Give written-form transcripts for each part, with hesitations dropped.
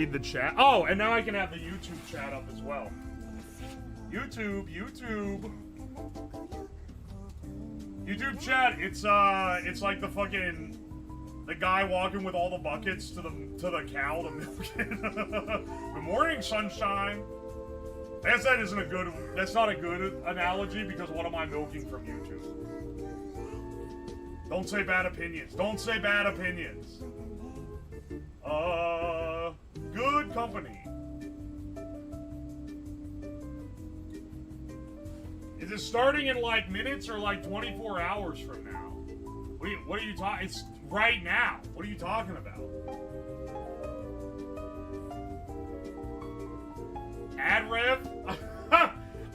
read the chat. Oh, and now I can have the YouTube chat up as well. YouTube chat. It's like the guy walking with all the buckets to the cow to milk it. Good morning, sunshine. I guess that's not a good analogy because what am I milking from YouTube? Don't say bad opinions. Don't say bad opinions. Good company. Is it starting in like minutes or like 24 hours from now? What are you talking? It's right now. What are you talking about? Ad rev?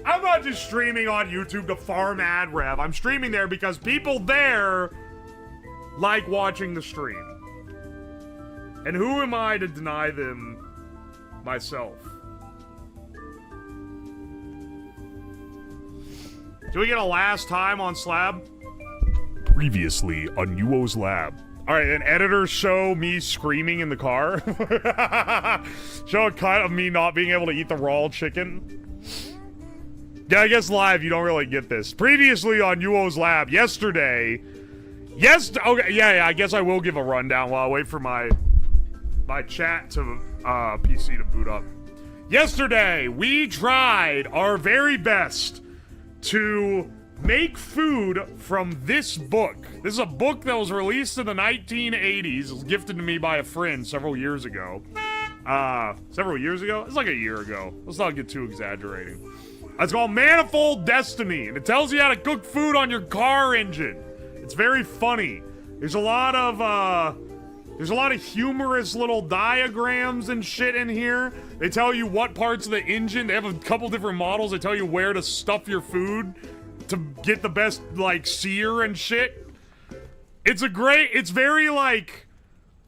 I'm not just streaming on YouTube to farm ad rev. I'm streaming there because people there like watching the stream. And who am I to deny them myself? Do we get a last time on Slab? Previously on Nuo's Lab. Alright, an editor show me screaming in the car. Show a cut of me not being able to eat the raw chicken. Yeah, I guess live you don't really get this. Previously on Nuo's Lab, yesterday. Okay, yeah, I guess I will give a rundown while I wait for my chat to PC to boot up. Yesterday, we tried our very best to make food from this book. This is a book that was released in the 1980s. It was gifted to me by a friend several years ago. Several years ago? It's like a year ago. Let's not get too exaggerating. It's called Manifold Destiny, and it tells you how to cook food on your car engine. It's very funny. There's a lot of humorous little diagrams and shit in here. They tell you what parts of the engine. They have a couple different models. They tell you where to stuff your food to get the best, like, sear and shit. It's very, like,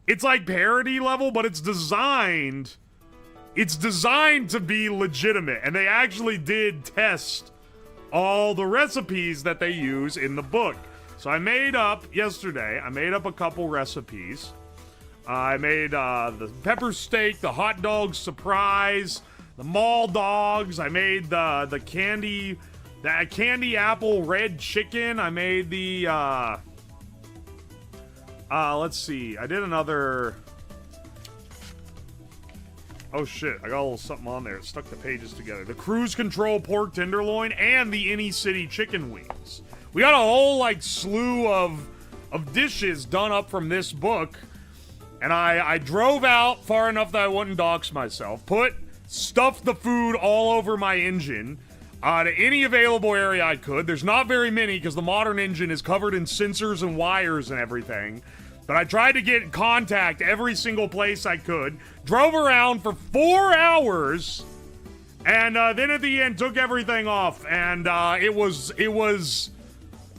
it's like parody level, but it's designed to be legitimate. And they actually did test all the recipes that they use in the book. So yesterday, I made up a couple recipes. I made the pepper steak, the hot dog surprise, the mall dogs. I made the candy apple red chicken. I made the let's see. I did another. Oh shit! I got a little something on there. It stuck the pages together. The cruise control pork tenderloin and the Any City chicken wings. We got a whole like slew of dishes done up from this book. And I drove out far enough that I wouldn't dox myself. Stuffed the food all over my engine to any available area I could. There's not very many because the modern engine is covered in sensors and wires and everything. But I tried to get in contact every single place I could. Drove around for 4 hours. And then at the end took everything off. And it was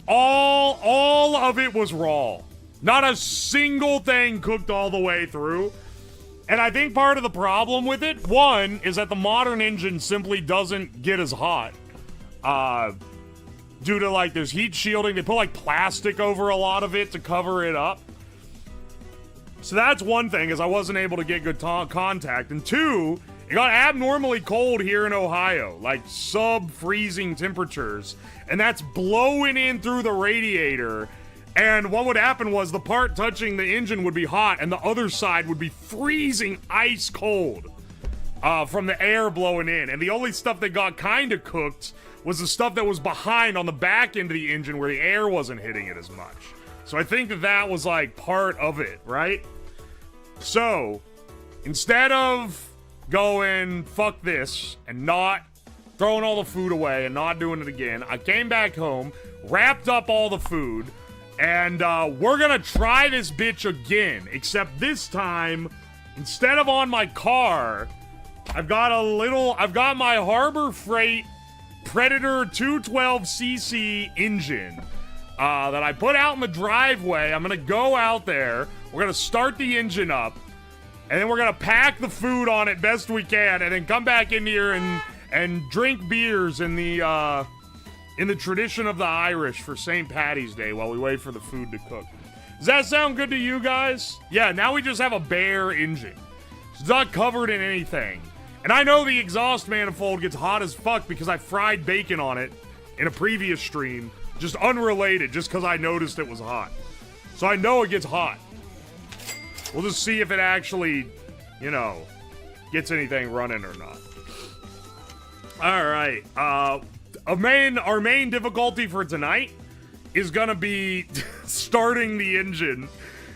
all of it was raw. Not a single thing cooked all the way through. And I think part of the problem with it, one, is that the modern engine simply doesn't get as hot. Due to, like, there's heat shielding. They put, like, plastic over a lot of it to cover it up. So that's one thing, is I wasn't able to get good contact. And two, it got abnormally cold here in Ohio. Like, sub-freezing temperatures. And that's blowing in through the radiator. And what would happen was the part touching the engine would be hot and the other side would be freezing ice cold from the air blowing in. And the only stuff that got kind of cooked was the stuff that was behind on the back end of the engine where the air wasn't hitting it as much. So I think that was like part of it, right? So instead of going fuck this and not throwing all the food away and not doing it again, I came back home, wrapped up all the food, and we're gonna try this bitch again, except this time, instead of on my car, I've got my Harbor Freight Predator 212cc engine that I put out in the driveway. I'm gonna go out there, we're gonna start the engine up, and then we're gonna pack the food on it best we can, and then come back in here and drink beers in the tradition of the Irish for St. Paddy's Day while we wait for the food to cook. Does that sound good to you guys? Yeah, now we just have a bare engine. It's not covered in anything. And I know the exhaust manifold gets hot as fuck because I fried bacon on it in a previous stream. Just unrelated, just because I noticed it was hot. So I know it gets hot. We'll just see if it actually, you know, gets anything running or not. Alright, our main difficulty for tonight is gonna be starting the engine.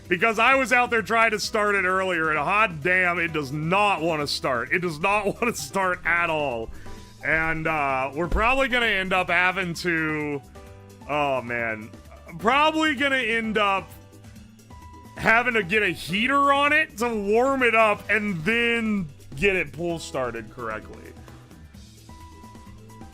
Because I was out there trying to start it earlier, and hot damn, it does not want to start. It does not want to start at all. And we're probably gonna end up having to... Oh, man. Probably gonna end up having to get a heater on it to warm it up and then get it pull started correctly.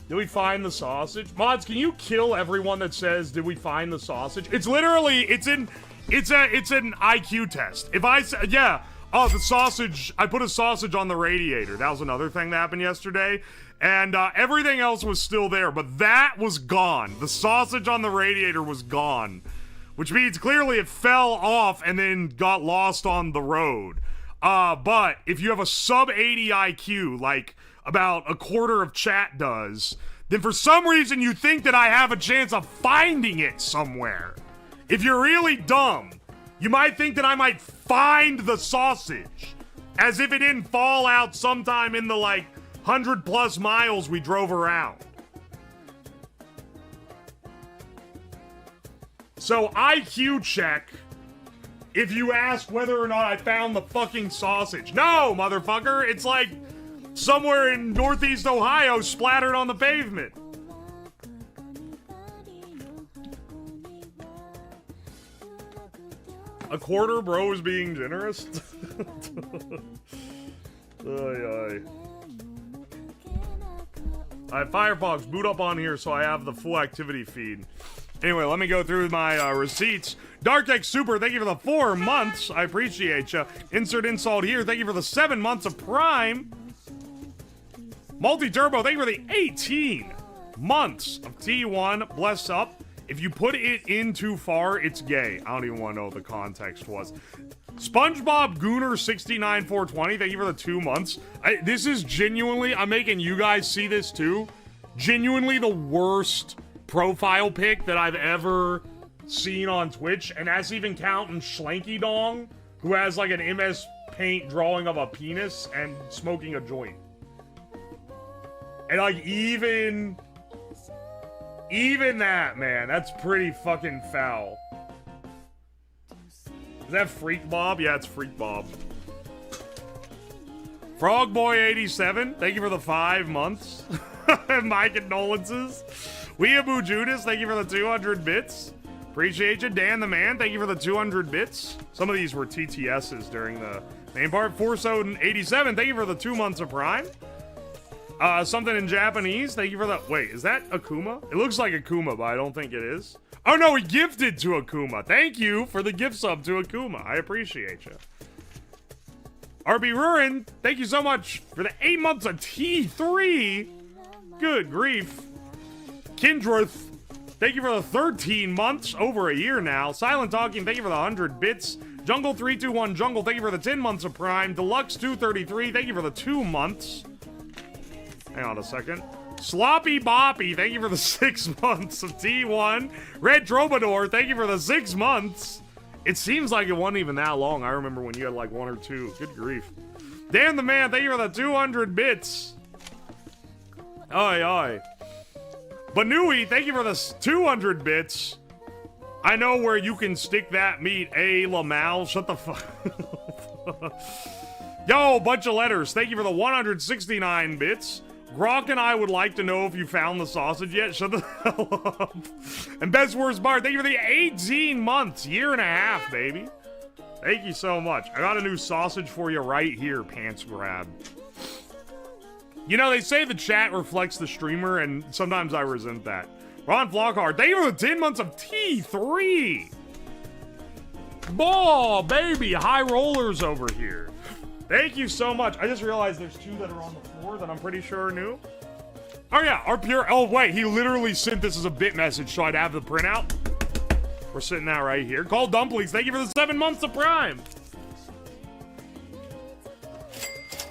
Did we find the sausage? Mods, can you kill everyone that says, did we find the sausage? It's literally, it's an IQ test. If I say, yeah, oh, the sausage, I put a sausage on the radiator. That was another thing that happened yesterday. And everything else was still there, but that was gone. The sausage on the radiator was gone. Which means clearly it fell off and then got lost on the road. But if you have a sub 80 IQ, like about a quarter of chat does, then for some reason you think that I have a chance of finding it somewhere. If you're really dumb, you might think that I might find the sausage. As if it didn't fall out sometime in the, like, 100+ miles we drove around. So, IQ check if you ask whether or not I found the fucking sausage. No, motherfucker! It's like somewhere in Northeast Ohio splattered on the pavement. A quarter, bro, is being generous? Alright, Firefox, boot up on here so I have the full activity feed. Anyway, let me go through my receipts. DarkX Super, thank you for the 4 months. I appreciate you. Insert insult here. Thank you for the 7 months of Prime. Multi-Turbo, thank you for the 18 months of T1. Bless up. If you put it in too far, it's gay. I don't even want to know what the context was. SpongeBob Gooner 69420, thank you for the 2 months. This is genuinely, I'm making you guys see this too, genuinely the worst profile pic that I've ever seen on Twitch, and that's even counting Schlanky Dong, who has like an MS Paint drawing of a penis and smoking a joint. And like even that, man, that's pretty fucking foul. Is that Freak Bob? Yeah, it's Freak Bob. Frogboy87, thank you for the 5 months. My condolences. Weeaboo Judas, thank you for the 200 bits. Appreciate you. Dan the Man, thank you for the 200 bits. Some of these were TTSs during the main part. Forso87, thank you for the 2 months of Prime. Something in Japanese, thank you for the... Wait, is that Akuma? It looks like Akuma, but I don't think it is. Oh no, he gifted to Akuma. Thank you for the gift sub to Akuma. I appreciate you. RB Ruin, thank you so much for the 8 months of T3. Good grief. Kindreth, thank you for the 13 months, over a year now. Silent Talking, thank you for the 100 bits. Jungle321 Jungle, thank you for the 10 months of Prime. Deluxe233, thank you for the 2 months. Hang on a second. Sloppy Boppy, thank you for the 6 months of T1. Red Troubadour, thank you for the 6 months. It seems like it wasn't even that long. I remember when you had like 1 or 2. Good grief. Dan the Man, thank you for the 200 bits. Oi, oi. Banui, thank you for the 200 bits. I know where you can stick that meat. A Lamal, shut the fuck. Yo, bunch of letters. Thank you for the 169 bits. Grok and I would like to know if you found the sausage yet. Shut the hell up. And Best Worst Bar, thank you for the 18 months. Year and a half, baby. Thank you so much. I got a new sausage for you right here, Pants Grab. You know, they say the chat reflects the streamer, and sometimes I resent that. Ron Flockhart, thank you for the 10 months of T3. Ball, baby. High rollers over here. Thank you so much. I just realized there's 2 that are on the floor that I'm pretty sure are new. Oh, yeah. Our pure... Oh, wait. He literally sent this as a bit message, so I'd have the printout. We're sitting that right here. Call Dumplings. Thank you for the 7 months of Prime.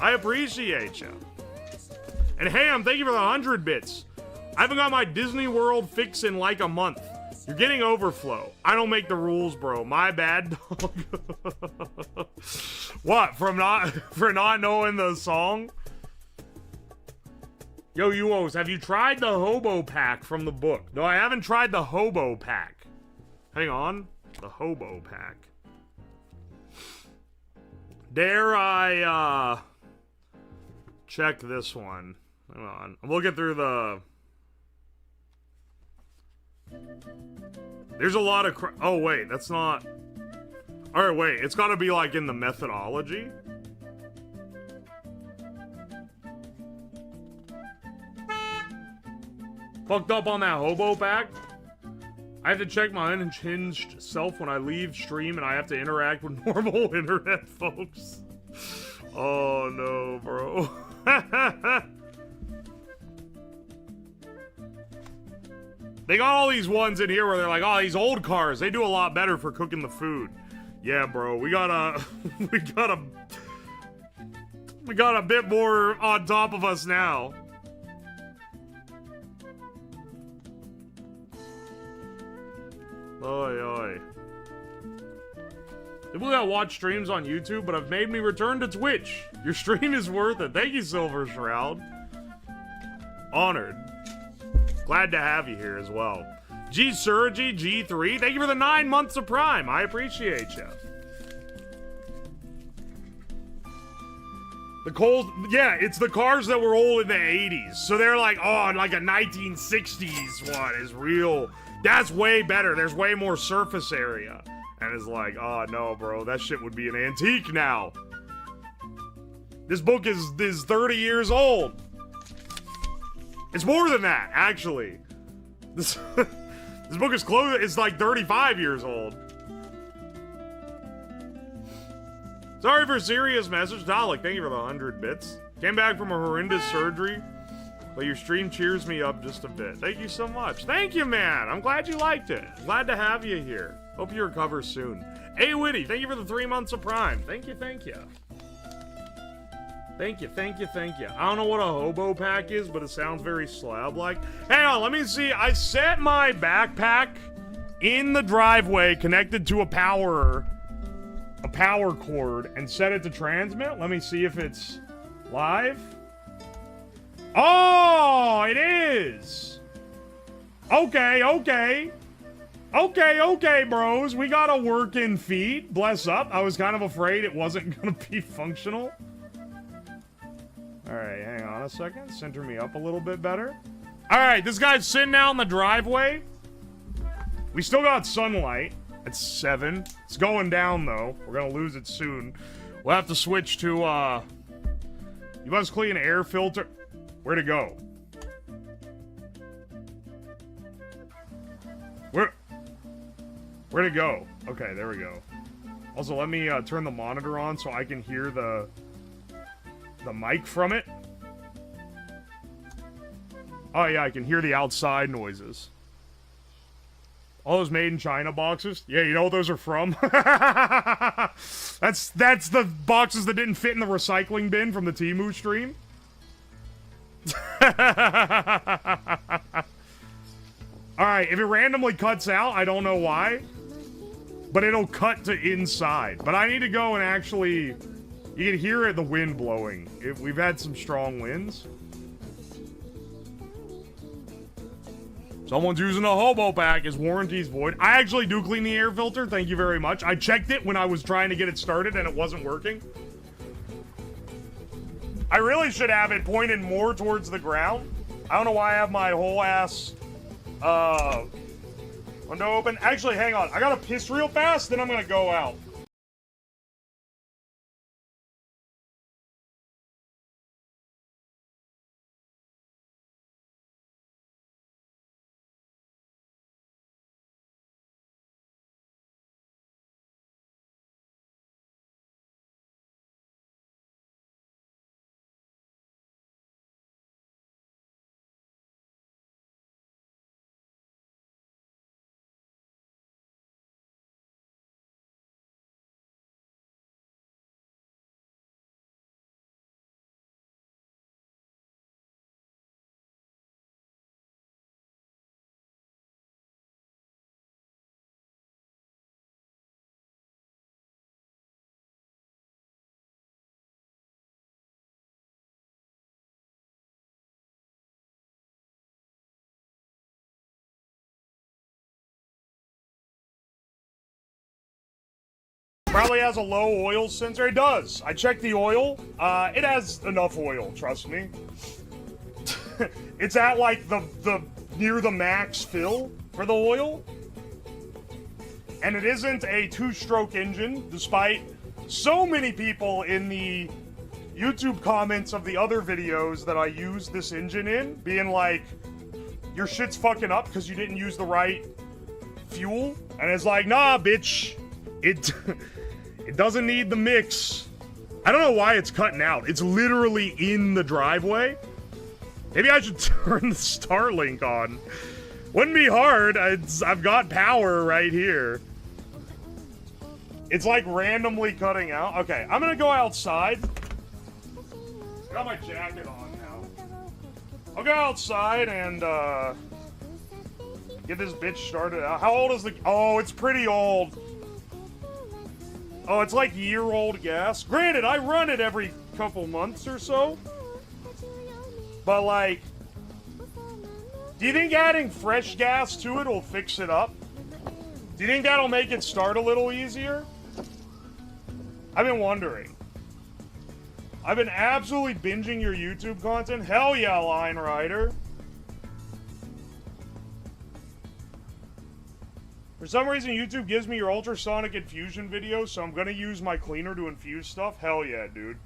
I appreciate you. And Ham, thank you for the 100 bits. I haven't got my Disney World fix in like a month. You're getting overflow. I don't make the rules, bro. My bad, dog. What? For not knowing the song? Yo, Uos, have you tried the Hobo Pack from the book? No, I haven't tried the Hobo Pack. Hang on. The Hobo Pack. Dare I, check this one. Hang on. I'm looking through the... There's a lot of oh, wait. That's not... Alright, wait. It's gotta be, like, in the methodology? Fucked up on that Hobo Pack? I have to check my unhinged self when I leave stream and I have to interact with normal internet folks. Oh no, bro. They got all these ones in here where they're like, oh, these old cars, they do a lot better for cooking the food. Yeah, bro, we got a bit more on top of us now. Oi, oi. People that watch streams on YouTube, but have made me return to Twitch. Your stream is worth it. Thank you, Silver Shroud. Honored. Glad to have you here as well. G Surgy G3, thank you for the 9 months of Prime. I appreciate you. The Coles, yeah, it's the cars that were old in the 80s. So they're like, oh, like a 1960s one is real. That's way better. There's way more surface area. And it's like, oh no, bro, that shit would be an antique now. This book is 30 years old. It's more than that, actually. This book is close. It's like 35 years old. Sorry for serious message, Dalek. Thank you for the 100 bits. Came back from a horrendous surgery, but your stream cheers me up just a bit. Thank you so much. Thank you, man. I'm glad you liked it. Glad to have you here. Hope you recover soon. Hey, Witty, thank you for the 3 months of Prime. Thank you, thank you. Thank you, thank you, thank you. I don't know what a Hobo Pack is, but it sounds very slab-like. Hang on, let me see. I set my backpack in the driveway connected to a power cord and set it to transmit. Let me see if it's live. Oh, it is. Okay, okay. Okay, bros. We got a working feed. Bless up. I was kind of afraid it wasn't going to be functional. Alright, hang on a second. Center me up a little bit better. Alright, this guy's sitting out in the driveway. We still got sunlight. It's 7. It's going down, though. We're gonna lose it soon. We'll have to switch to, You must clean air filter. Where'd it go? Where'd it go? Okay, there we go. Also, let me, turn the monitor on so I can hear the mic from it. Oh yeah, I can hear the outside noises. All those made in China boxes? Yeah, you know what those are from? That's the boxes that didn't fit in the recycling bin from the Temu stream. Alright, if it randomly cuts out, I don't know why. But it'll cut to inside. But I need to go and actually... You can hear it, the wind blowing. We've had some strong winds. Someone's using a Hobo Pack. His warranty's void. I actually do clean the air filter. Thank you very much. I checked it when I was trying to get it started and it wasn't working. I really should have it pointed more towards the ground. I don't know why I have my whole ass window open. Actually, hang on. I gotta piss real fast, then I'm gonna go out. Probably has a low oil sensor. It does. I checked the oil. It has enough oil, trust me. It's at like the near the max fill for the oil. And it isn't a 2-stroke engine, despite so many people in the YouTube comments of the other videos that I used this engine in being like, your shit's fucking up because you didn't use the right fuel. And it's like, nah, bitch. It doesn't need the mix. I don't know why it's cutting out. It's literally in the driveway. Maybe I should turn the Starlink on. Wouldn't be hard. I've got power right here. It's like randomly cutting out. Okay, I'm gonna go outside. Got my jacket on now. I'll go outside and get this bitch started out. How old is the... Oh, it's pretty old. Oh, it's like year-old gas. Granted, I run it every couple months or so. But, like... Do you think adding fresh gas to it will fix it up? Do you think that'll make it start a little easier? I've been wondering. I've been absolutely binging your YouTube content. Hell yeah, Line Rider. For some reason, YouTube gives me your ultrasonic infusion videos, so I'm gonna use my cleaner to infuse stuff. Hell yeah, dude.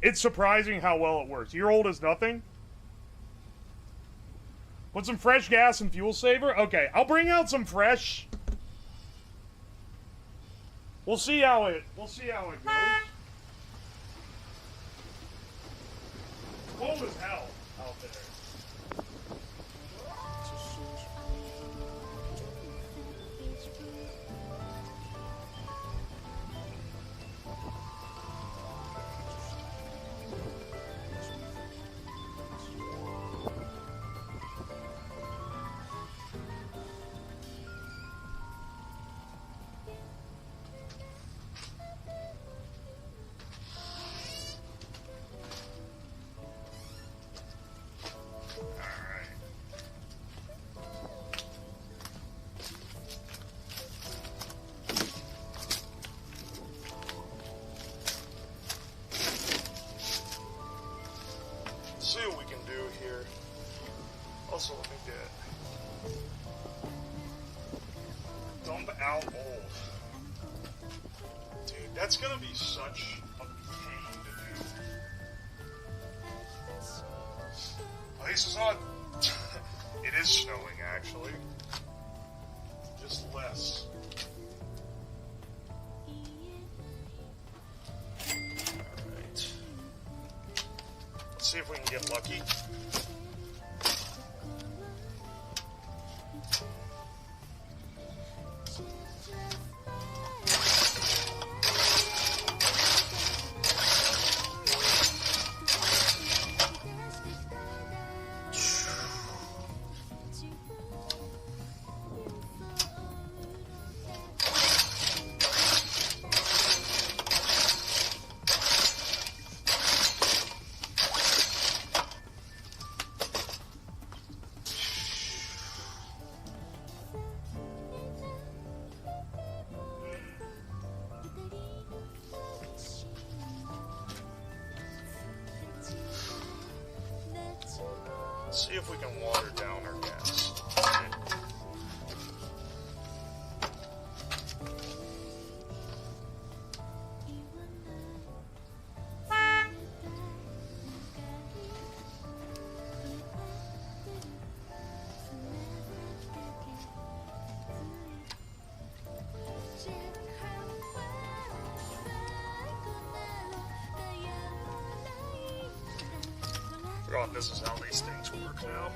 It's surprising how well it works. Year old is nothing. Put some fresh gas and fuel saver? Okay, I'll bring out some fresh. We'll see how it goes. It's cold as hell out there. See what we can do here. Also, let me get dump out old. Dude, that's gonna be such a pain to do. At least it's not. It is snowing actually. Just less. See if we can get lucky. See if we can water down our gas. Oh, this is how these things work now.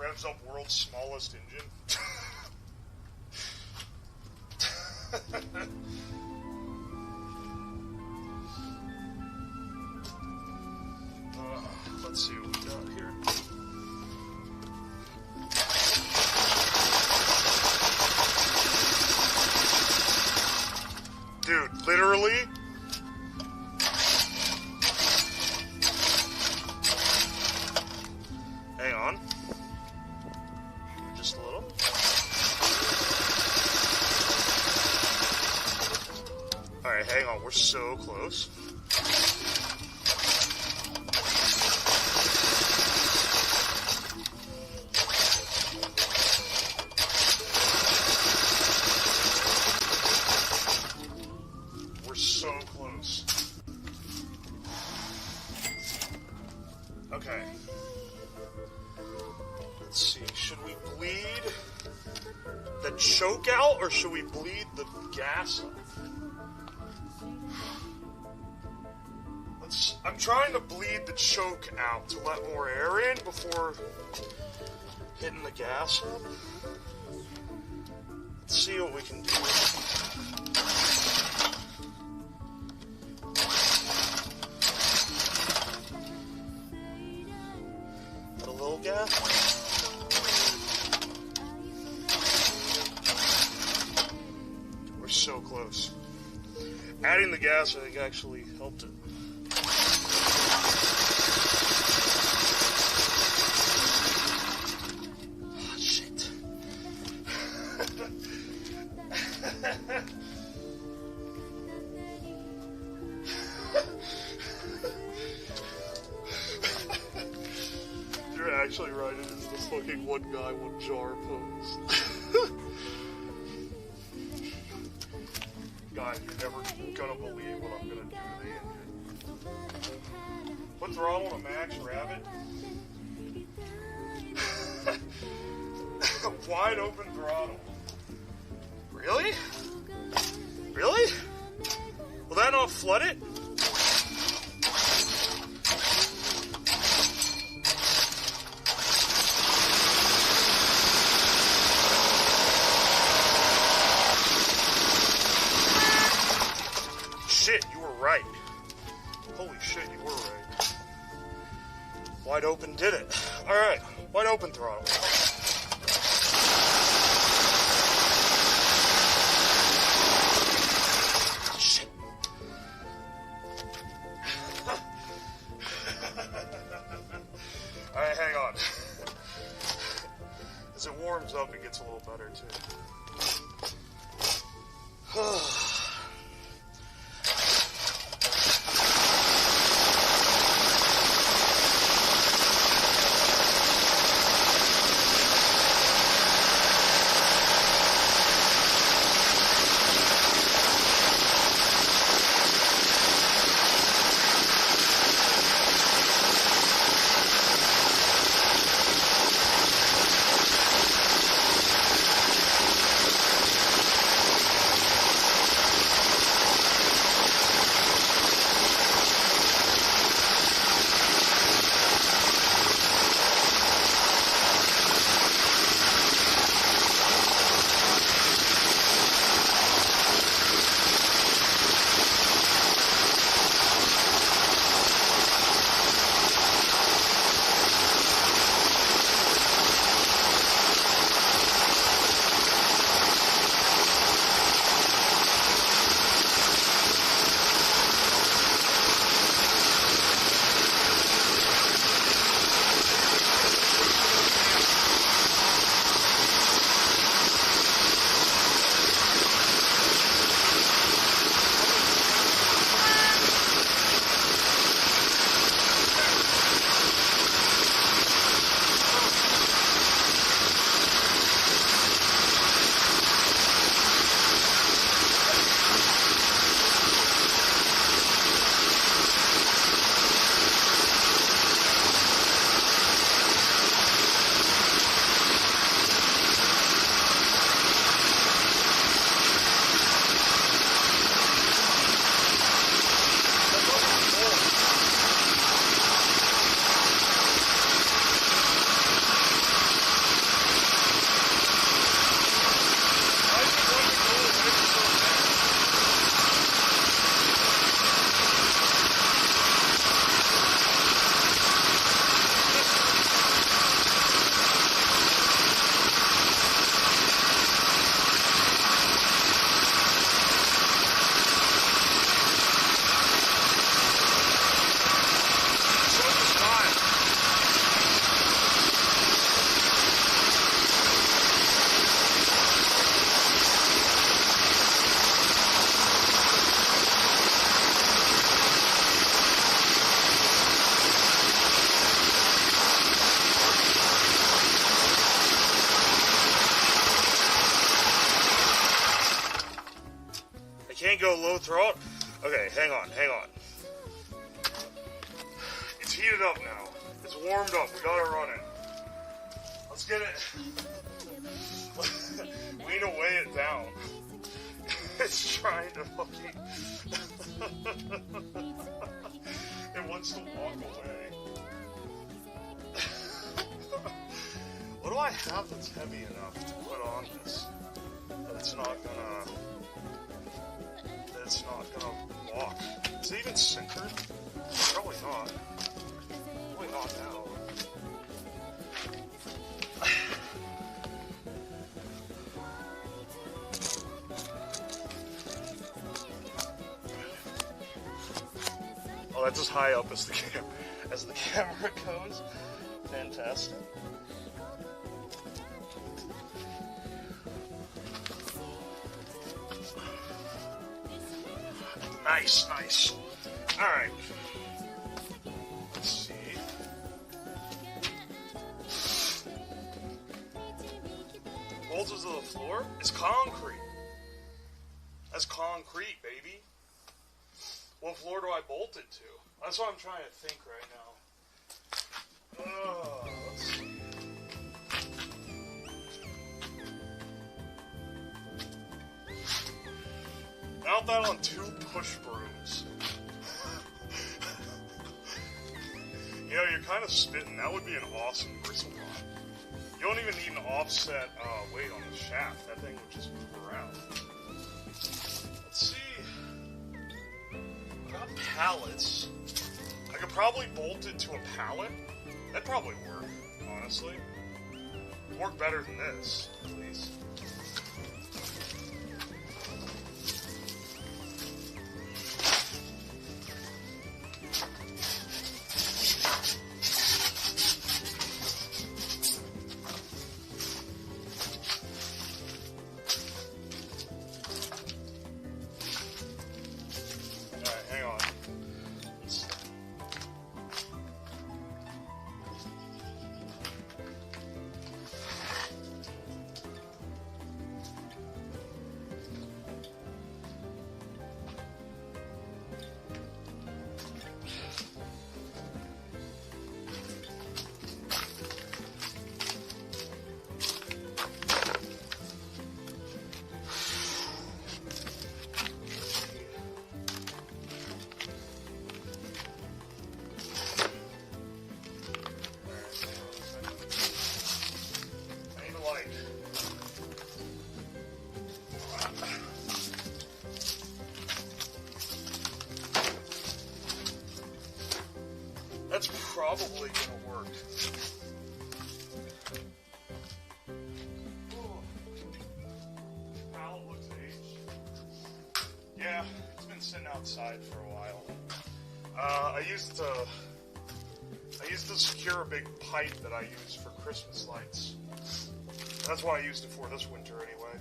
revs up world's smallest engine. Let's see what we got here. Dude, literally. Hang on. Just a little. Alright, hang on. We're so close. We're so close. Okay. Let's see. Should we bleed the choke out or should we bleed the gas up? I'm trying to bleed the choke out to let more air in before hitting the gas up. Let's see what we can do. Put a little gas. We're so close. Adding the gas, I think, actually helped it. Oh, shit. You're actually right, it is the fucking one guy, one jar pose. Guys, you're never gonna believe what I'm gonna do to the engine. Put throttle to max, rabbit. Wide open throttle. Really? Really? Will that not flood it? Shit, you were right. Holy shit, you were right. Wide open did it. Alright, wide open throttle. Shit. Alright, hang on. As it warms up, it gets a little better too. slow throat? Okay, hang on. It's heated up now. It's warmed up. We gotta run it. Let's get it. We need to weigh it down. It's trying to fucking... It wants to walk away. What do I have that's heavy enough to put on this? That it's not gonna walk. Is it even centered? Probably not. Probably not now. Oh, that's as high up as the camera goes. Fantastic. Nice. All right. Let's see. Bolts to the floor? It's concrete. That's concrete, baby. What floor do I bolt it to? That's what I'm trying to think right now. Let's see. Mount that on 2 push brooms. You know, you're kind of spitting. That would be an awesome bristle rod. You don't even need an offset weight on the shaft. That thing would just move around. Let's see. Got pallets. I could probably bolt it to a pallet. That'd probably work, honestly. Work better than this, at least. That's probably gonna work. Pallet looks aged. Yeah, it's been sitting outside for a while. I used to secure a big pipe that I use for Christmas lights. That's what I used it for this winter anyway.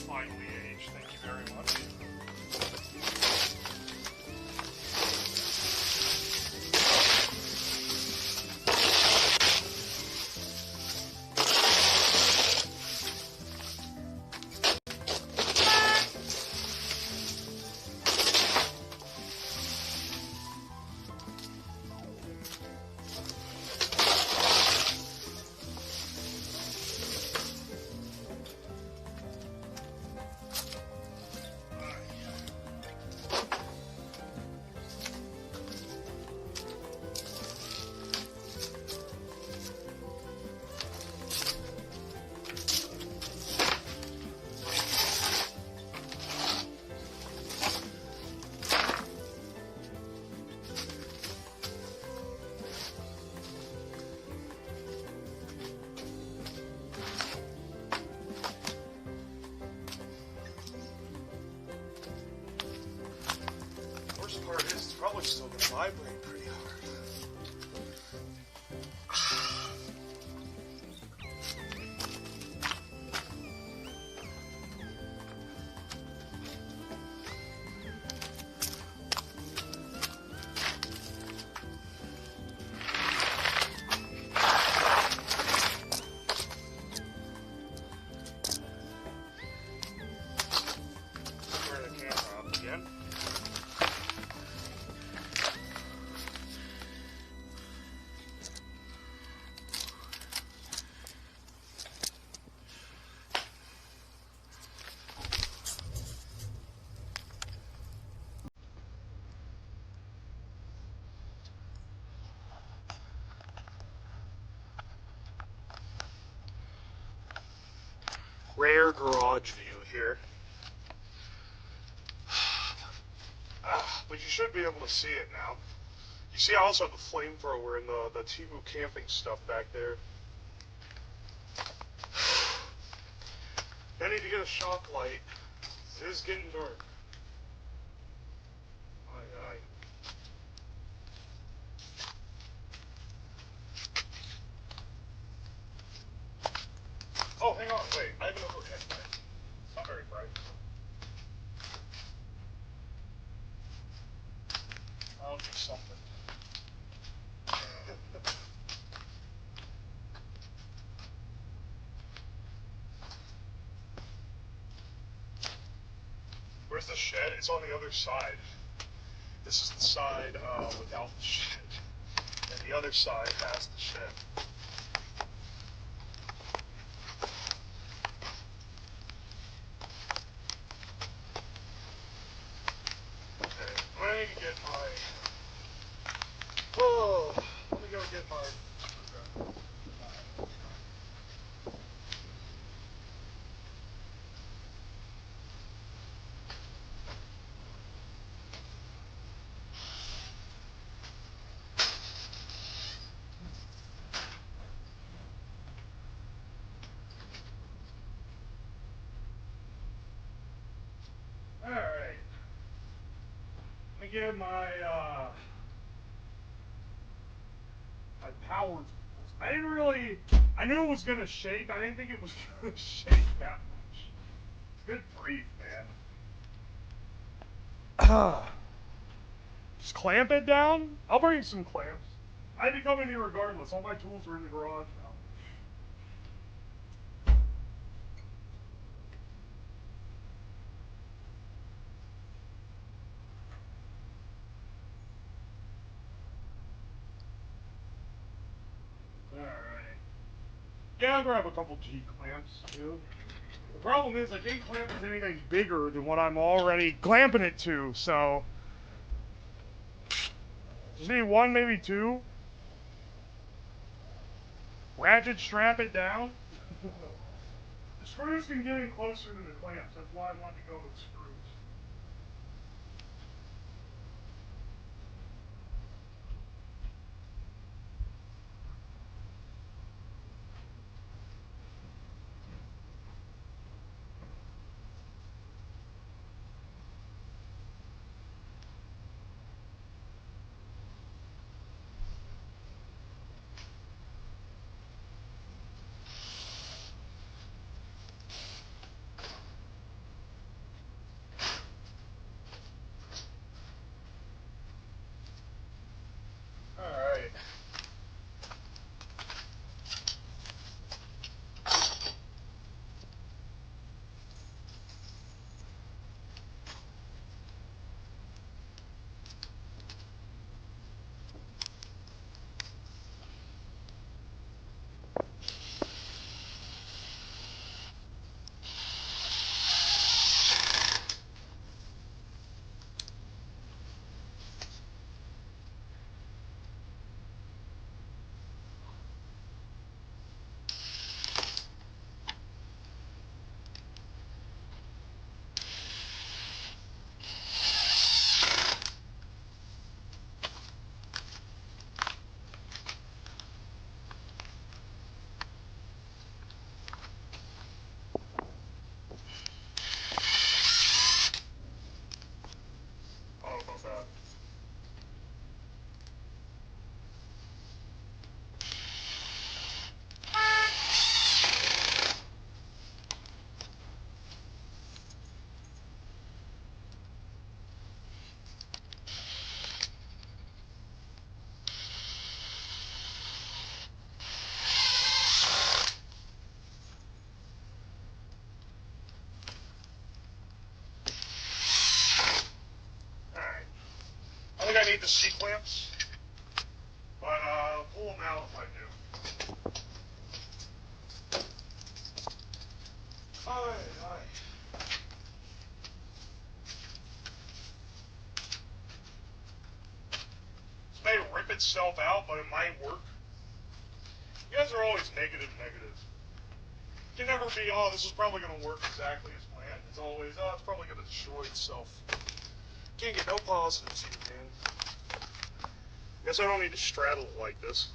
Finally aged, thank you very much. Part is, it's probably still going to vibrate pretty hard. garage view here. But you should be able to see it now. You see I also have the flamethrower and the Timu camping stuff back there. I need to get a shock light. It is getting dark. Aye, aye. Oh, hang on, wait. I have an overhead light. It's not very bright. I'll do something. Where's the shed? It's on the other side. This is the side without the shed. And the other side has the shed. Okay, I need to get my... Oh, let me go get my... Alright. Let me get my power tools. I didn't really... I knew it was gonna shake. I didn't think it was gonna shake that much. Good grief, man. Just clamp it down? I'll bring some clamps. I had to come in here regardless. All my tools are in the garage now. Alright. Yeah, I'll grab a couple G clamps, too. The problem is I can't clamp it to anything bigger than what I'm already clamping it to, so... Just need one, maybe two. Ratchet strap it down. The screws can get in closer to the clamps. That's why I wanted to go with screws. Alright. I think I need the C-clamps, but I'll pull them out if I do. Aye. This may rip itself out, but it might work. You guys are always negative. can never be, oh, this is probably going to work exactly as planned. It's always, oh, it's probably going to destroy itself. Can't get no positives here, man. Guess I don't need to straddle it like this.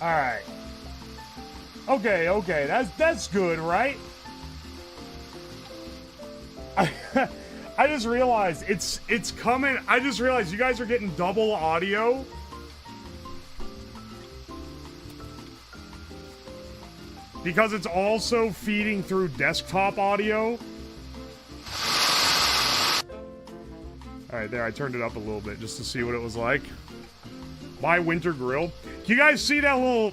Alright. Okay, okay. That's good, right? I just realized it's coming. I just realized you guys are getting double audio. Because it's also feeding through desktop audio. Alright, there, I turned it up a little bit just to see what it was like. My winter grill. Can you guys see that little...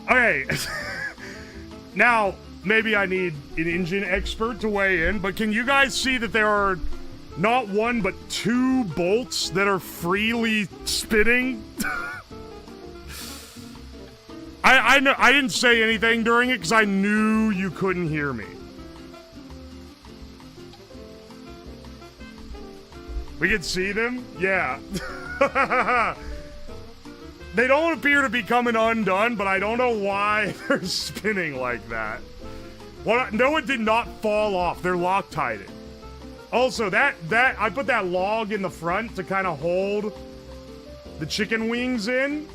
Okay. Now, maybe I need an engine expert to weigh in, but can you guys see that there are not one, but two bolts that are freely spinning? I know I didn't say anything during it because I knew you couldn't hear me. We can see them? Yeah. They don't appear to be coming undone, but I don't know why they're spinning like that. No, it did not fall off. They're Loctited. Also, that I put that log in the front to kind of hold the chicken wings in.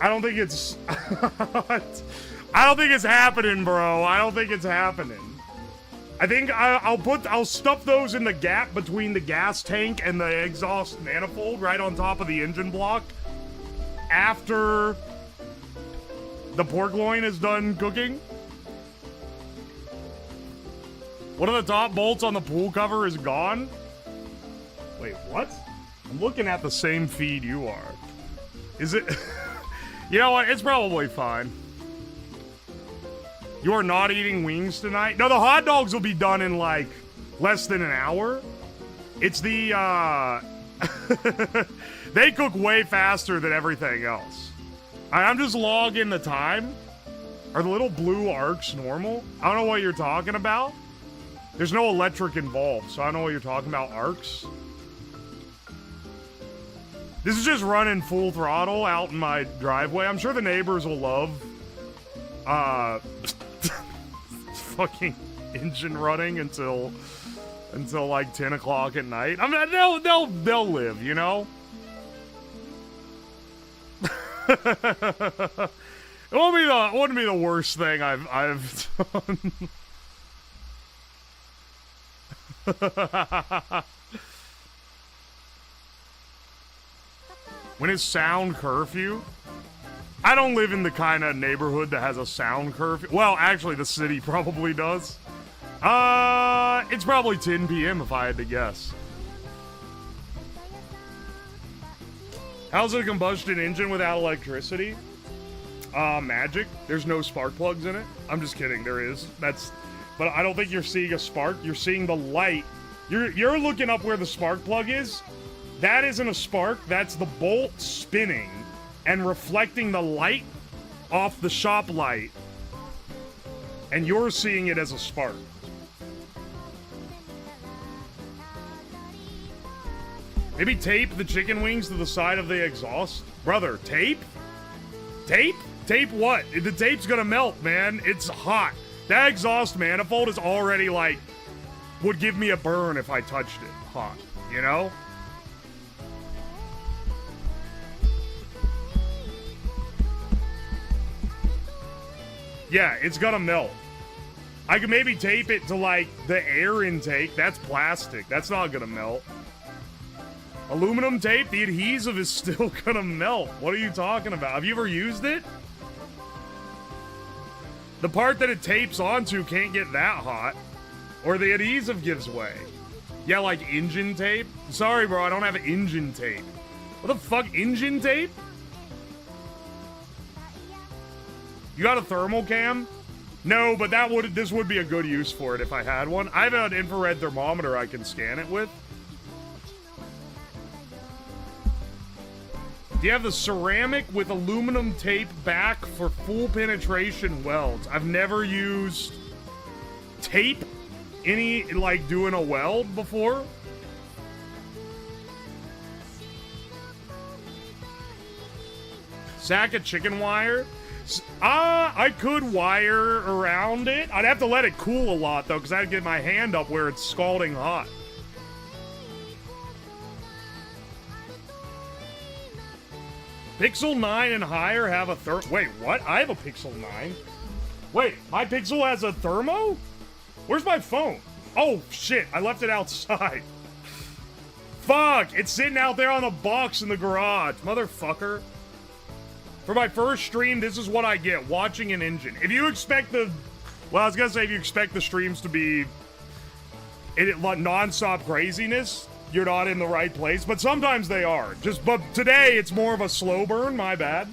I don't think it's... I don't think it's happening, bro. I don't think it's happening. I think I'll stuff those in the gap between the gas tank and the exhaust manifold right on top of the engine block after the pork loin is done cooking. One of the top bolts on the pool cover is gone. Wait, what? I'm looking at the same feed you are. Is it? You know what? It's probably fine. You are not eating wings tonight? No, the hot dogs will be done in like less than an hour. It's the they cook way faster than everything else. I'm just logging the time. Are the little blue arcs normal? I don't know what you're talking about. There's no electric involved, so I don't know what you're talking about, arcs. This is just running full throttle out in my driveway. I'm sure the neighbors will love fucking engine running until like 10 o'clock at night. I mean, they'll live, you know? It wouldn't be the worst thing I've done. When it's sound curfew? I don't live in the kind of neighborhood that has a sound curfew. Well, actually, the city probably does. It's probably 10 p.m. if I had to guess. How's a combustion engine without electricity? Magic. There's no spark plugs in it. I'm just kidding. There is. But I don't think you're seeing a spark. You're seeing the light. You're looking up where the spark plug is. That isn't a spark. That's the bolt spinning and reflecting the light off the shop light. And you're seeing it as a spark. Maybe tape the chicken wings to the side of the exhaust? Brother, tape? Tape? Tape what? The tape's gonna melt, man. It's hot. That exhaust manifold is already, like, would give me a burn if I touched it hot, you know? Yeah, it's gonna melt. I could maybe tape it to, like, the air intake. That's plastic. That's not gonna melt. Aluminum tape, the adhesive is still gonna melt. What are you talking about? Have you ever used it? The part that it tapes onto can't get that hot. Or the adhesive gives way. Yeah, like engine tape? Sorry, bro, I don't have engine tape. What the fuck, engine tape? You got a thermal cam? No, but this would be a good use for it if I had one. I have an infrared thermometer I can scan it with. Do you have the ceramic with aluminum tape back for full penetration welds? I've never used tape like doing a weld before. Sack of chicken wire? I could wire around it. I'd have to let it cool a lot though, because I'd get my hand up where it's scalding hot. Pixel 9 and higher have a wait, what? I have a Pixel 9. Wait, my Pixel has a thermo? Where's my phone? Oh, shit, I left it outside. Fuck, it's sitting out there on a box in the garage, motherfucker. For my first stream, this is what I get, watching an engine. If you expect the... Well, I was gonna say, if you expect the streams to be non-stop craziness, you're not in the right place, but sometimes they are. But today, it's more of a slow burn, my bad.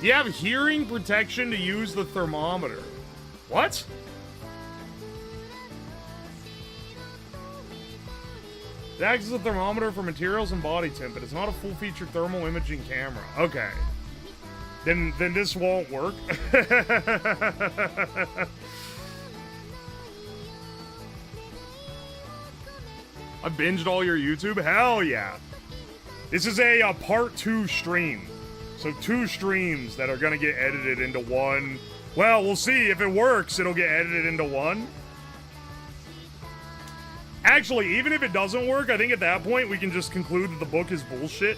Do you have hearing protection to use the thermometer? What? It acts as a thermometer for materials and body temp, but it's not a full-featured thermal imaging camera. Okay. Then this won't work. I binged all your YouTube? Hell yeah. This is a part 2 stream. So 2 streams that are gonna get edited into one. Well, we'll see. If it works, it'll get edited into one. Actually, even if it doesn't work, I think at that point we can just conclude that the book is bullshit.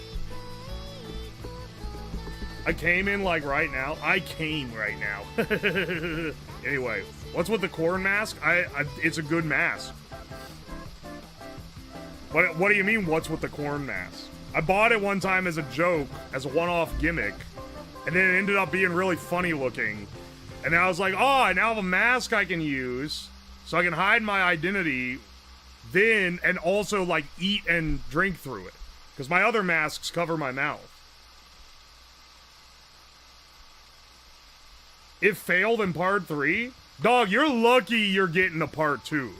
I came in like right now. I came right now. Anyway, what's with the corn mask? It's a good mask. What do you mean, what's with the corn mask? I bought it one time as a joke, as a one-off gimmick, and then it ended up being really funny looking. And then I was like, oh, I now have a mask I can use, so I can hide my identity, then, and also, like, eat and drink through it. Because my other masks cover my mouth. It failed in part 3? Dog, you're lucky you're getting a part 2.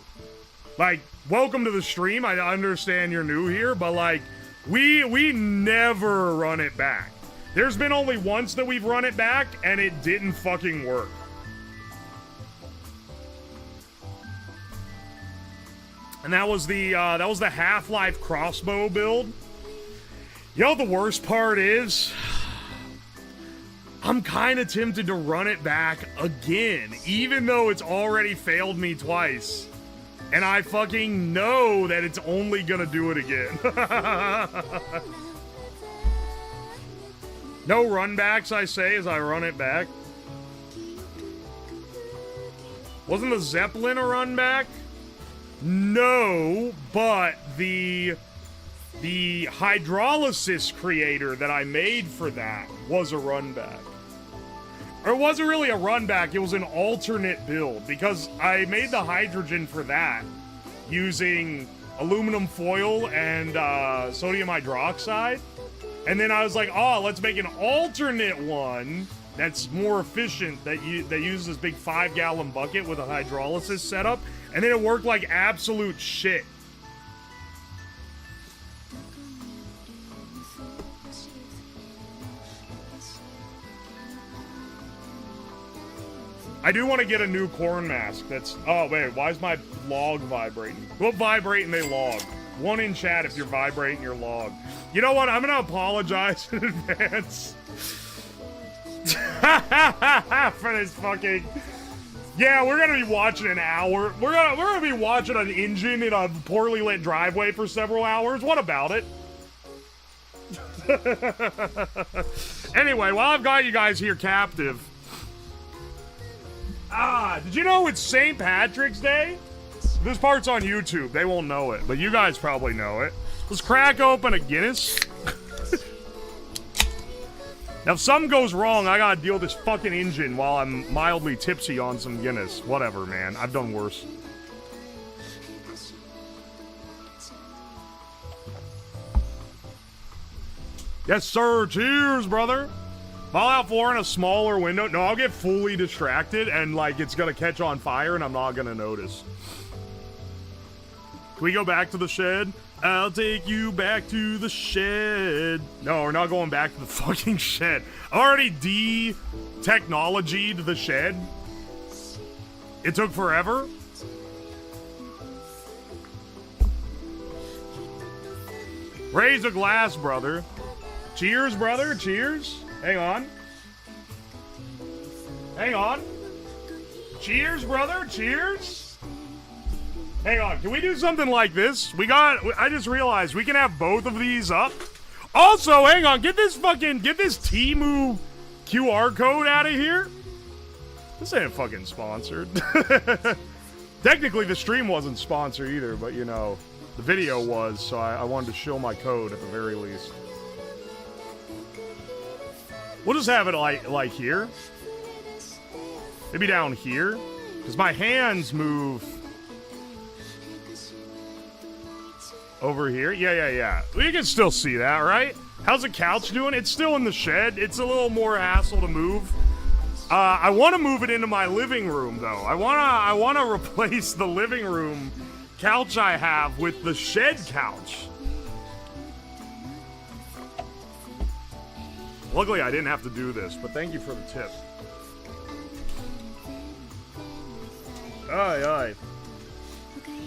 Like, welcome to the stream. I understand you're new here, but, like, we never run it back. There's been only once that we've run it back, and it didn't fucking work. And that was the Half-Life crossbow build. You know what the worst part is? I'm kind of tempted to run it back again, even though it's already failed me twice. And I fucking know that it's only gonna do it again. No runbacks, I say, as I run it back. Wasn't the Zeppelin a run back? No, but the hydrolysis creator that I made for that was a run back. Or it wasn't really a run back, it was an alternate build, because I made the hydrogen for that using aluminum foil and sodium hydroxide. And then I was like, oh, let's make an alternate one that's more efficient, that uses this big 5-gallon bucket with a hydrolysis setup. And then it worked like absolute shit. I do want to get a new corn mask that's... Oh, wait, why is my log vibrating? What vibrate and they log? One in chat if you're vibrating your log. You know what? I'm going to apologize in advance. For this fucking... Yeah, we're going to be watching an hour. We're gonna be watching an engine in a poorly lit driveway for several hours. What about it? Anyway, while I've got you guys here captive... did you know it's St. Patrick's Day? This part's on YouTube. They won't know it, but you guys probably know it. Let's crack open a Guinness. Now, if something goes wrong, I gotta deal with this fucking engine while I'm mildly tipsy on some Guinness. Whatever, man. I've done worse. Yes, sir. Cheers, brother. Fallout 4 in a smaller window. No, I'll get fully distracted and, like, it's gonna catch on fire and I'm not gonna notice. Can we go back to the shed? I'll take you back to the shed. No, we're not going back to the fucking shed. I already de-technologied the shed. It took forever. Raise a glass, brother. Cheers, brother. Cheers. Hang on. Hang on. Cheers, brother. Cheers. Hang on, can we do something like this? I just realized we can have both of these up. Also, hang on, get this Temu QR code out of here. This ain't fucking sponsored. Technically, the stream wasn't sponsored either, but you know, the video was, so I wanted to show my code at the very least. We'll just have it like here. Maybe down here. Because my hands move over here. Yeah. We can still see that, right? How's the couch doing? It's still in the shed. It's a little more hassle to move. I want to move it into my living room, though. I want to replace the living room couch I have with the shed couch. Luckily, I didn't have to do this, but thank you for the tip. Aye.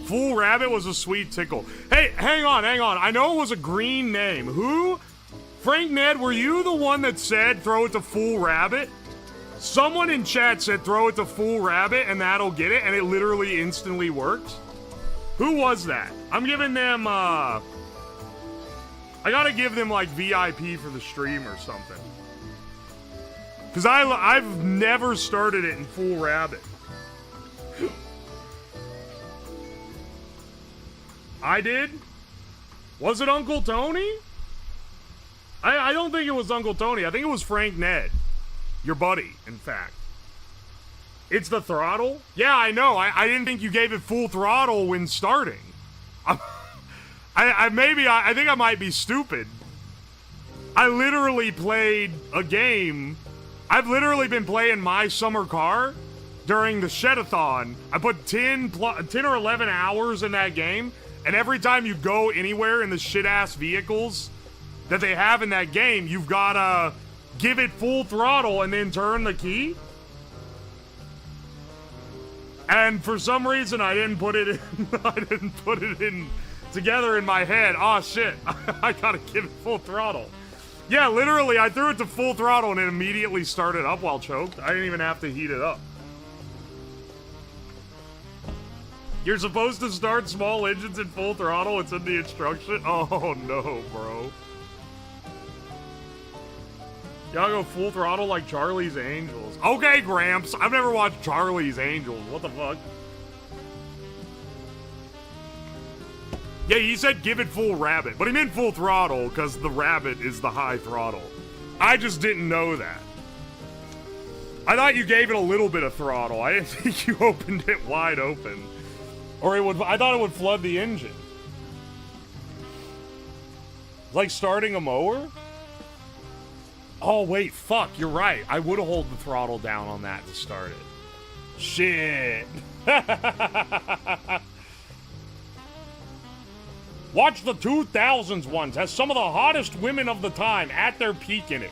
Fool Rabbit was a sweet tickle. Hey, hang on. I know it was a green name. Who? Frank Ned, were you the one that said throw it to Fool Rabbit? Someone in chat said throw it to Fool Rabbit and that'll get it, and it literally instantly worked. Who was that? I'm giving them, I gotta give them, like, VIP for the stream or something. Because I've never started it in Fool Rabbit. I did? Was it Uncle Tony? I don't think it was Uncle Tony. I think it was Frank Ned. Your buddy, in fact. It's the throttle? Yeah, I know. I didn't think you gave it full throttle when starting. I think I might be stupid. I literally played a game. I've literally been playing My Summer Car during the Shedathon. I put 10 or 11 hours in that game, and every time you go anywhere in the shit-ass vehicles that they have in that game, you've gotta give it full throttle and then turn the key. And for some reason, I didn't put it in together in my head. Oh shit, I gotta give it full throttle. Yeah, literally, I threw it to full throttle and it immediately started up while choked. I didn't even have to heat it up. You're supposed to start small engines in full throttle. It's in the instruction. Oh no, bro. Y'all go full throttle like Charlie's Angels. Okay, Gramps. I've never watched Charlie's Angels. What the fuck? Yeah, he said give it full rabbit, but he meant full throttle because the rabbit is the high throttle. I just didn't know that. I thought you gave it a little bit of throttle. I didn't think you opened it wide open. Or it would. I thought it would flood the engine. Like starting a mower? Oh, wait, fuck, you're right. I would have held the throttle down on that to start it. Shit. Watch the 2000s ones. Has some of the hottest women of the time at their peak in it.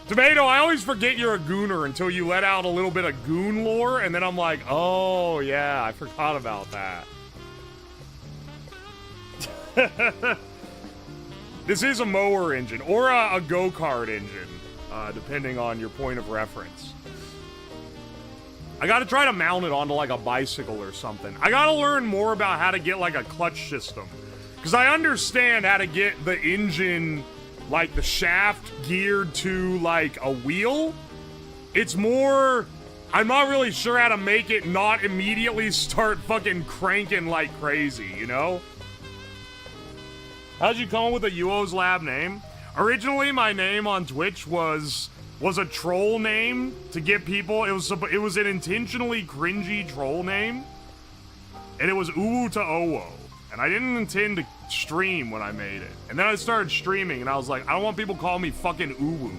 Tomato, I always forget you're a gooner until you let out a little bit of goon lore, and then I'm like, oh, yeah, I forgot about that. This is a mower engine, or a go-kart engine, depending on your point of reference. I gotta try to mount it onto, like, a bicycle or something. I gotta learn more about how to get, like, a clutch system. Because I understand how to get the engine, like, the shaft geared to, like, a wheel. It's more... I'm not really sure how to make it not immediately start fucking cranking like crazy, you know? How'd you come up with a UO's Lab name? Originally, my name on Twitch was a troll name to get people. It was an intentionally cringy troll name, and it was Uwu to Owo. And I didn't intend to stream when I made it. And then I started streaming, and I was like, I don't want people calling me fucking Uwu.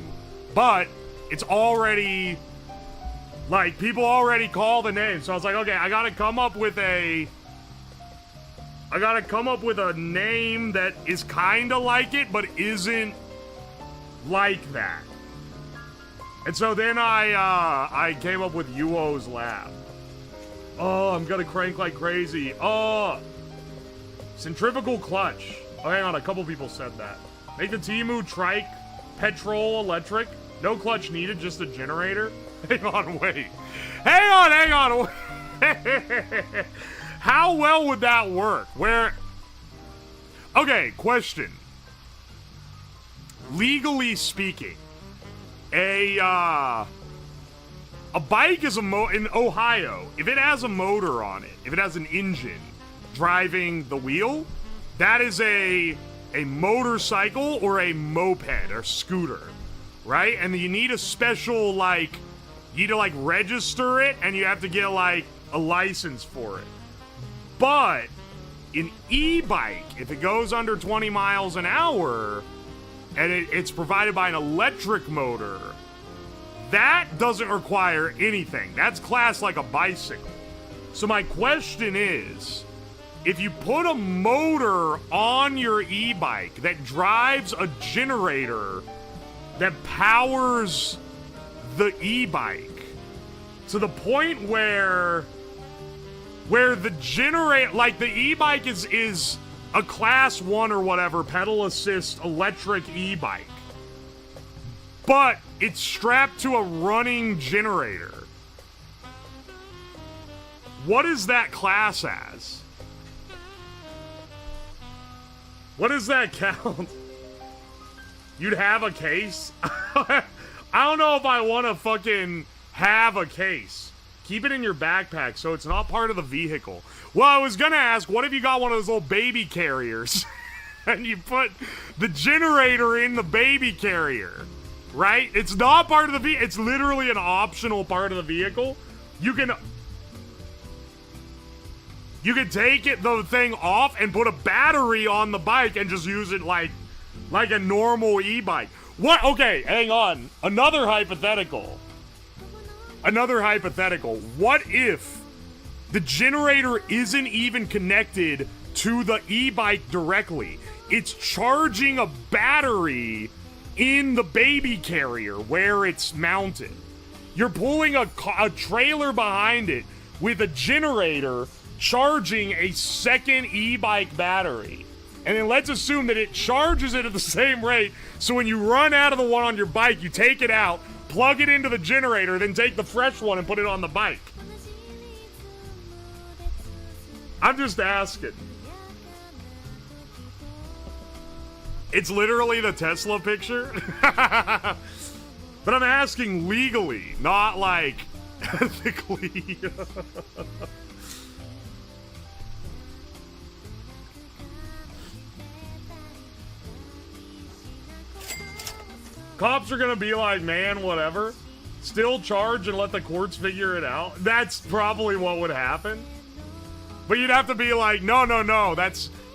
But it's already like people already call the name, so I was like, okay, I gotta come up with a name that is kinda like it, but isn't like that. And so then I came up with UO's Lab. Oh, I'm gonna crank like crazy. Oh, centrifugal clutch. Oh, hang on, a couple people said that. Make the Temu trike, petrol, electric. No clutch needed, just a generator. Hang on, wait. Hang on. How well would that work? Where... Okay, question. Legally speaking, a bike is in Ohio, if it has a motor on it, if it has an engine driving the wheel, that is a motorcycle or a moped or scooter, right? And you need a special, like, you need to, like, register it, and you have to get, like, a license for it. But an e-bike, if it goes under 20 miles an hour, and it's provided by an electric motor, that doesn't require anything. That's classed like a bicycle. So my question is, if you put a motor on your e-bike that drives a generator that powers the e-bike to the point where the generator, like the e-bike is a class 1 or whatever pedal assist electric e-bike, but it's strapped to a running generator, what is that class as? What does that count? You'd have a case? I don't know if I want to fucking have a case. Keep it in your backpack so it's not part of the vehicle. Well, I was gonna ask, what if you got one of those little baby carriers and you put the generator in the baby carrier, right? It's not part of the vehicle. It's literally an optional part of the vehicle. You can take the thing off and put a battery on the bike and just use it like a normal e-bike. What? Okay, hang on. Another hypothetical. What if the generator isn't even connected to the e-bike directly? It's charging a battery in the baby carrier where it's mounted. You're pulling a trailer behind it with a generator charging a second e-bike battery. And then let's assume that it charges it at the same rate, so when you run out of the one on your bike, you take it out, plug it into the generator, then take the fresh one and put it on the bike. I'm just asking. It's literally the Tesla picture. But I'm asking legally, not like ethically. Cops are gonna be like, man, whatever. Still charge and let the courts figure it out. That's probably what would happen. But you'd have to be like, no,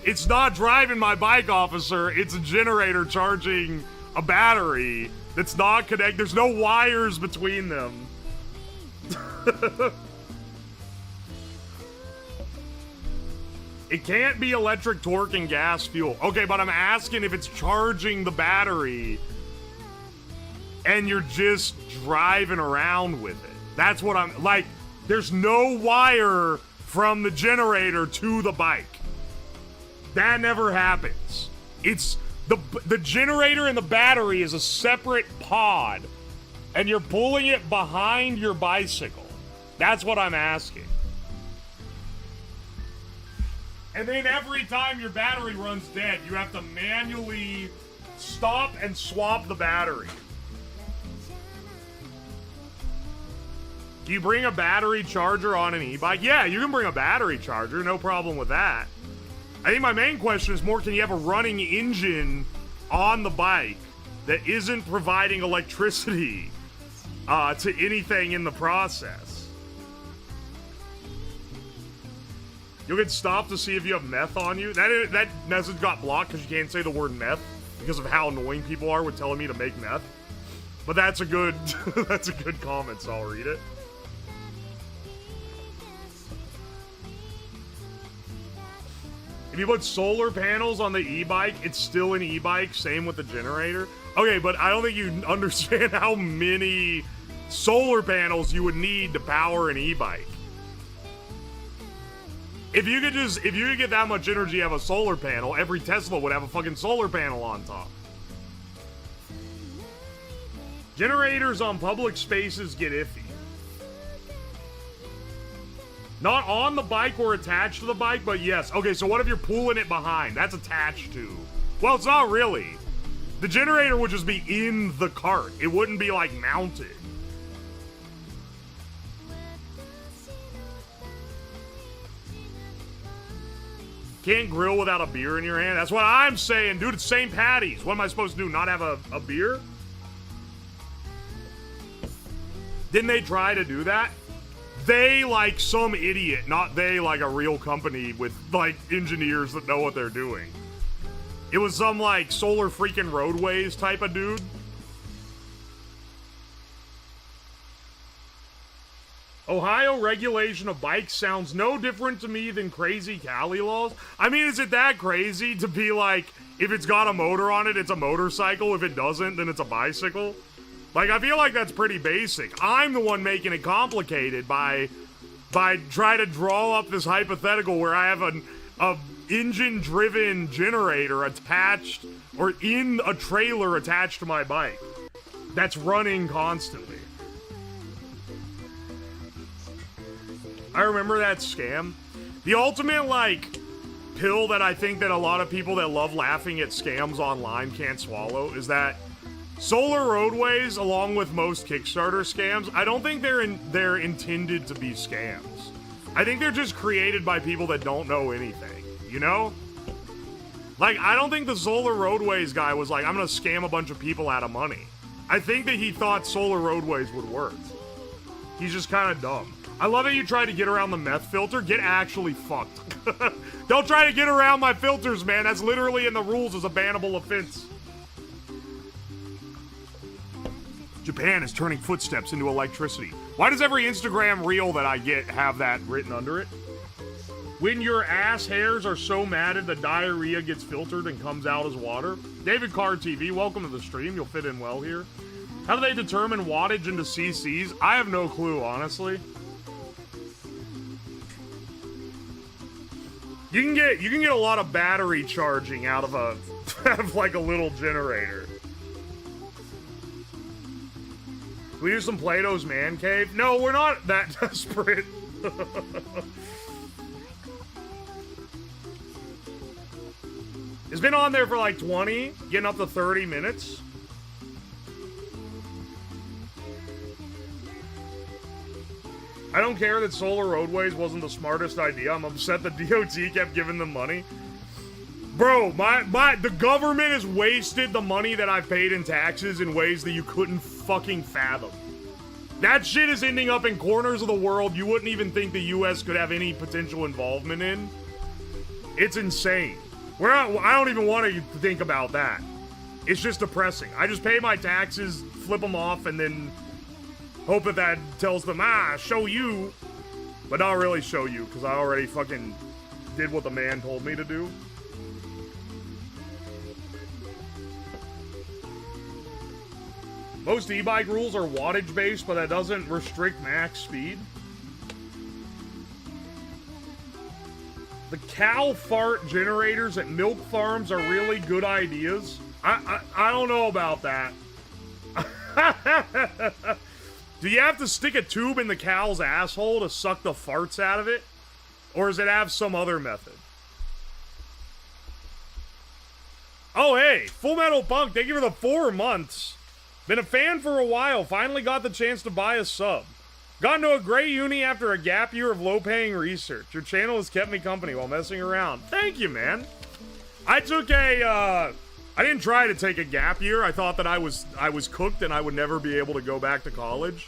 it's not driving my bike, officer. It's a generator charging a battery that's not connected. There's no wires between them. It can't be electric torque and gas fuel. Okay, but I'm asking if it's charging the battery and you're just driving around with it. That's what I'm, like, there's no wire from the generator to the bike. That never happens. It's, the generator and the battery is a separate pod, and you're pulling it behind your bicycle. That's what I'm asking. And then every time your battery runs dead, you have to manually stop and swap the battery. Do you bring a battery charger on an e-bike? Yeah, you can bring a battery charger, no problem with that. I think my main question is more, can you have a running engine on the bike that isn't providing electricity to anything in the process? You'll get stopped to see if you have meth on you. That message got blocked because you can't say the word meth because of how annoying people are with telling me to make meth. But that's a good that's a good comment, so I'll read it. If you put solar panels on the e-bike, it's still an e-bike, same with the generator. Okay, but I don't think you understand how many solar panels you would need to power an e-bike. If you could get that much energy out of a solar panel, every Tesla would have a fucking solar panel on top. Generators on public spaces get iffy. Not on the bike or attached to the bike, but yes. Okay, so what if you're pulling it behind? That's attached to. Well, it's not really. The generator would just be in the cart. It wouldn't be, like, mounted. Can't grill without a beer in your hand? That's what I'm saying, dude. It's St. Patty's. What am I supposed to do, not have a beer? Didn't they try to do that? They, like some idiot, not they, like a real company with, like, engineers that know what they're doing. It was some, like, solar freaking roadways type of dude. Ohio regulation of bikes sounds no different to me than crazy Cali laws. I mean, is it that crazy to be like, if it's got a motor on it, it's a motorcycle. If it doesn't, then it's a bicycle? Like, I feel like that's pretty basic. I'm the one making it complicated by trying to draw up this hypothetical where I have a engine-driven generator attached, or in a trailer attached to my bike that's running constantly. I remember that scam. The ultimate, like, pill that I think that a lot of people that love laughing at scams online can't swallow is that solar roadways, along with most Kickstarter scams, I don't think they're intended to be scams. I think they're just created by people that don't know anything, you know? Like, I don't think the solar roadways guy was like, I'm gonna scam a bunch of people out of money. I think that he thought solar roadways would work. He's just kind of dumb. I love how you tried to get around the meth filter. Get actually fucked. Don't try to get around my filters, man. That's literally in the rules as a bannable offense. Japan is turning footsteps into electricity. Why does every Instagram reel that I get have that written under it? When your ass hairs are so matted the diarrhea gets filtered and comes out as water. David Carr TV, welcome to the stream. You'll fit in well here. How do they determine wattage into CCs? I have no clue, honestly. You can get a lot of battery charging out of like a little generator. Can we do some Plato's Man Cave? No, we're not that desperate. It's been on there for like 20, getting up to 30 minutes. I don't care that solar roadways wasn't the smartest idea. I'm upset the DOT kept giving them money. Bro, the government has wasted the money that I've paid in taxes in ways that you couldn't fucking fathom. That shit is ending up in corners of the world you wouldn't even think the US could have any potential involvement in. It's insane. I don't even want to think about that. It's just depressing. I just pay my taxes, flip them off, and then hope that tells them, show you. But not really show you, because I already fucking did what the man told me to do. Most e-bike rules are wattage based, but that doesn't restrict max speed. The cow fart generators at milk farms are really good ideas. I don't know about that. Do you have to stick a tube in the cow's asshole to suck the farts out of it? Or does it have some other method? Oh, hey, Full Metal Punk, thank you for the 4 months. Been a fan for a while, finally got the chance to buy a sub. Got into a great uni after a gap year of low-paying research. Your channel has kept me company while messing around. Thank you, man. I took I didn't try to take a gap year. I thought that I was cooked and I would never be able to go back to college.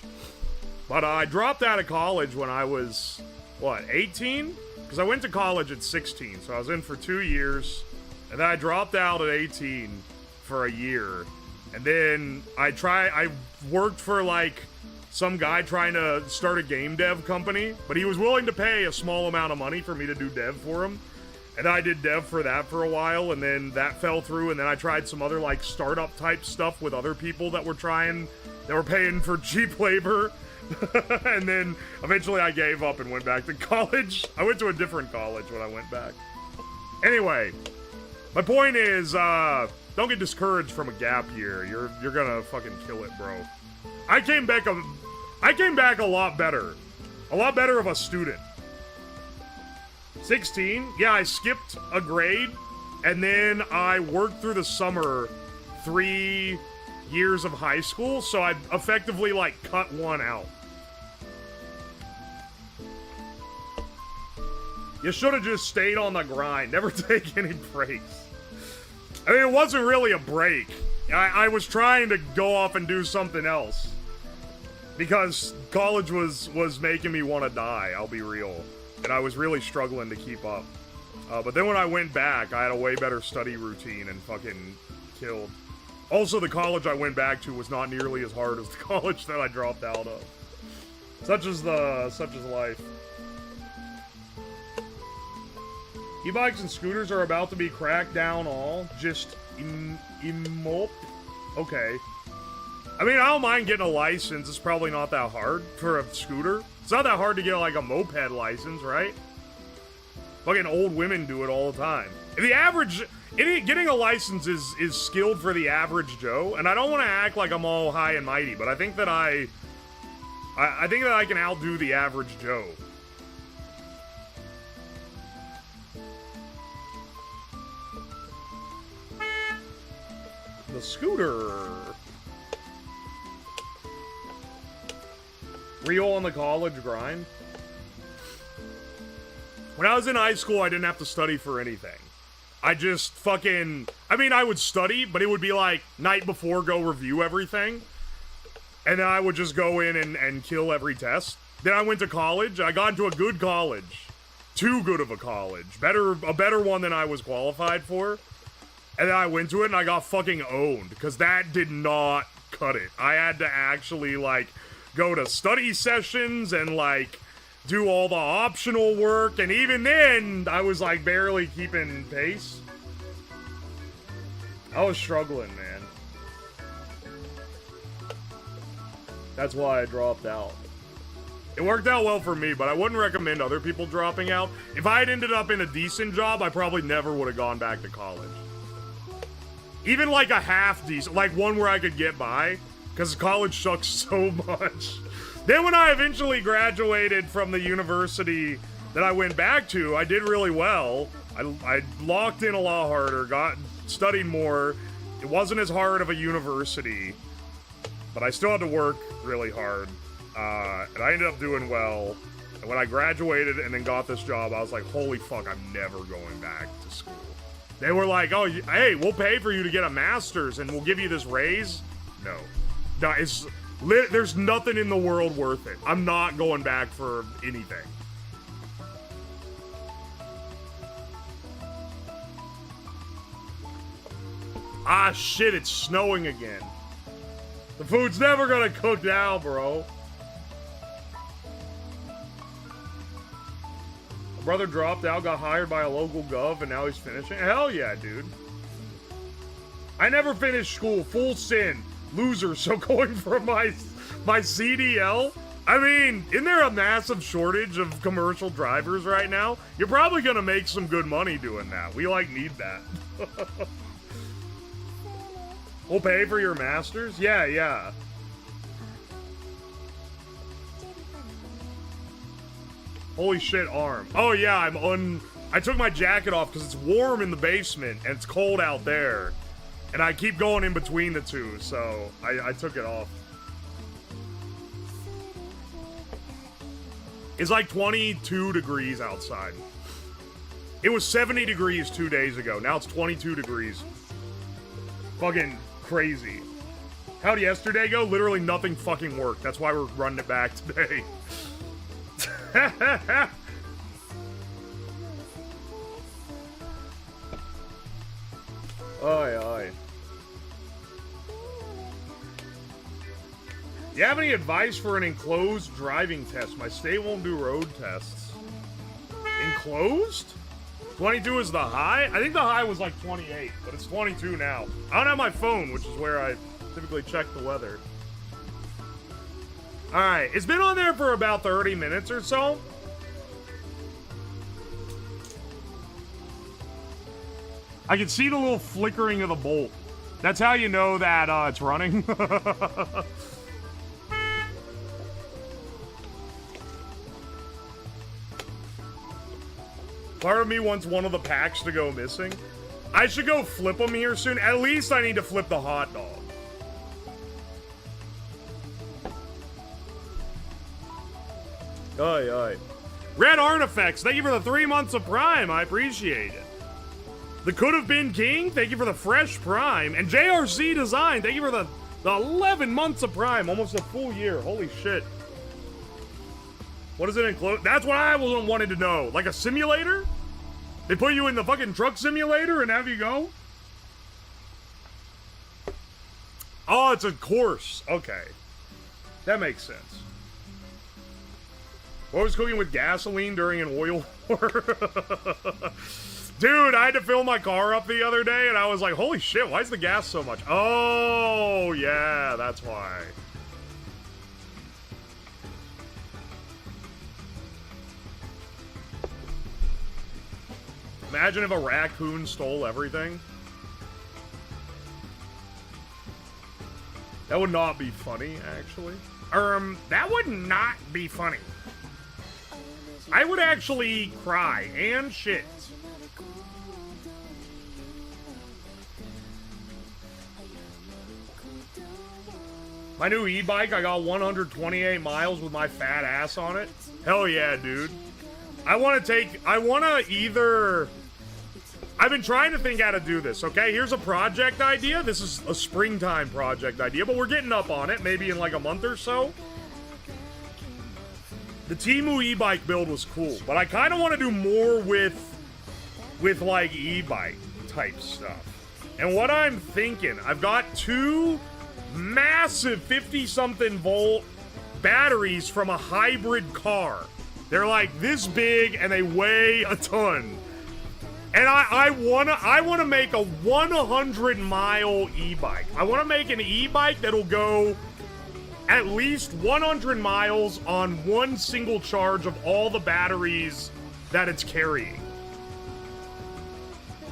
But I dropped out of college when I was, 18? Because I went to college at 16, so I was in for 2 years. And then I dropped out at 18 for a year. And then I worked for, like, some guy trying to start a game dev company. But he was willing to pay a small amount of money for me to do dev for him. And I did dev for that for a while, and then that fell through, and then I tried some other, like, startup type stuff with other people that were paying for cheap labor. And then eventually I gave up and went back to college. I went to a different college when I went back. Anyway, my point is, don't get discouraged from a gap year. You're gonna fucking kill it, bro. I came back a lot better. A lot better of a student. 16? Yeah, I skipped a grade, and then I worked through the summer 3 years of high school, so I effectively, like, cut one out. You should have just stayed on the grind, never take any breaks. I mean, it wasn't really a break. I was trying to go off and do something else. Because college was making me want to die, I'll be real. And I was really struggling to keep up. But then when I went back, I had a way better study routine and fucking killed. Also, the college I went back to was not nearly as hard as the college that I dropped out of. Such is life. E-bikes and scooters are about to be cracked down all. Just imop. Okay. I mean, I don't mind getting a license. It's probably not that hard for a scooter. It's not that hard to get, like, a moped license, right? Fucking old women do it all the time. The average... Getting a license is skilled for the average Joe, and I don't want to act like I'm all high and mighty, but I think that I think that I can outdo the average Joe. The scooter. Real on the college grind. When I was in high school, I didn't have to study for anything. I just fucking... I mean, I would study, but it would be like, night before, go review everything. And then I would just go in and kill every test. Then I went to college. I got into a good college. Too good of a college. A better one than I was qualified for. And then I went to it and I got fucking owned. Because that did not cut it. I had to actually, like, go to study sessions and, like... do all the optional work, and even then, I was, like, barely keeping pace. I was struggling, man. That's why I dropped out. It worked out well for me, but I wouldn't recommend other people dropping out. If I had ended up in a decent job, I probably never would have gone back to college. Even, like, a half decent, like, one where I could get by, because college sucks so much. Then when I eventually graduated from the university that I went back to, I did really well. I locked in a lot harder, studied more. It wasn't as hard of a university, but I still had to work really hard. And I ended up doing well. And when I graduated and then got this job, I was like, holy fuck, I'm never going back to school. They were like, oh, hey, we'll pay for you to get a master's and we'll give you this raise. No. No, there's nothing in the world worth it. I'm not going back for anything. Ah, shit, it's snowing again. The food's never gonna cook now, bro. My brother dropped out, got hired by a local gov, and now he's finishing. Hell yeah, dude. I never finished school. Full sin. Loser, so going for my CDL? I mean, isn't there a massive shortage of commercial drivers right now? You're probably gonna make some good money doing that. We, like, need that. We'll pay for your masters? Yeah, yeah. Holy shit, arm. Oh yeah, I took my jacket off because it's warm in the basement and it's cold out there. And I keep going in between the two, so I took it off. It's like 22 degrees outside. It was 70 degrees 2 days ago. Now it's 22 degrees. Fucking crazy. How'd yesterday go? Literally nothing fucking worked. That's why we're running it back today. Oi, oi. You have any advice for an enclosed driving test? My state won't do road tests. Enclosed? 22 is the high? I think the high was like 28, but it's 22 now. I don't have my phone, which is where I typically check the weather. Alright, it's been on there for about 30 minutes or so. I can see the little flickering of the bolt. That's how you know that it's running. Part of me wants one of the packs to go missing. I should go flip them here soon. At least I need to flip the hot dog. Aye, aye. Red Artifacts, thank you for the 3 months of Prime. I appreciate it. The Could Have Been King, thank you for the fresh Prime. And JRC Design, thank you for the 11 months of Prime. Almost a full year. Holy shit. What does it include? That's what I wanted to know. Like a simulator? They put you in the fucking truck simulator and have you go? Oh, it's a course. Okay. That makes sense. What was cooking with gasoline during an oil war? Dude, I had to fill my car up the other day and I was like, holy shit, why is the gas so much? Oh, yeah, that's why. Imagine if a raccoon stole everything. That would not be funny, actually. That would not be funny. I would actually cry and shit. My new e-bike, I got 128 miles with my fat ass on it. Hell yeah, dude. I've been trying to think how to do this, okay? Here's a project idea. This is a springtime project idea, but we're getting up on it, maybe in like a month or so. The Temu e-bike build was cool, but I kind of want to do more with like e-bike type stuff. And what I'm thinking, I've got 2 massive 50-something volt batteries from a hybrid car. They're like this big and they weigh a ton. And I wanna make a 100-mile e-bike. I wanna make an e-bike that'll go at least 100 miles on one single charge of all the batteries that it's carrying.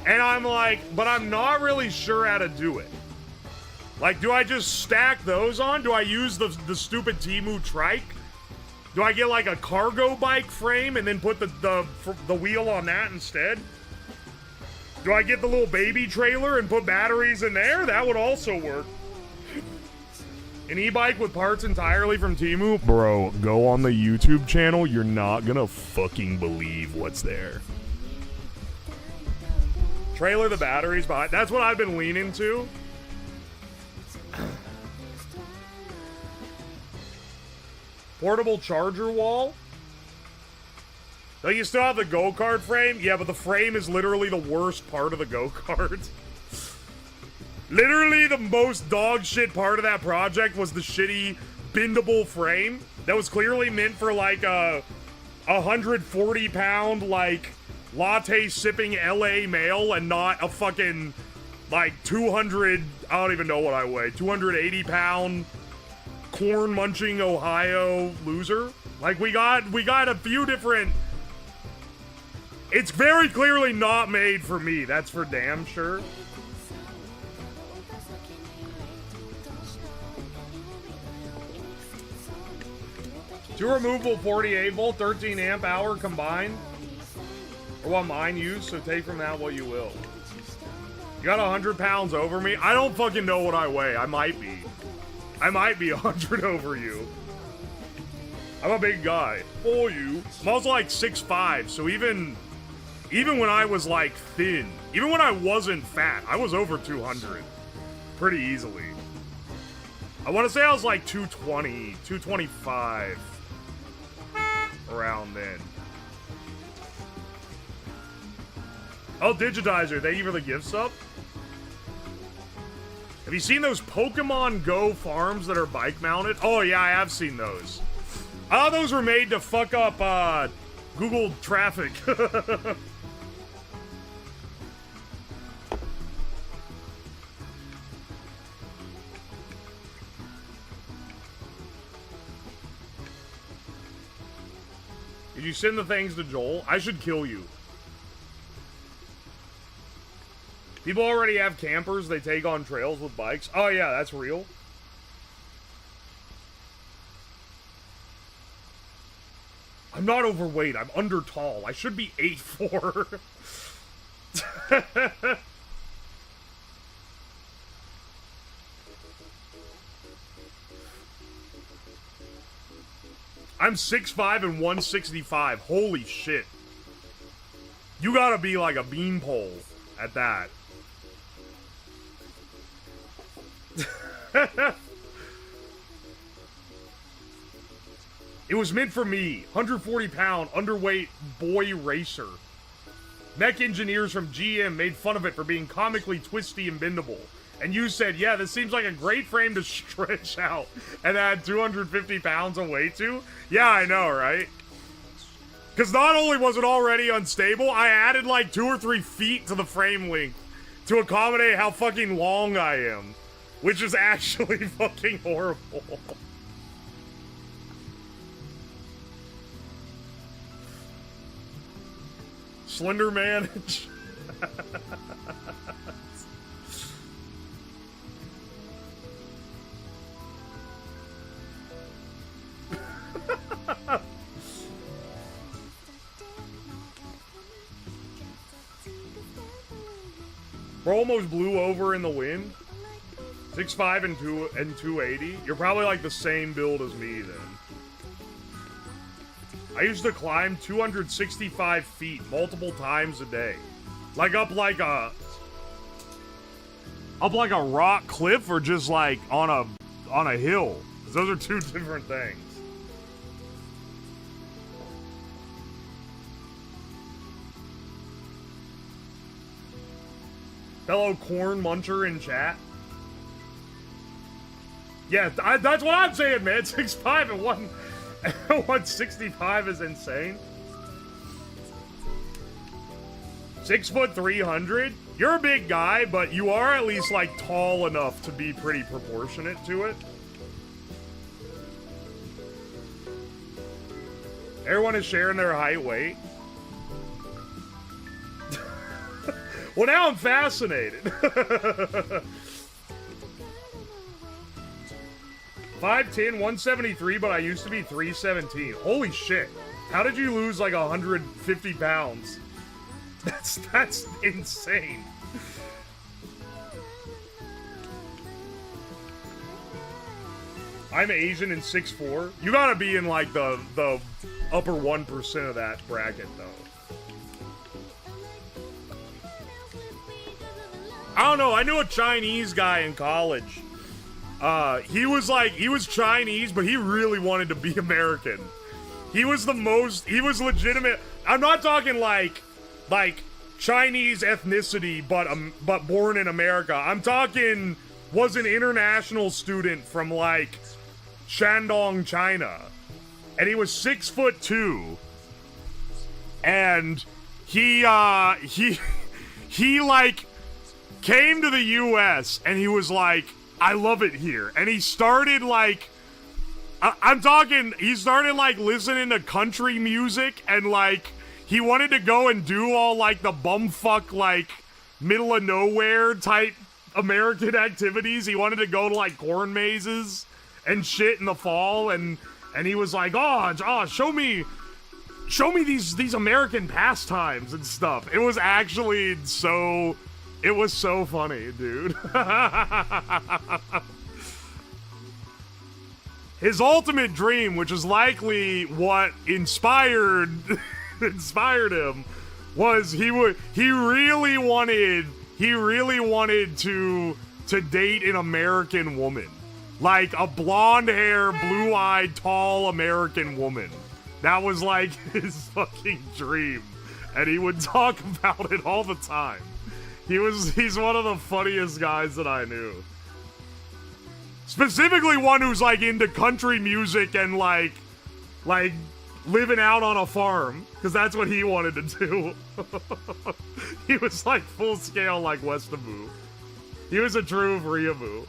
And I'm like, but I'm not really sure how to do it. Like, do I just stack those on? Do I use the stupid Temu trike? Do I get like a cargo bike frame and then put the wheel on that instead? Do I get the little baby trailer and put batteries in there? That would also work. An e-bike with parts entirely from Temu? Bro, go on the YouTube channel. You're not gonna fucking believe what's there. Trailer the batteries behind. That's what I've been leaning to. Portable charger wall? Like, you still have the go-kart frame? Yeah, but the frame is literally the worst part of the go-kart. Literally the most dog shit part of that project was the shitty bendable frame that was clearly meant for like a 140-pound like latte sipping LA male and not a fucking like 200, I don't even know what I weigh, 280-pound corn munching Ohio loser. Like we got a few different. It's very clearly not made for me, that's for damn sure. Two removable 48 volt, 13 amp hour combined. Or what mine use, so take from that what you will. You got 100 pounds over me? I don't fucking know what I weigh. I might be 100 over you. I'm a big guy. For you. I'm also like 6'5", so even when I was like thin, even when I wasn't fat, I was over 200 pretty easily. I want to say I was like 220, 225 around then. Oh, Digitizer, thank you for the gift sub. Have you seen those Pokemon Go farms that are bike mounted? Oh yeah, I have seen those. Oh, those were made to fuck up Google traffic. Did you send the things to Joel? I should kill you. People already have campers they take on trails with bikes. Oh yeah, that's real. I'm not overweight. I'm under tall. I should be 8'4". I'm 6'5" and 165. Holy shit. You gotta be like a beanpole at that. It was meant for me. 140-pound, underweight boy racer. Mech engineers from GM made fun of it for being comically twisty and bendable. And you said, yeah, this seems like a great frame to stretch out and add 250 pounds of weight to. Yeah, I know, right? Because not only was it already unstable, I added like 2 or 3 feet to the frame length to accommodate how fucking long I am. Which is actually fucking horrible. Slender Man. Bro almost blew over in the wind. 6'5" and 280. You're probably like the same build as me then. I used to climb 265 feet multiple times a day. Like up like a rock cliff or just like on a hill. Those are 2 different things. Fellow corn muncher in chat. Yeah, that's what I'm saying, man. 6'5" and 165 is insane. 6 foot 300. You're a big guy, but you are at least like tall enough to be pretty proportionate to it. Everyone is sharing their height, weight. Well, now I'm fascinated. 5'10", 173, but I used to be 317. Holy shit. How did you lose like 150 pounds? That's insane. I'm Asian and 6'4". You gotta be in like the upper 1% of that bracket though. I don't know, I knew a Chinese guy in college. He was Chinese, but he really wanted to be American. He was legitimate. I'm not talking like Chinese ethnicity, but born in America. I'm talking was an international student from like Shandong, China. And he was 6'2". And he like came to the US and he was like, I love it here. And he started like, he started like listening to country music and like, he wanted to go and do all like the bumfuck like middle of nowhere type American activities. He wanted to go to like corn mazes and shit in the fall and he was like, oh, show me these American pastimes and stuff. It was actually so funny, dude. His ultimate dream, which is likely what inspired him, was he really wanted to date an American woman. Like a blonde hair, blue-eyed, tall American woman. That was like his fucking dream. And he would talk about it all the time. He's one of the funniest guys that I knew. Specifically one who's like into country music and like living out on a farm, because that's what he wanted to do. He was like full scale like Westaboo. He was a true Vriaboo.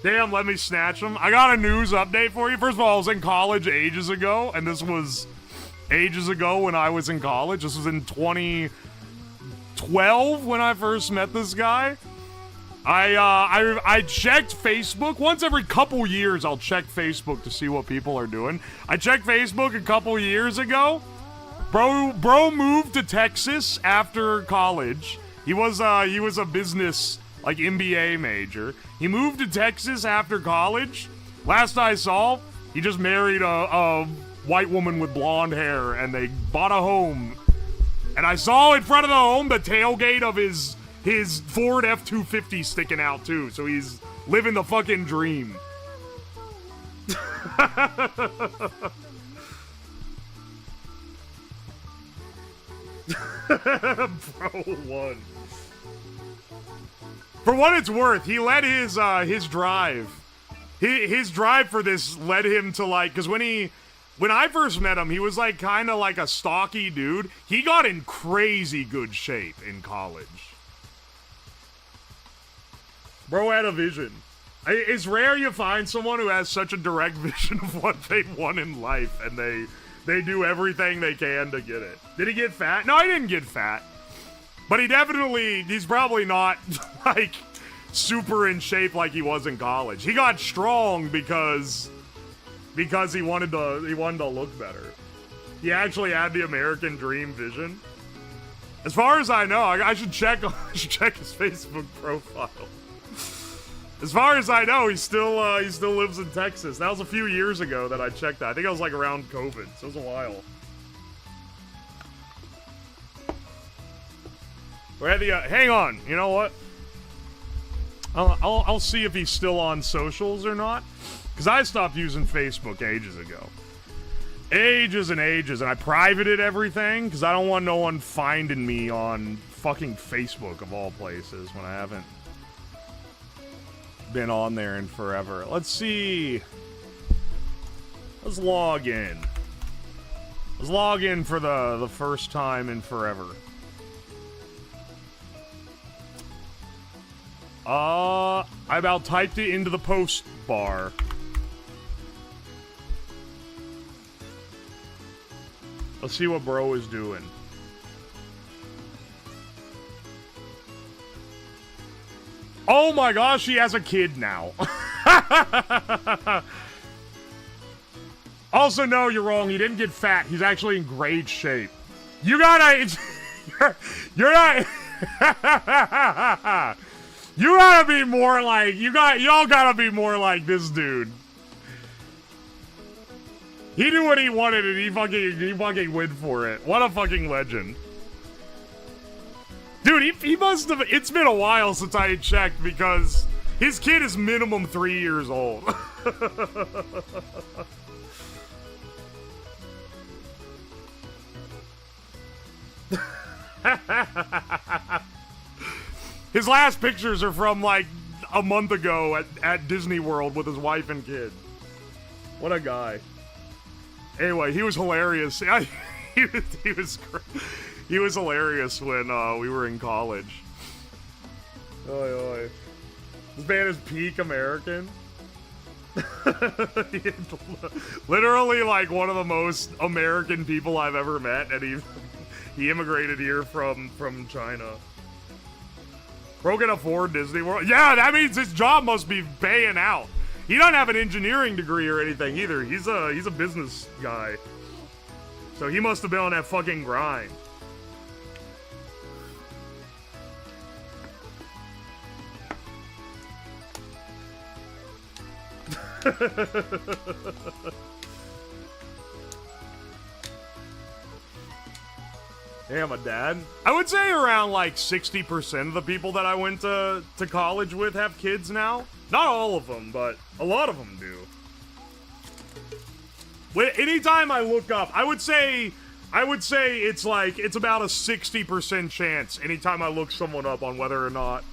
Damn, let me snatch him. I got a news update for you. First of all, I was in college ages ago, and this was ages ago when I was in college. This was in 2012 when I first met this guy. I checked Facebook once every couple years. I'll check Facebook to see what people are doing. I checked Facebook a couple years ago. Bro moved to Texas after college. He was a business like MBA major. He moved to Texas after college. Last I saw, he just married a white woman with blonde hair, and they bought a home. And I saw in front of the home the tailgate of his Ford F-250 sticking out too. So he's living the fucking dream. Bro won. For what it's worth, he led his drive. His drive for this led him to like, because when I first met him, he was like kind of like a stocky dude. He got in crazy good shape in college. Bro had a vision. It's rare you find someone who has such a direct vision of what they want in life, and they do everything they can to get it. Did he get fat? No, he didn't get fat. But he's probably not, like, super in shape like he was in college. He got strong because he wanted to look better. He actually had the American dream vision. As far as I know, I should check his Facebook profile. As far as I know, he still lives in Texas. That was a few years ago that I checked that. I think it was like around COVID, so it was a while. We're at the hang on. You know what? I'll see if he's still on socials or not, because I stopped using Facebook ages ago. Ages and ages, and I privated everything because I don't want no one finding me on fucking Facebook of all places when I haven't been on there in forever. Let's see. Let's log in. Let's log in for the first time in forever. I about typed it into the post bar. Let's see what bro is doing. Oh my gosh, he has a kid now. Also, no, you're wrong. He didn't get fat. He's actually in great shape. You gotta... You're not... You gotta be more like... Y'all gotta be more like this dude. He knew what he wanted and he fucking went for it. What a fucking legend. Dude, he must have... It's been a while since I checked because his kid is minimum 3 years old. His last pictures are from like a month ago at Disney World with his wife and kid. What a guy. Anyway, he was hilarious. He was hilarious when we were in college. Oi, oi. This man is peak American. Literally like one of the most American people I've ever met, and he immigrated here from China. Bro can afford Disney World. Yeah, that means his job must be paying out. He doesn't have an engineering degree or anything either. He's a business guy. So he must have been on that fucking grind. Damn, a dad. I would say around like 60% of the people that I went to college with have kids now. Not all of them, but a lot of them do. Anytime I look up, I would say it's about a 60% chance anytime I look someone up on whether or not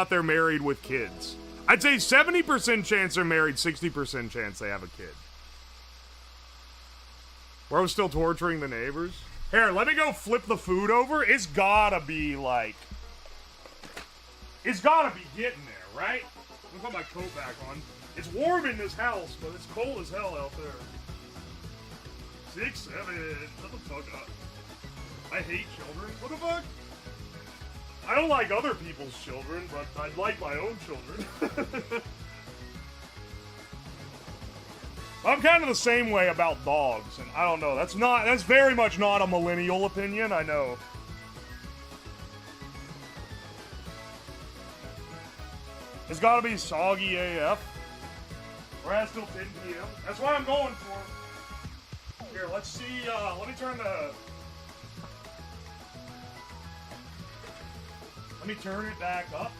they're married with kids. I'd say 70% chance they're married, 60% chance they have a kid. Bro's still torturing the neighbors. Here, let me go flip the food over. It's gotta be getting there, right? Let me put my coat back on. It's warm in this house, but it's cold as hell out there. 6, 7, shut the fuck up. I hate children. What the fuck? I don't like other people's children, but I'd like my own children. I'm kind of the same way about dogs, and I don't know. That's very much not a millennial opinion, I know. It's gotta be soggy AF. Or has till 10 p.m. That's what I'm going for. Here, let's see, let me turn it back up.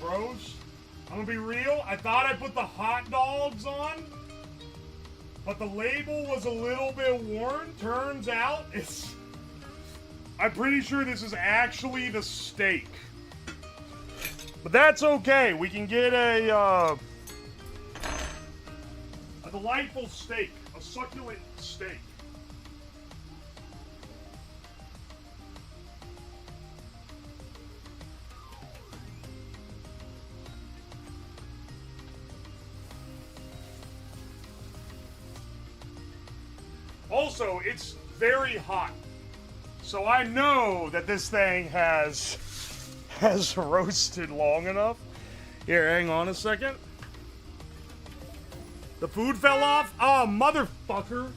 Bros, I'm gonna be real. I thought I put the hot dogs on, but the label was a little bit worn. Turns out I'm pretty sure this is actually the steak. But that's okay. We can get a delightful steak, a succulent steak. Also, it's very hot, so I know that this thing has roasted long enough. Here, hang on a second. The food fell off? Oh, motherfucker.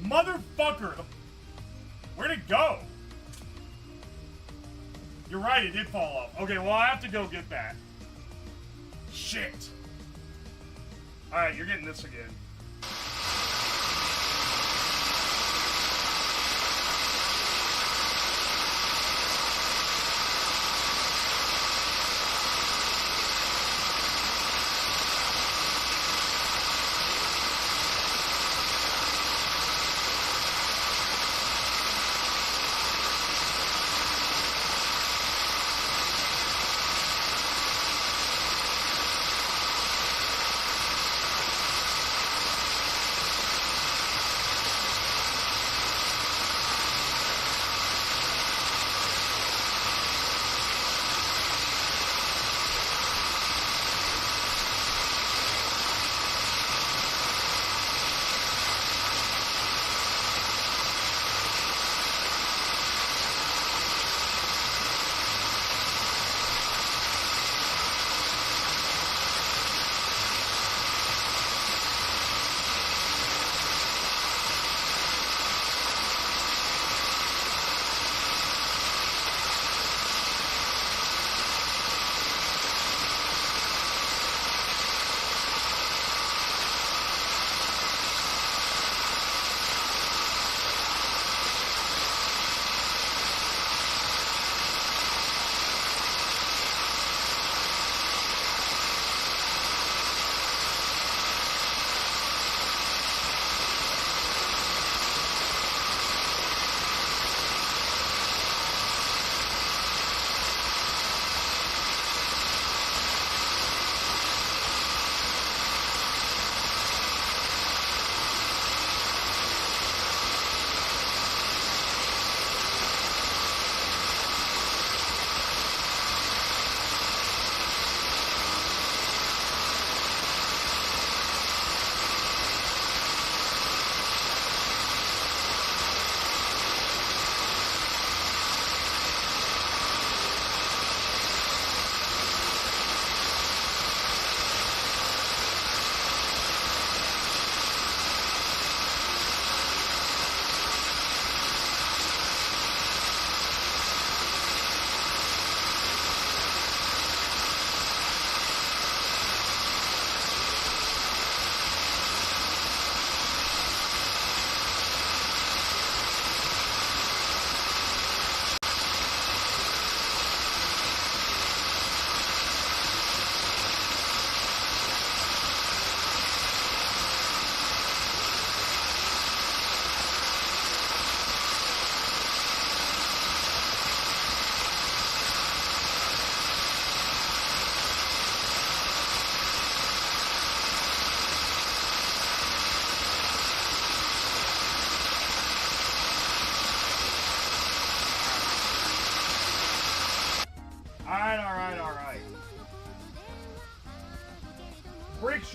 Motherfucker. Where'd it go? You're right, it did fall off. Okay, well, I have to go get that. Shit. Alright, you're getting this again.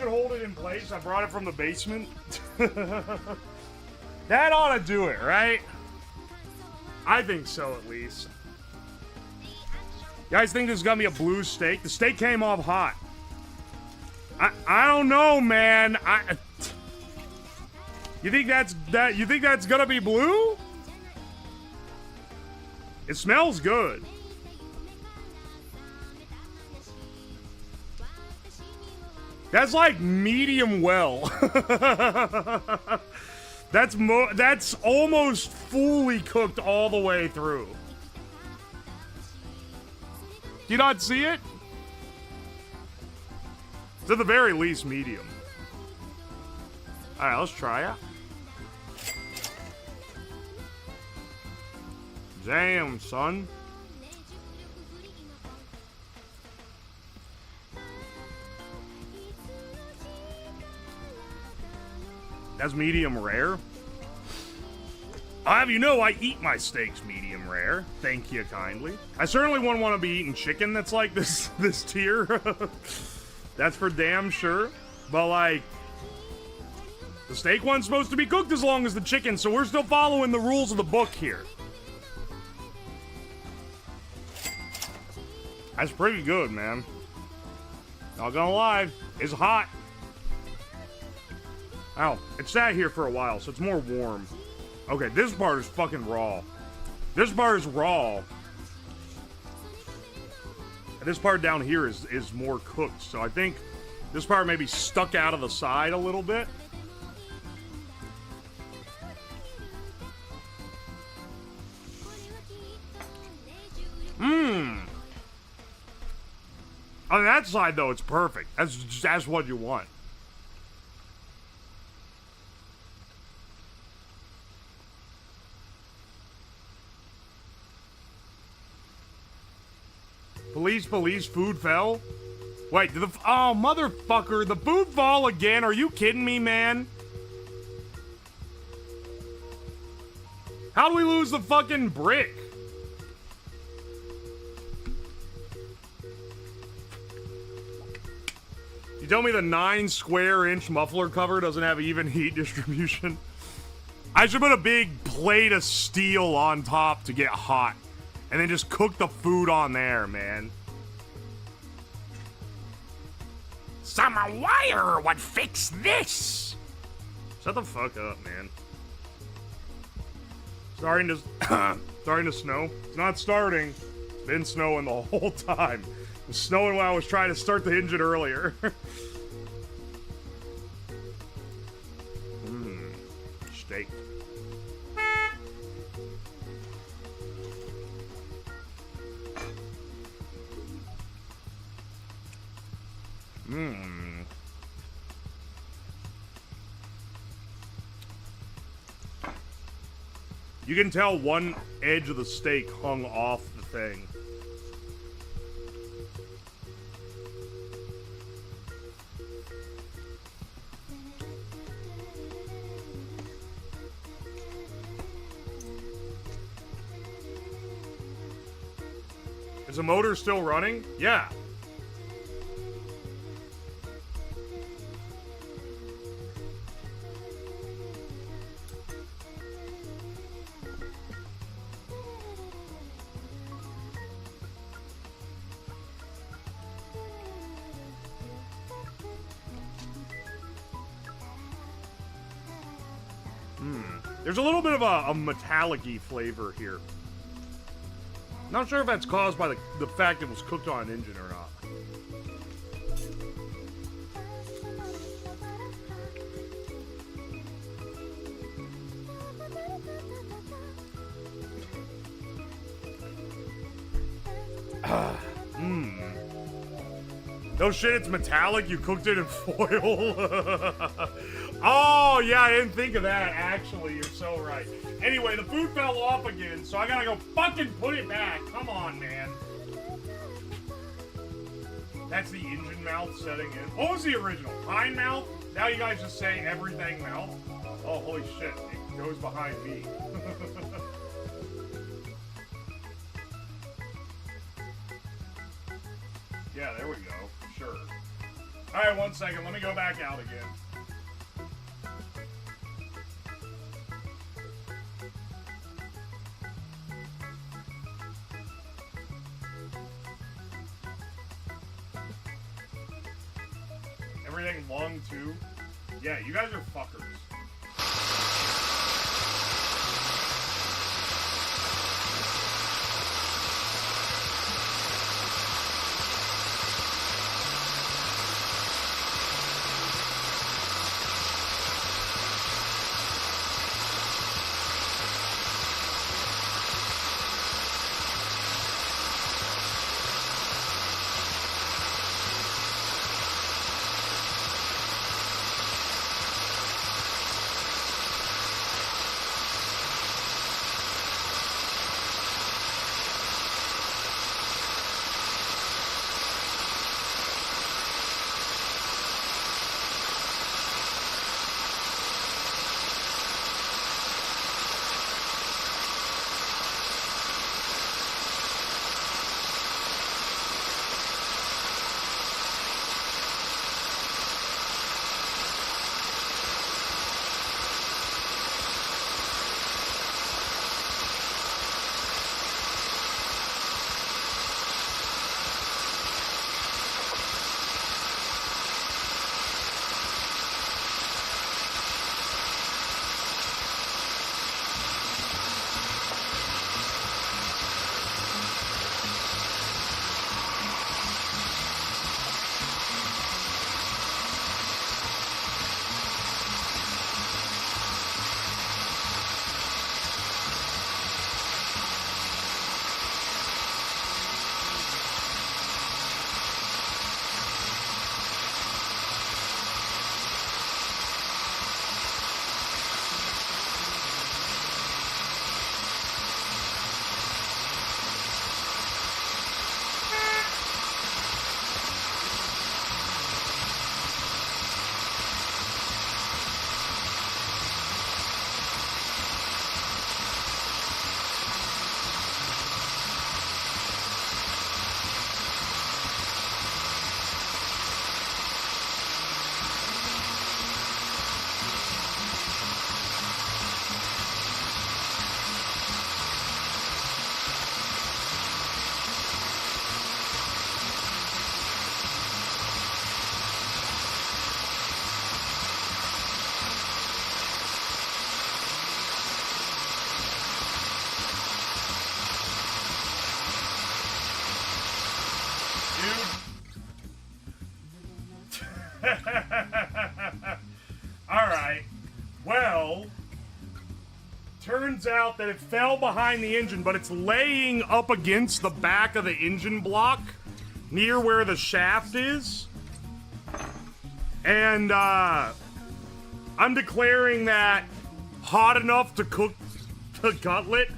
should hold it in place. I brought it from the basement. That ought to do it, right? I think so, at least. You guys think there's gonna be a blue steak? The steak came off hot. I don't know, man. You think that's gonna be blue? It smells good. That's like medium well. That's almost fully cooked all the way through. Do you not see it? It's at the very least medium. Alright, let's try it. Damn, son. That's medium rare. I'll have you know I eat my steaks medium rare. Thank you kindly. I certainly wouldn't want to be eating chicken that's like this tier. That's for damn sure. But like, the steak one's supposed to be cooked as long as the chicken, so we're still following the rules of the book here. That's pretty good, man. Not gonna lie, it's hot. Ow, it sat here for a while, so it's more warm. Okay, this part is fucking raw. This part is raw. And this part down here is more cooked, so I think this part may be stuck out of the side a little bit. Mmm. On that side, though, it's perfect. That's what you want. Police, food fell? Wait, did oh, motherfucker, the food fall again? Are you kidding me, man? How do we lose the fucking brick? You tell me the 9 square inch muffler cover doesn't have even heat distribution? I should put a big plate of steel on top to get hot. And then just cook the food on there, man. Some wire would fix this. Shut the fuck up, man. Starting to snow. It's not starting. It's been snowing the whole time. It was snowing while I was trying to start the engine earlier. Steak. You can tell one edge of the steak hung off the thing. Is the motor still running? Yeah. There's a little bit of a metallic-y flavor here. Not sure if that's caused by the fact it was cooked on an engine or not. No shit, it's metallic? You cooked it in foil? Oh, yeah, I didn't think of that, actually. You're so right. Anyway, the food fell off again, so I gotta go fucking put it back. Come on, man. That's the engine mouth setting in. What was the original? Pine mouth? Now you guys just say everything mouth? Oh, holy shit. It goes behind me. Yeah, there we go. Sure. Alright, 1 second. Let me go back out again. Everything long, too? Yeah, you guys are fuckers. Alright. Well, turns out that it fell behind the engine, but it's laying up against the back of the engine block near where the shaft is. And, I'm declaring that hot enough to cook the cutlet.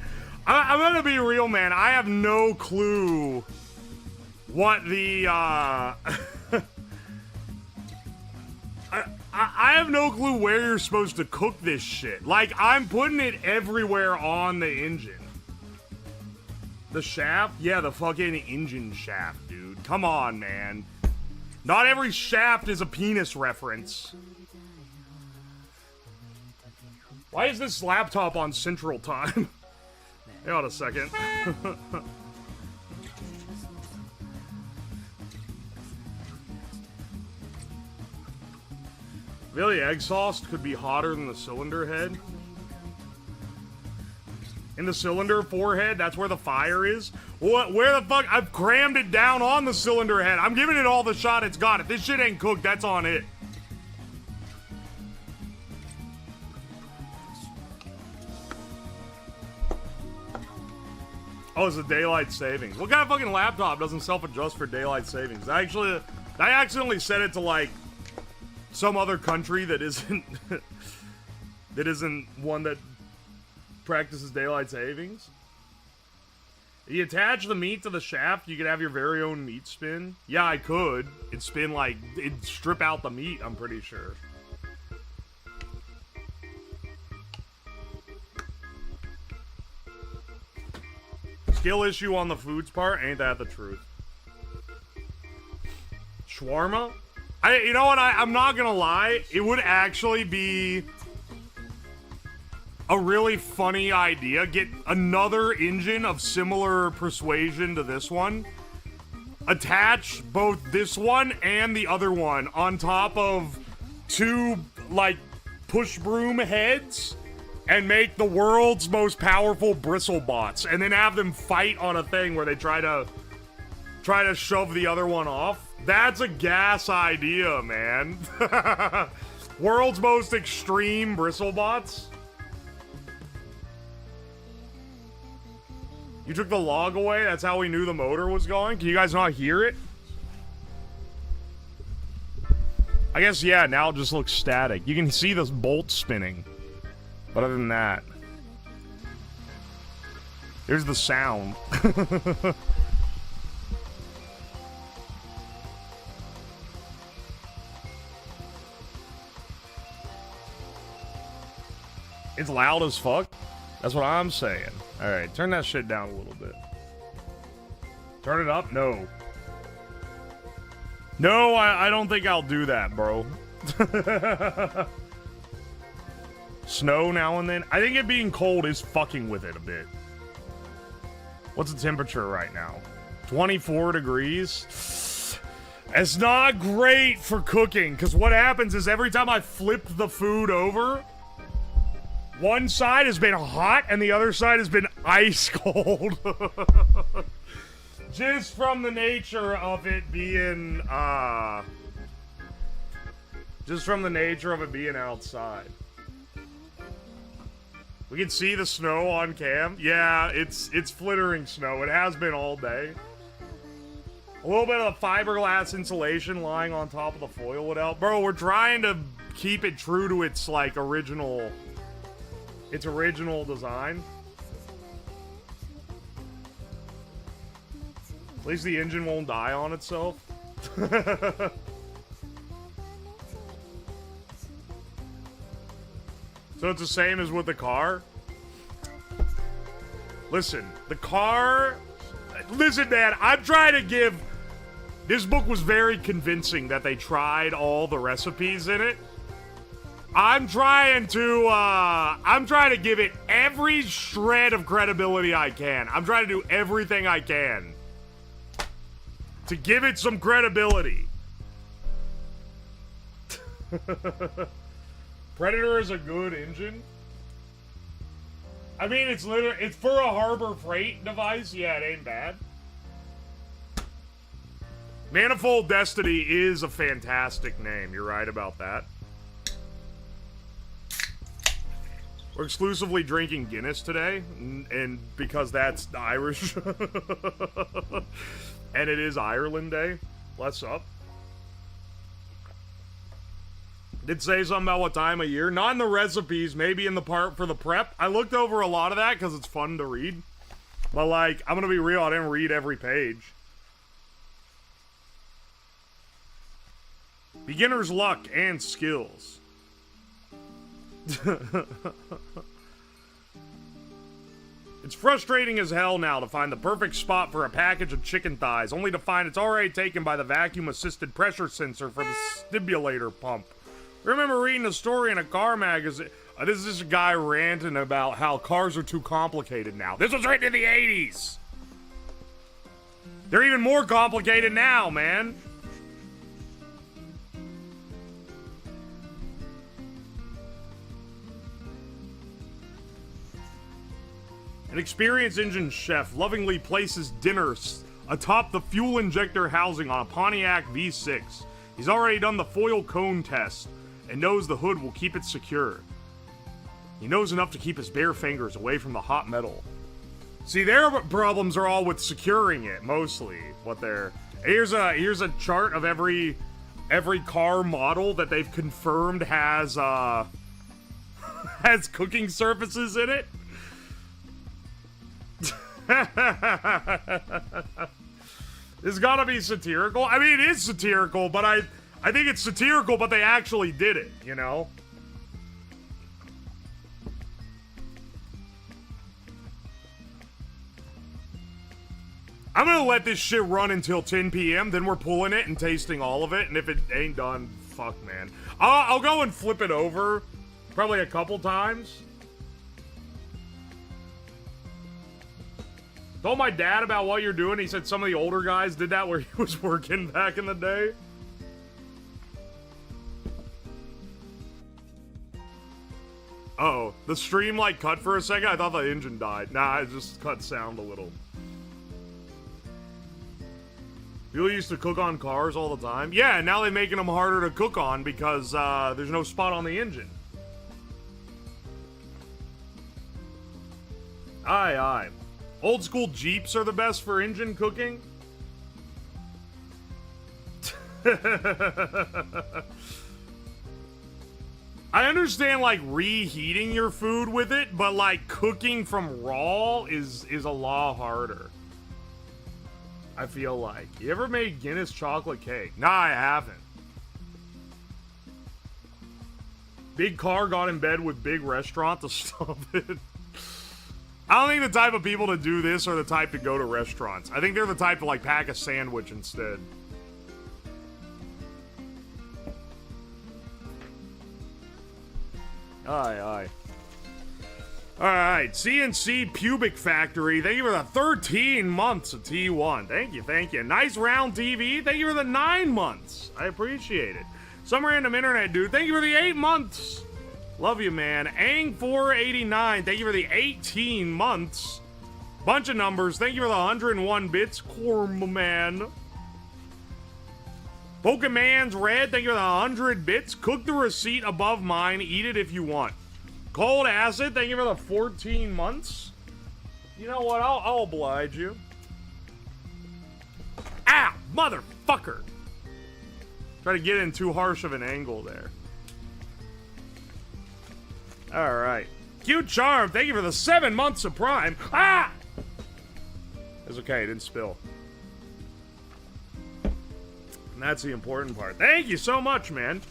I'm gonna be real, man. I have no clue what the, I have no clue where you're supposed to cook this shit. Like, I'm putting it everywhere on the engine. The shaft? Yeah, the fucking engine shaft, dude. Come on, man. Not every shaft is a penis reference. Why is this laptop on Central Time? Hang on a second. Really, exhaust could be hotter than the cylinder head. In the cylinder forehead, that's where the fire is. What? Where the fuck? I've crammed it down on the cylinder head. I'm giving it all the shot it's got. If this shit ain't cooked, that's on it. Oh, it's a daylight savings. What kind of fucking laptop doesn't self-adjust for daylight savings? I accidentally set it to, like, some other country that isn't that isn't one that practices daylight savings. You attach the meat to the shaft, you could have your very own meat spin. Yeah, I could. It'd spin like, it'd strip out the meat, I'm pretty sure. Skill issue on the foods part, ain't that the truth? Shawarma? You know what? I'm not gonna lie. It would actually be a really funny idea. Get another engine of similar persuasion to this one. Attach both this one and the other one on top of two, like, push broom heads and make the world's most powerful bristle bots, and then have them fight on a thing where they try to shove the other one off. That's a gas idea, man. World's most extreme bristle bots. You took the log away? That's how we knew the motor was going? Can you guys not hear it? I guess, yeah, now it just looks static. You can see the bolt spinning. But other than that... Here's the sound. It's loud as fuck. That's what I'm saying. Alright, turn that shit down a little bit. Turn it up? No. No, I don't think I'll do that, bro. Snow now and then. I think it being cold is fucking with it a bit. What's the temperature right now? 24 degrees. It's not great for cooking, because what happens is every time I flip the food over, one side has been hot and the other side has been ice cold. Just from the nature of it being, just from the nature of it being outside. We can see the snow on cam. Yeah, it's flittering snow. It has been all day. A little bit of the fiberglass insulation lying on top of the foil would help. Bro, we're trying to keep it true to its, like, original design. At least the engine won't die on itself. So it's the same as with the car? Listen, the car... Listen, man, I'm trying to give... This book was very convincing that they tried all the recipes in it. I'm trying to give it every shred of credibility I can. I'm trying to do everything I can to give it some credibility. Predator is a good engine. I mean, it's for a Harbor Freight device. Yeah, it ain't bad. Manifold Destiny is a fantastic name. You're right about that. We're exclusively drinking Guinness today, and because that's Irish. And it is Ireland Day. What's up? Did say something about what time of year. Not in the recipes, maybe in the part for the prep. I looked over a lot of that because it's fun to read. But, like, I'm going to be real, I didn't read every page. Beginner's luck and skills. It's frustrating as hell now to find the perfect spot for a package of chicken thighs, only to find it's already taken by the vacuum-assisted pressure sensor for the stimulator pump. I remember reading a story in a car magazine. This is just a guy ranting about how cars are too complicated now. This was written in the 80s! They're even more complicated now, man. An experienced engine chef lovingly places dinners atop the fuel injector housing on a Pontiac V6. He's already done the foil cone test and knows the hood will keep it secure. He knows enough to keep his bare fingers away from the hot metal. See, their problems are all with securing it, mostly. Here's a chart of every car model that they've confirmed has has cooking surfaces in it. It's gotta be satirical. I mean, it is satirical, but I think it's satirical, but they actually did it, you know? I'm gonna let this shit run until 10 p.m., then we're pulling it and tasting all of it, and if it ain't done, fuck, man. I'll go and flip it over, probably a couple times. Told my dad about what you're doing, he said some of the older guys did that where he was working back in the day. Uh-oh, the stream, like, cut for a second? I thought the engine died. Nah, it just cut sound a little. People used to cook on cars all the time. Yeah, now they're making them harder to cook on because there's no spot on the engine. Aye, aye. Old school Jeeps are the best for engine cooking. I understand, like, reheating your food with it, but, like, cooking from raw is a lot harder. I feel like. You ever made Guinness chocolate cake? Nah, I haven't. Big car got in bed with big restaurant to stop it. I don't think the type of people to do this are the type to go to restaurants. I think they're the type to, like, pack a sandwich instead. Aye, aye. Alright, CNC Pubic Factory, thank you for the 13 months of T1. Thank you, thank you. Nice Round TV, thank you for the 9 months. I appreciate it. Some random internet dude, thank you for the 8 months. Love you, man. Ang489, thank you for the 18 months. Bunch of numbers, thank you for the 101 bits. Corm, man. Pokemon's Red, thank you for the 100 bits. Cook the receipt above mine, eat it if you want. Cold Acid, thank you for the 14 months. You know what, I'll oblige you. Ow, motherfucker. Try to get in too harsh of an angle there. Alright. Cute Charm, thank you for the 7 months of Prime. Ah! It's okay, it didn't spill. And that's the important part. Thank you so much, man.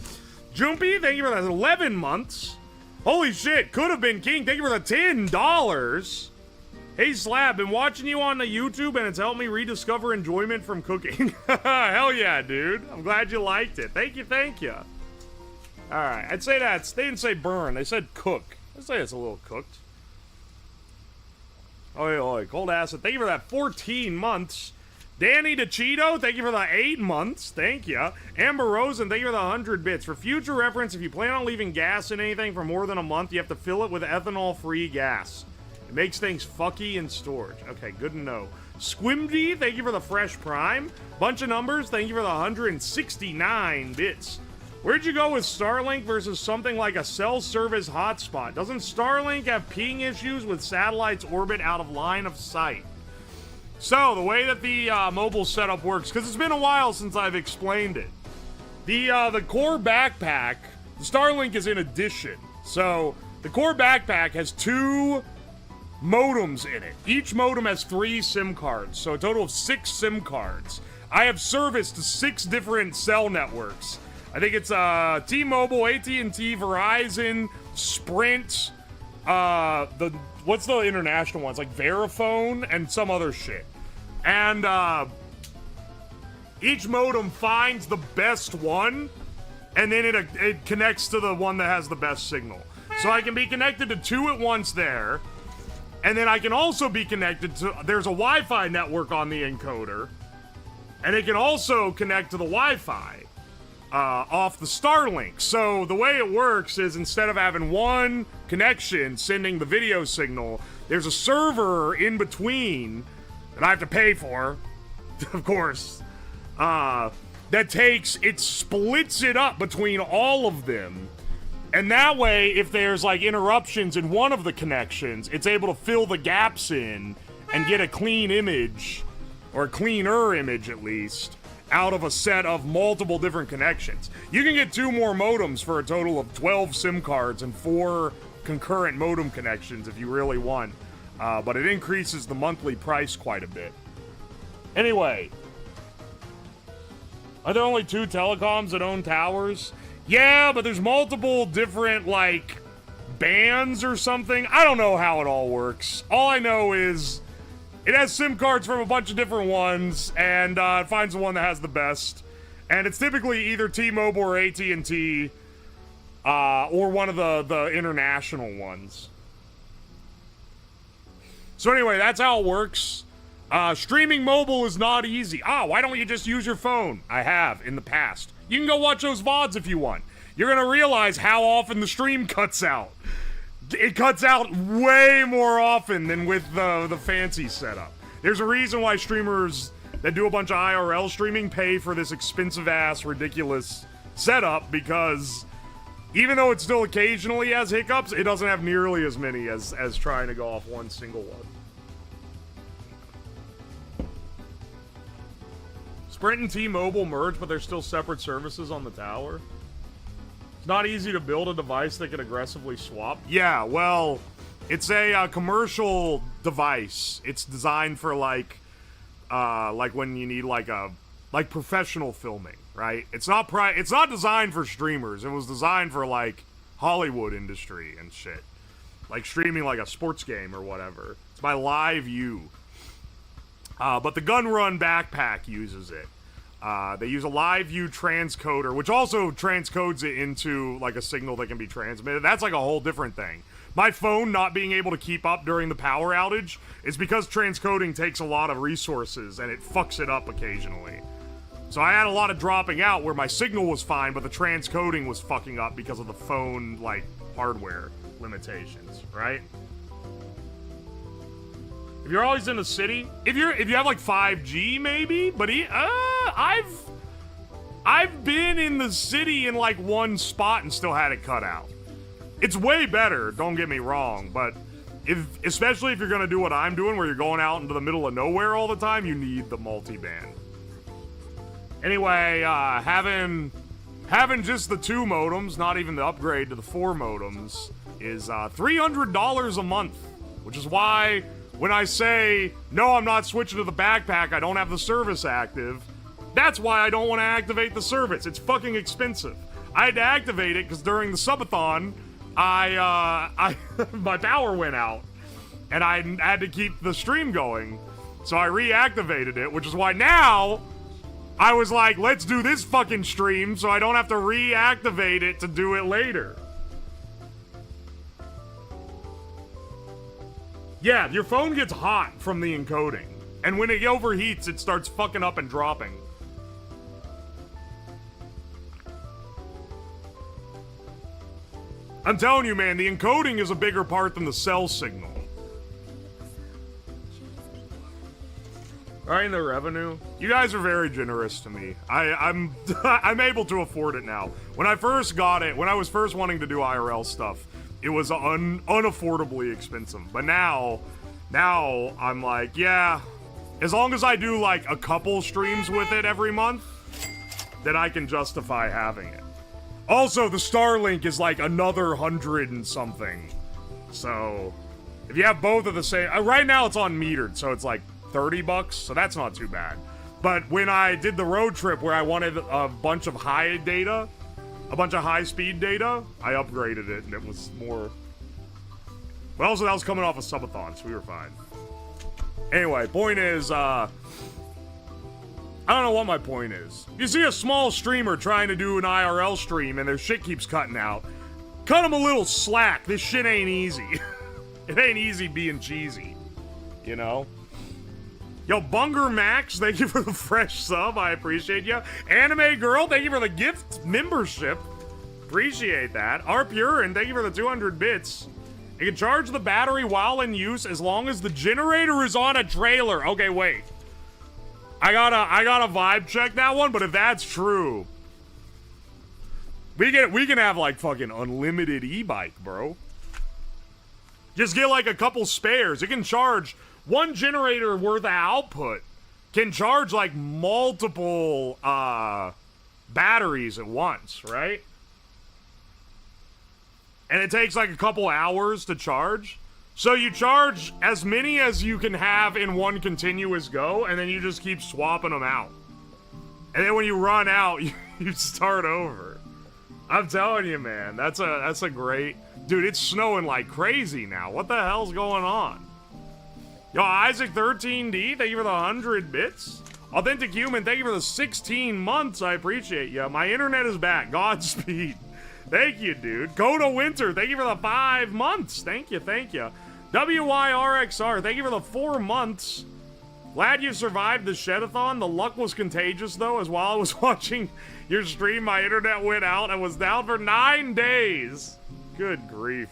Jumpy, thank you for the 11 months. Holy shit, could have been king. Thank you for the $10. Hey, Slab, been watching you on the YouTube and it's helped me rediscover enjoyment from cooking. Hell yeah, dude. I'm glad you liked it. Thank you, thank you. Alright, I'd say that's... They didn't say burn, they said cook. I'd say it's a little cooked. Oi, oi, Cold Acid, thank you for that 14 months. Danny DeCito, thank you for the 8 months. Thank you. Amber Rosen, thank you for the 100 bits. For future reference, if you plan on leaving gas in anything for more than a month, you have to fill it with ethanol-free gas. It makes things fucky in storage. Okay, good to know. Squimdy, thank you for the fresh prime. Bunch of numbers, thank you for the 169 bits. Where'd you go with Starlink versus something like a cell service hotspot? Doesn't Starlink have ping issues with satellites orbit out of line of sight? So, the way that the mobile setup works, because it's been a while since I've explained it. The core backpack, the Starlink is in addition. So, the core backpack has 2 modems in it. Each modem has 3 SIM cards, so a total of 6 SIM cards. I have service to 6 different cell networks. I think it's T-Mobile, AT&T, Verizon, Sprint, what's the international ones? Like Verifone and some other shit. And each modem finds the best one, and then it connects to the one that has the best signal. So I can be connected to 2 at once there, and then I can also be connected to... There's a Wi-Fi network on the encoder, and it can also connect to the Wi-Fi off the Starlink. So the way it works is instead of having one connection sending the video signal, there's a server in between that I have to pay for, of course, that splits it up between all of them. And that way, if there's like interruptions in one of the connections, it's able to fill the gaps in and get a clean image, or a cleaner image at least, out of a set of multiple different connections. You can get 2 more modems for a total of 12 SIM cards and 4 concurrent modem connections if you really want. But it increases the monthly price quite a bit. Anyway. Are there only 2 telecoms that own towers? Yeah, but there's multiple different, like, bands or something. I don't know how it all works. All I know is It has SIM cards from a bunch of different ones, and it finds the one that has the best. And it's typically either T-Mobile or AT&T, or one of the international ones. So anyway, that's how it works. Streaming mobile is not easy. Why don't you just use your phone? I have in the past. You can go watch those VODs if you want. You're gonna realize how often the stream cuts out. It cuts out way more often than with the fancy setup. There's a reason why streamers that do a bunch of IRL streaming pay for this expensive-ass, ridiculous setup, because even though it still occasionally has hiccups, it doesn't have nearly as many as trying to go off one single one. Sprint and T-Mobile merge, but they're still separate services on the tower. It's not easy to build a device that can aggressively swap. Yeah, well, it's a commercial device. It's designed for like when you need like professional filming, right? It's not designed for streamers. It was designed for like Hollywood industry and shit, like streaming like a sports game or whatever. It's by Live U. But the Gun Run backpack uses it. They use a Live View transcoder, which also transcodes it into like a signal that can be transmitted. That's like a whole different thing. My phone not being able to keep up during the power outage is because transcoding takes a lot of resources and it fucks it up occasionally. So I had a lot of dropping out where my signal was fine, but the transcoding was fucking up because of the phone, like, hardware limitations, right? If you're always in the city, if you have like 5G maybe, but I've been in the city in like one spot and still had it cut out. It's way better, don't get me wrong, but especially if you're gonna do what I'm doing, where you're going out into the middle of nowhere all the time, you need the multiband. Anyway, having just the 2 modems, not even the upgrade to the 4 modems, is $300 a month, which is why when I say, no, I'm not switching to the backpack, I don't have the service active, that's why I don't want to activate the service. It's fucking expensive. I had to activate it because during the subathon, my power went out, and I had to keep the stream going, so I reactivated it, which is why now I was like, let's do this fucking stream so I don't have to reactivate it to do it later. Yeah, your phone gets hot from the encoding, and when it overheats, it starts fucking up and dropping. I'm telling you, man, the encoding is a bigger part than the cell signal. Alright, in the revenue, you guys are very generous to me. I'm able to afford it now. When I first got it, when I was first wanting to do IRL stuff, it was unaffordably expensive. But now I'm like, yeah, as long as I do like a couple streams with it every month, then I can justify having it. Also, the Starlink is like another 100 and something. So, if you have both of the same, right now it's on metered, so it's like $30, so that's not too bad. But when I did the road trip where I wanted a bunch of high data, a bunch of high-speed data, I upgraded it, and it was more... But also, that was coming off a subathon, so we were fine. Anyway, point is, I don't know what my point is. You see a small streamer trying to do an IRL stream, and their shit keeps cutting out. Cut them a little slack. This shit ain't easy. It ain't easy being cheesy. You know? Yo, Bunger Max, thank you for the fresh sub. I appreciate you. Anime Girl, thank you for the gift membership. Appreciate that. Arp Urine, thank you for the 200 bits. You can charge the battery while in use as long as the generator is on a trailer. Okay, wait. I gotta vibe check that one, but if that's true, we can have like fucking unlimited e-bike, bro. Just get like a couple spares. It can charge one generator worth of output, can charge like multiple batteries at once, right? And it takes like a couple hours to charge. So you charge as many as you can have in one continuous go, and then you just keep swapping them out. And then when you run out, you start over. I'm telling you, man, that's a great... Dude, it's snowing like crazy now. What the hell's going on? Yo, Isaac13D, thank you for the 100 bits. Authentic Human, thank you for the 16 months. I appreciate you. My internet is back. Godspeed. Thank you, dude. Go to Winter, thank you for the 5 months. Thank you, thank you. WYRXR, thank you for the 4 months. Glad you survived the Shedathon. The luck was contagious, though, as while I was watching your stream, my internet went out and was down for 9 days. Good grief.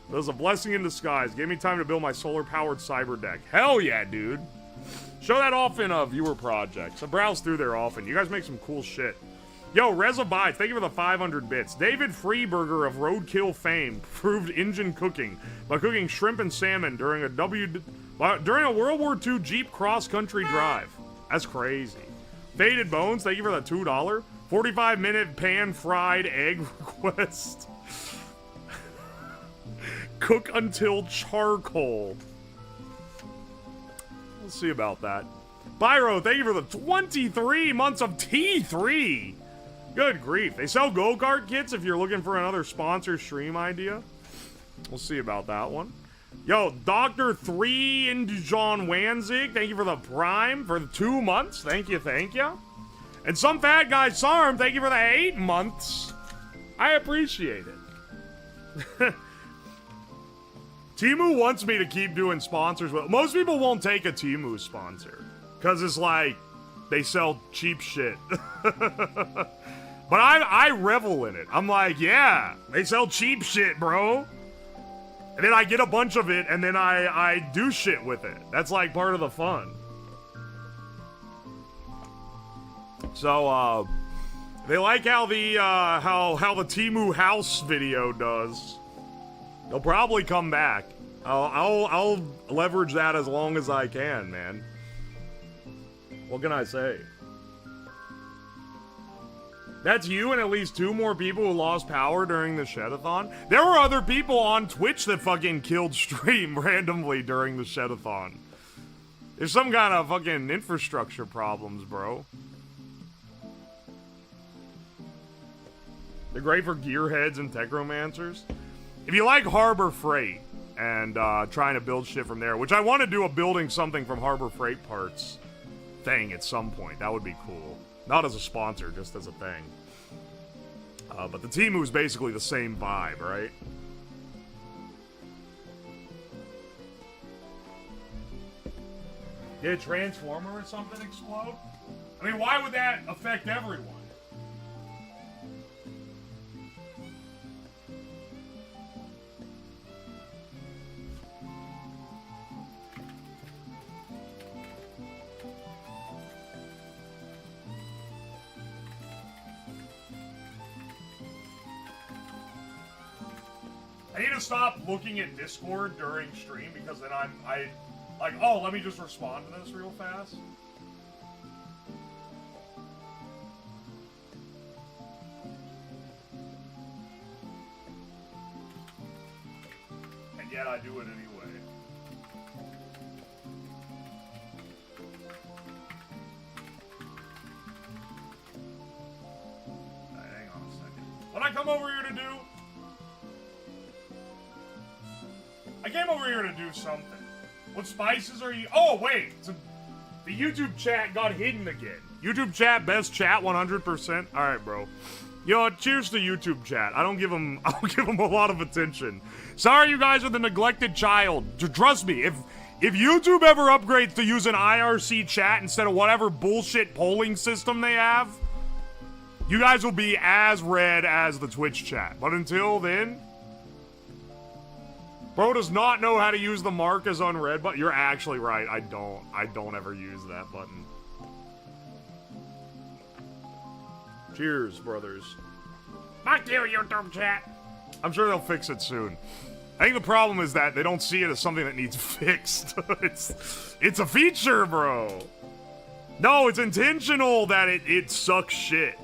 That was a blessing in disguise. Gave me time to build my solar-powered cyber deck. Hell yeah, dude. Show that off in viewer projects. I browse through there often. You guys make some cool shit. Yo, Reza Bites, thank you for the 500 bits. David Freeburger of Roadkill fame proved engine cooking by cooking shrimp and salmon during a World War II Jeep cross-country drive. That's crazy. Faded Bones, thank you for the $2. 45-minute pan-fried egg request. Cook until charcoal. We'll see about that. Byro, thank you for the 23 months of T3. Good grief. They sell go-kart kits if you're looking for another sponsor stream idea. We'll see about that one. Yo, Dr. 3 and John Wanzig, thank you for the Prime for the 2 months. Thank you, thank you. And some fat guy Sarm, thank you for the 8 months. I appreciate it. Temu wants me to keep doing sponsors, but most people won't take a Temu sponsor. Because it's like, they sell cheap shit. But I revel in it. I'm like, yeah, they sell cheap shit, bro. And then I get a bunch of it, and then I do shit with it. That's like part of the fun. So, they like how the, how the Temu house video does. They'll probably come back. I'll leverage that as long as I can, man. What can I say? That's you and at least 2 more people who lost power during the Shedathon? There were other people on Twitch that fucking killed stream randomly during the Shedathon. There's some kind of fucking infrastructure problems, bro. They're great for gearheads and techromancers. If you like Harbor Freight and trying to build shit from there, which I want to do a building something from Harbor Freight parts thing at some point. That would be cool. Not as a sponsor, just as a thing. But the Temu is basically the same vibe, right? Did a transformer or something explode? I mean, why would that affect everyone? I need to stop looking at Discord during stream because then I like, oh, let me just respond to this real fast. And yet I do it anyway. Alright, hang on a second. What I come over here to do? I came over here to do something. What spices are you? Oh, wait. The YouTube chat got hidden again. YouTube chat, best chat, 100%. All right, bro. You know what? Cheers to YouTube chat. I don't give them a lot of attention. Sorry, you guys are the neglected child. Trust me, if YouTube ever upgrades to use an IRC chat instead of whatever bullshit polling system they have, you guys will be as red as the Twitch chat. But until then, bro does not know how to use the mark as unread button. You're actually right. I don't ever use that button. Cheers, brothers. Fuck you, YouTube chat. I'm sure they'll fix it soon. I think the problem is that they don't see it as something that needs fixed. It's a feature, bro. No, it's intentional that it sucks shit.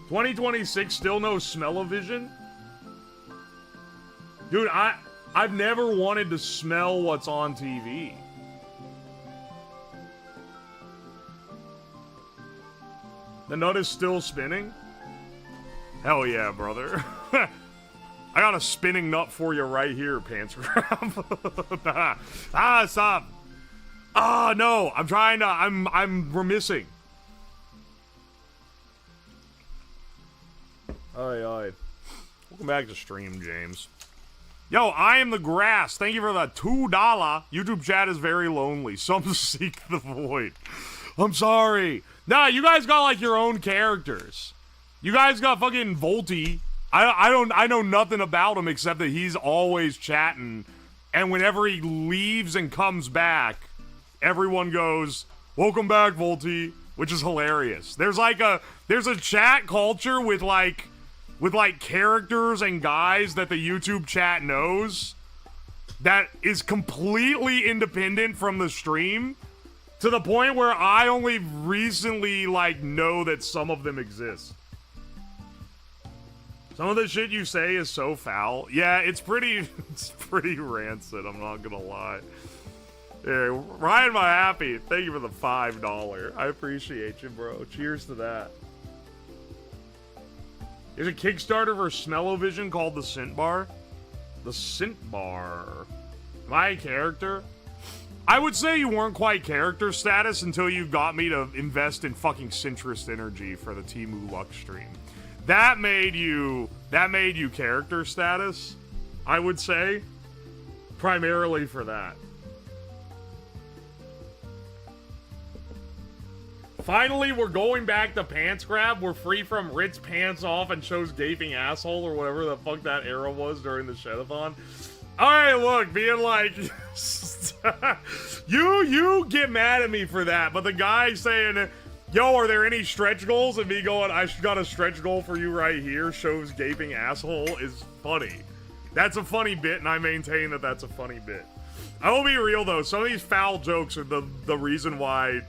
2026, still no smell-o-vision? Dude, I've never wanted to smell what's on TV. The nut is still spinning? Hell yeah, brother. I got a spinning nut for you right here, Pants Grab. Stop. No, I'm trying to, we're missing. Alright. Welcome back to stream, James. Yo, I am the grass. Thank you for the $2. YouTube chat is very lonely. Some seek the void. I'm sorry. Nah, you guys got like your own characters. You guys got fucking Volty. I know nothing about him except that he's always chatting, and whenever he leaves and comes back, everyone goes, "Welcome back, Volty," which is hilarious. There's a chat culture with like characters and guys that the YouTube chat knows that is completely independent from the stream, to the point where I only recently like know that some of them exist. Some of the shit you say is so foul. Yeah, it's pretty rancid, I'm not gonna lie. Here, Ryan My Happy, thank you for the $5. I appreciate you, bro. Cheers to that. There's a Kickstarter for Smell-O-Vision called the Scent Bar. The Scent Bar. My character? I would say you weren't quite character status until you got me to invest in fucking Centrist Energy for the Temu Luck stream. That made you character status, I would say. Primarily for that. Finally, we're going back to Pants Grab. We're free from Ritz Pants Off and shows Gaping Asshole, or whatever the fuck that era was during the Shedathon. Alright, look, being like... you get mad at me for that, but the guy saying... Yo, are there any stretch goals? And me going, I got a stretch goal for you right here, shows Gaping Asshole, is funny. That's a funny bit, and I maintain that that's a funny bit. I will be real, though. Some of these foul jokes are the reason why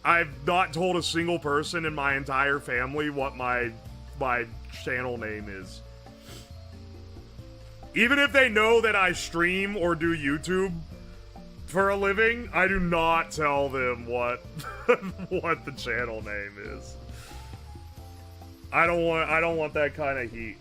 I've not told a single person in my entire family what my channel name is. Even if they know that I stream or do YouTube for a living, I do not tell them what what the channel name is. I don't want that kind of heat.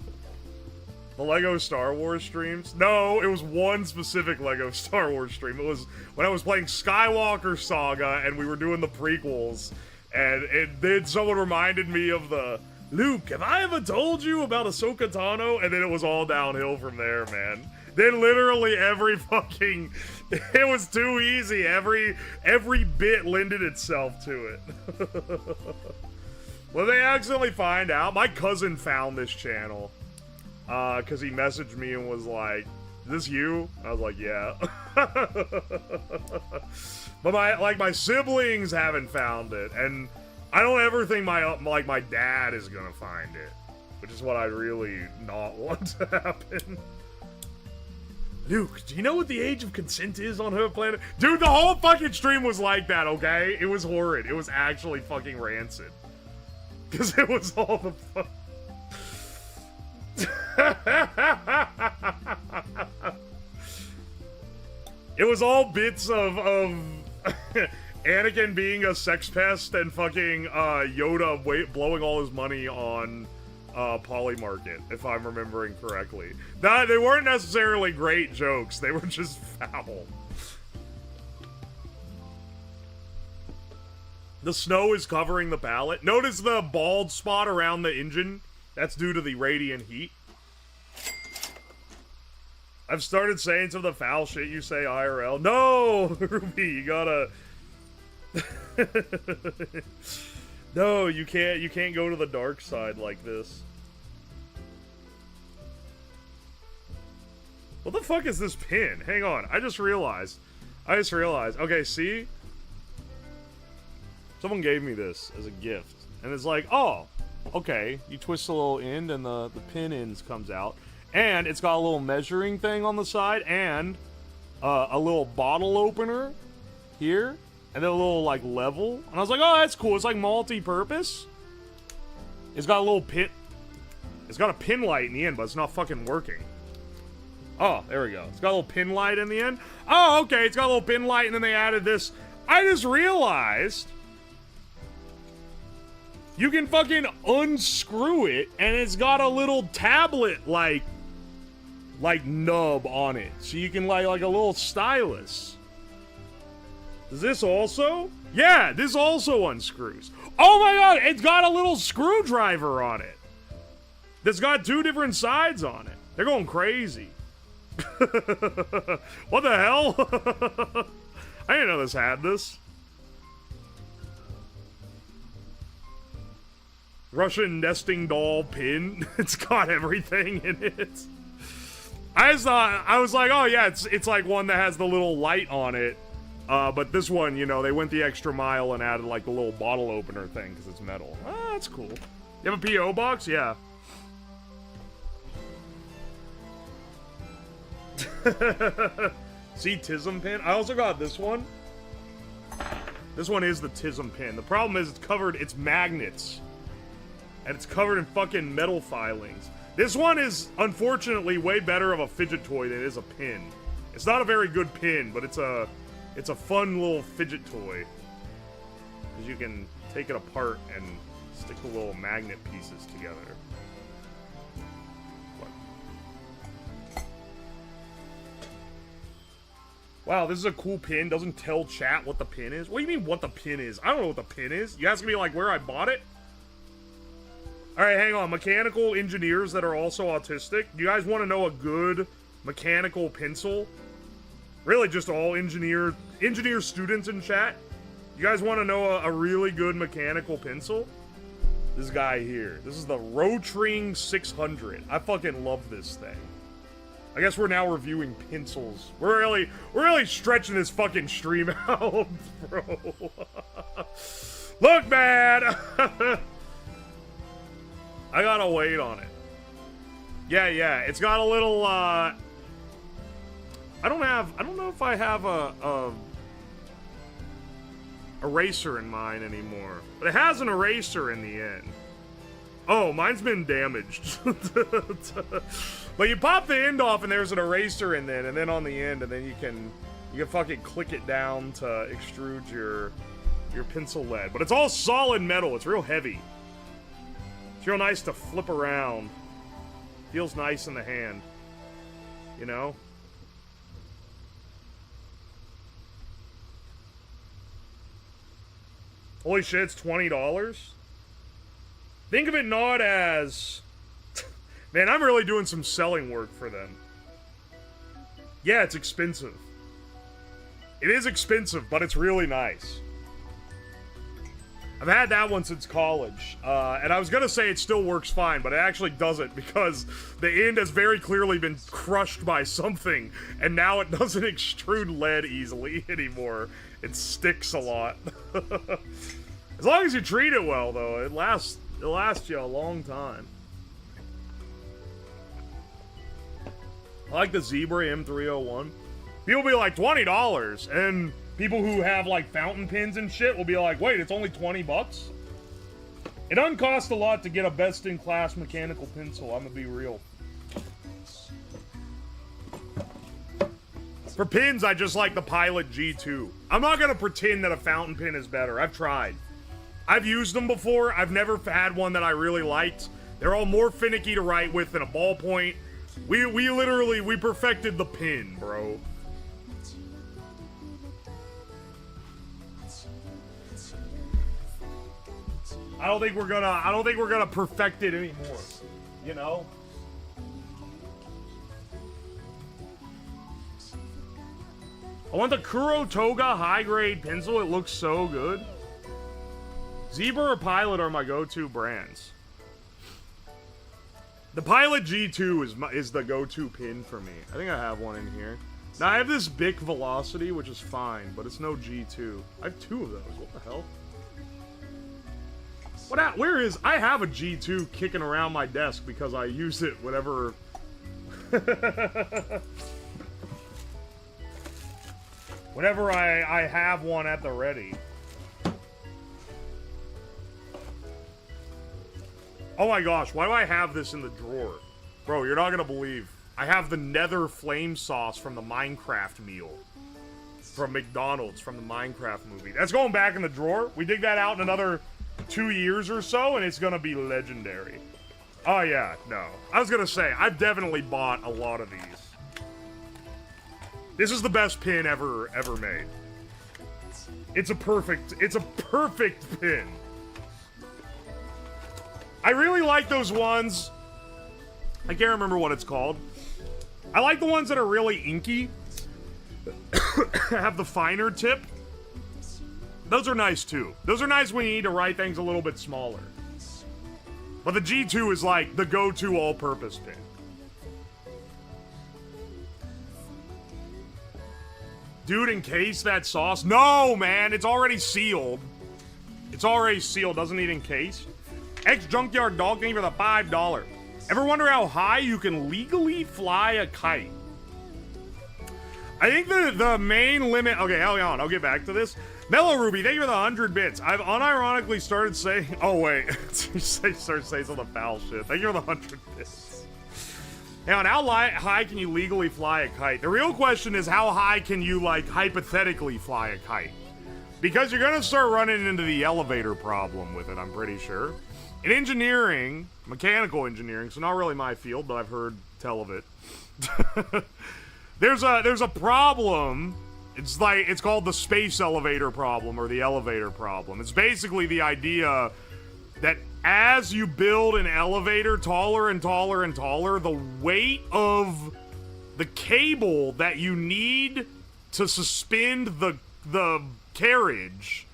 The Lego Star Wars streams? No, it was one specific Lego Star Wars stream. It was when I was playing Skywalker Saga and we were doing the prequels, and someone reminded me of the Luke, have I ever told you about Ahsoka Tano? And then it was all downhill from there, man. Then literally every fucking... It was too easy. Every bit lended itself to it. Well, they accidentally find out. My cousin found this channel. Because he messaged me and was like, is this you? I was like, yeah. But my siblings haven't found it. And I don't ever think my dad is gonna find it. Which is what I really not want to happen. Luke, do you know what the age of consent is on her planet? Dude, the whole fucking stream was like that, okay? It was horrid. It was actually fucking rancid. Because it was all the fuck. It was all bits of Anakin being a sex pest and fucking Yoda blowing all his money on Polymarket, if I'm remembering correctly. They weren't necessarily great jokes, they were just foul. The snow is covering the pallet. Notice the bald spot around the engine? That's due to the radiant heat. I've started saying some of the foul shit you say IRL. No, Ruby, you gotta... No, you can't go to the dark side like this. What the fuck is this pin? Hang on, I just realized. Okay, see? Someone gave me this as a gift. And it's like, oh, okay. You twist a little end and the pin ends comes out. And it's got a little measuring thing on the side and a little bottle opener here. And then a little, like, level. And I was like, oh, that's cool. It's, like, multi-purpose. It's got a little pin. It's got a pin light in the end, but it's not fucking working. Oh, there we go. It's got a little pin light in the end. Oh, okay. It's got a little pin light, and then they added this. I just realized you can fucking unscrew it, and it's got a little tablet, like, like nub on it, so you can like a little stylus. Does this also? Yeah, this also unscrews. Oh my god, it's got a little screwdriver on it. That's got 2 different sides on it. They're going crazy. What the hell? I didn't know this had this. Russian nesting doll pin. It's got everything in it. I just thought, I was like, oh yeah, it's like one that has the little light on it. But this one, you know, they went the extra mile and added like the little bottle opener thing because it's metal. Ah, that's cool. You have a P.O. box? Yeah. See, Tism pin? I also got this one. This one is the Tism pin. The problem is it's covered, it's magnets. And it's covered in fucking metal filings. This one is, unfortunately, way better of a fidget toy than it is a pin. It's not a very good pin, but it's a fun little fidget toy. Because you can take it apart and stick the little magnet pieces together. Wow, this is a cool pin. Doesn't tell chat what the pin is. What do you mean what the pin is? I don't know what the pin is. You asking me like where I bought it? Alright, hang on. Mechanical engineers that are also autistic. Do you guys want to know a good mechanical pencil? Really just all engineer students in chat? You guys want to know a really good mechanical pencil? This guy here. This is the Rotring 600. I fucking love this thing. I guess we're now reviewing pencils. We're really stretching this fucking stream out, bro. Look, man! I gotta wait on it. Yeah, it's got a little, I don't know if I have a eraser in mine anymore. But it has an eraser in the end. Oh, mine's been damaged. But you pop the end off and there's an eraser in there, and then on the end, and then you can fucking click it down to extrude your pencil lead. But it's all solid metal. It's real heavy. It's real nice to flip around. Feels nice in the hand. You know? Holy shit, it's $20? Think of it not as... Man, I'm really doing some selling work for them. Yeah, it's expensive. It is expensive, but it's really nice. I've had that one since college. And I was gonna say it still works fine, but it actually doesn't because the end has very clearly been crushed by something, and now it doesn't extrude lead easily anymore. It sticks a lot. As long as you treat it well, though, it lasts you a long time. I like the Zebra M301. People be like, $20, and people who have, like, fountain pens and shit will be like, wait, it's only 20 bucks? It doesn't cost a lot to get a best-in-class mechanical pencil, I'm gonna be real. For pins, I just like the Pilot G2. I'm not gonna pretend that a fountain pen is better. I've tried. I've used them before. I've never had one that I really liked. They're all more finicky to write with than a ballpoint. We literally perfected the pen, bro. I don't think we're gonna perfect it anymore. You know? I want the Kuro Toga high-grade pencil. It looks so good. Zebra or Pilot are my go-to brands. The Pilot G2 is the go-to pin for me. I think I have one in here. Now, I have this Bic Velocity, which is fine, but it's no G2. I have 2 of those. What the hell? Where is... I have a G2 kicking around my desk because I use it whenever... whenever I have one at the ready. Oh my gosh, why do I have this in the drawer? Bro, you're not gonna believe. I have the Nether Flame Sauce from the Minecraft meal. From McDonald's, from the Minecraft movie. That's going back in the drawer. We dig that out in another 2 years or so, and it's gonna be legendary. Oh, yeah, no. I was gonna say, I've definitely bought a lot of these. This is the best pin ever made. It's a perfect pin. I really like those ones. I can't remember what it's called. I like the ones that are really inky. Have the finer tip. Those are nice too. Those are nice when you need to write things a little bit smaller. But the G2 is like the go-to all-purpose pin. Dude, encase that sauce? No, man, it's already sealed. It's already sealed, doesn't need encase. Ex-Junkyard Dog, thank you for the $5. Ever wonder how high you can legally fly a kite? I think the main limit... Okay, hang on, I'll get back to this. Mellow Ruby, thank you for the 100 bits. I've unironically started saying... Oh, wait. Started saying some of the foul shit. Thank you for the 100 bits. Hang on, how high can you legally fly a kite? The real question is how high can you, like, hypothetically fly a kite? Because you're gonna start running into the elevator problem with it, I'm pretty sure. In engineering, mechanical engineering, so not really my field, but I've heard tell of it. There's a problem. It's called the space elevator problem or the elevator problem. It's basically the idea that as you build an elevator taller and taller and taller, the weight of the cable that you need to suspend the carriage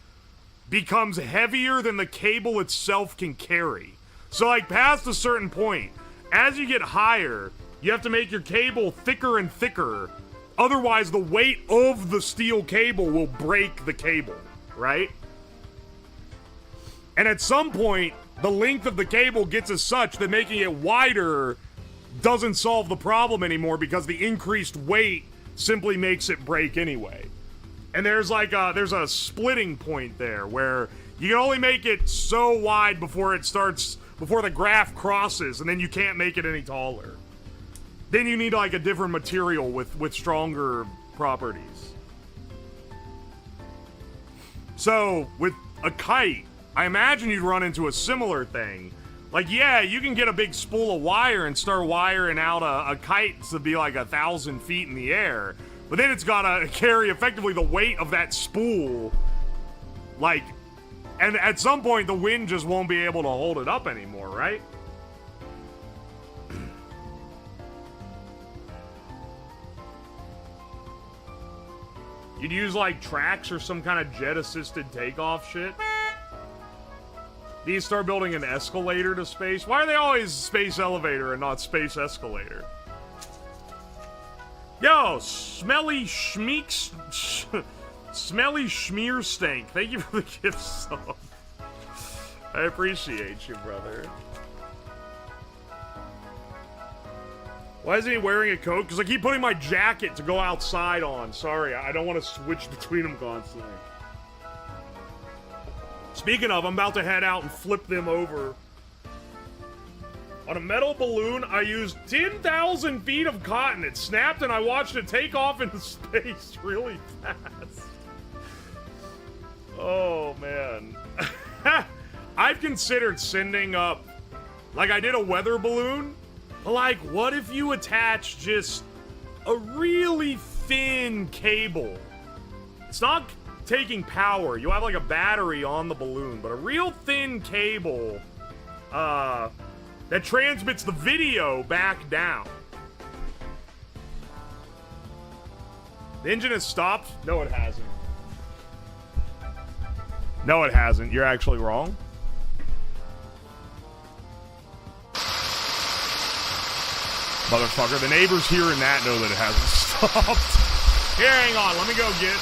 becomes heavier than the cable itself can carry. So, like, past a certain point, as you get higher, you have to make your cable thicker and thicker. Otherwise, the weight of the steel cable will break the cable, right? And at some point, the length of the cable gets as such that making it wider doesn't solve the problem anymore because the increased weight simply makes it break anyway. And there's a splitting point there where you can only make it so wide before the graph crosses, and then you can't make it any taller. Then you need like a different material with stronger properties. So with a kite, I imagine you'd run into a similar thing. Like, yeah, you can get a big spool of wire and start wiring out a kite to be like 1,000 feet in the air. But then it's gotta carry effectively the weight of that spool. Like, and at some point the wind just won't be able to hold it up anymore, right? You'd use like tracks or some kind of jet-assisted takeoff shit. Do you start building an escalator to space? Why are they always space elevator and not space escalator? Yo, Smelly Schmeeks... Smelly Schmear Stank. Thank you for the gift sub. I appreciate you, brother. Why isn't he wearing a coat? Because I keep putting my jacket to go outside on. Sorry, I don't want to switch between them constantly. Speaking of, I'm about to head out and flip them over. On a metal balloon, I used 10,000 feet of cotton. It snapped and I watched it take off into space really fast. Oh, man. I've considered sending up... Like, I did a weather balloon. Like, what if you attach just a really thin cable? It's not taking power. You have, like, a battery on the balloon, but a real thin cable, that transmits the video back down. The engine has stopped? No, it hasn't. No, it hasn't. You're actually wrong. Motherfucker, the neighbors hearing that know that it hasn't stopped. Here, hang on. Let me go get,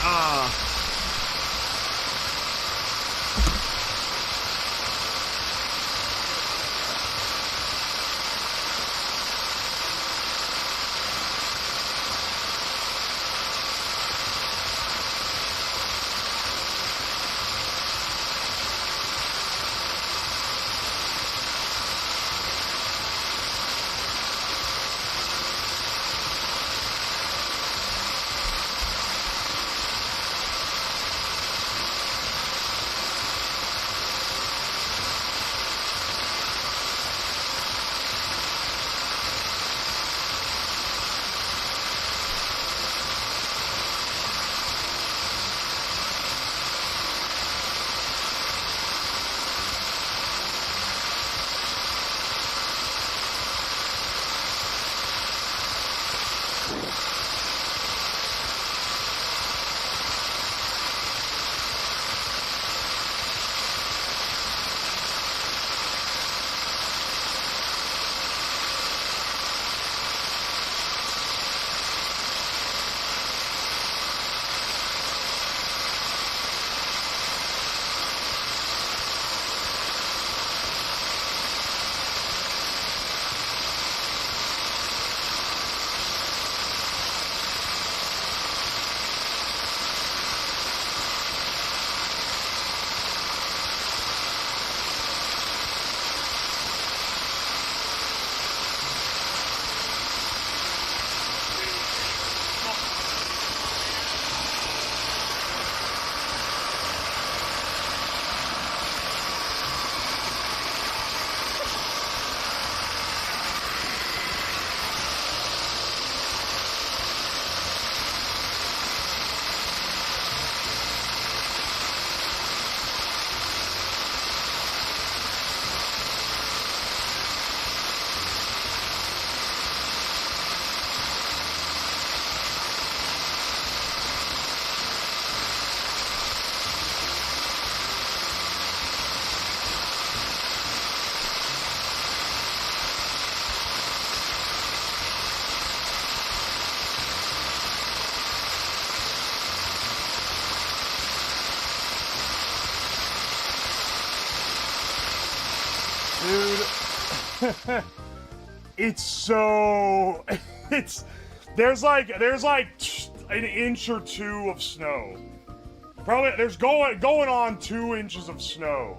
It's so... There's like an inch or two of snow. Probably, there's going on 2 inches of snow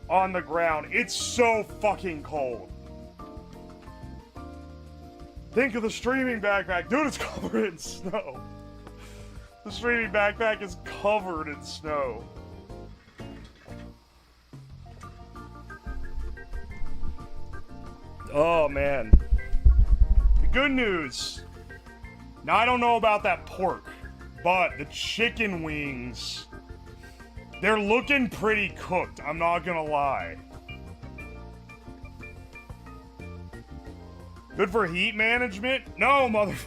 on the ground. It's so fucking cold. Think of the streaming backpack. Dude, it's covered in snow. The streaming backpack is covered in snow. Oh, man. The good news. Now, I don't know about that pork, but the chicken wings, they're looking pretty cooked. I'm not gonna lie. Good for heat management? No, motherfucker.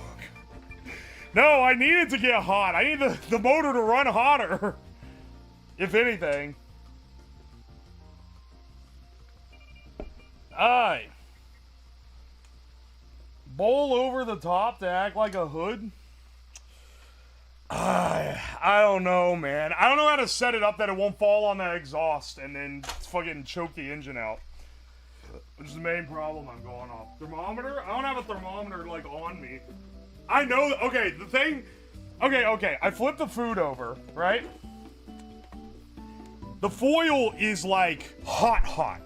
No, I need it to get hot. I need the motor to run hotter. If anything. Aye. Bowl over the top to act like a hood? I don't know, man. I don't know how to set it up that it won't fall on the exhaust and then fucking choke the engine out. Which is the main problem I'm going off. Thermometer? I don't have a thermometer, like, on me. I know, okay, the thing... Okay, I flipped the food over, right? The foil is, like, hot.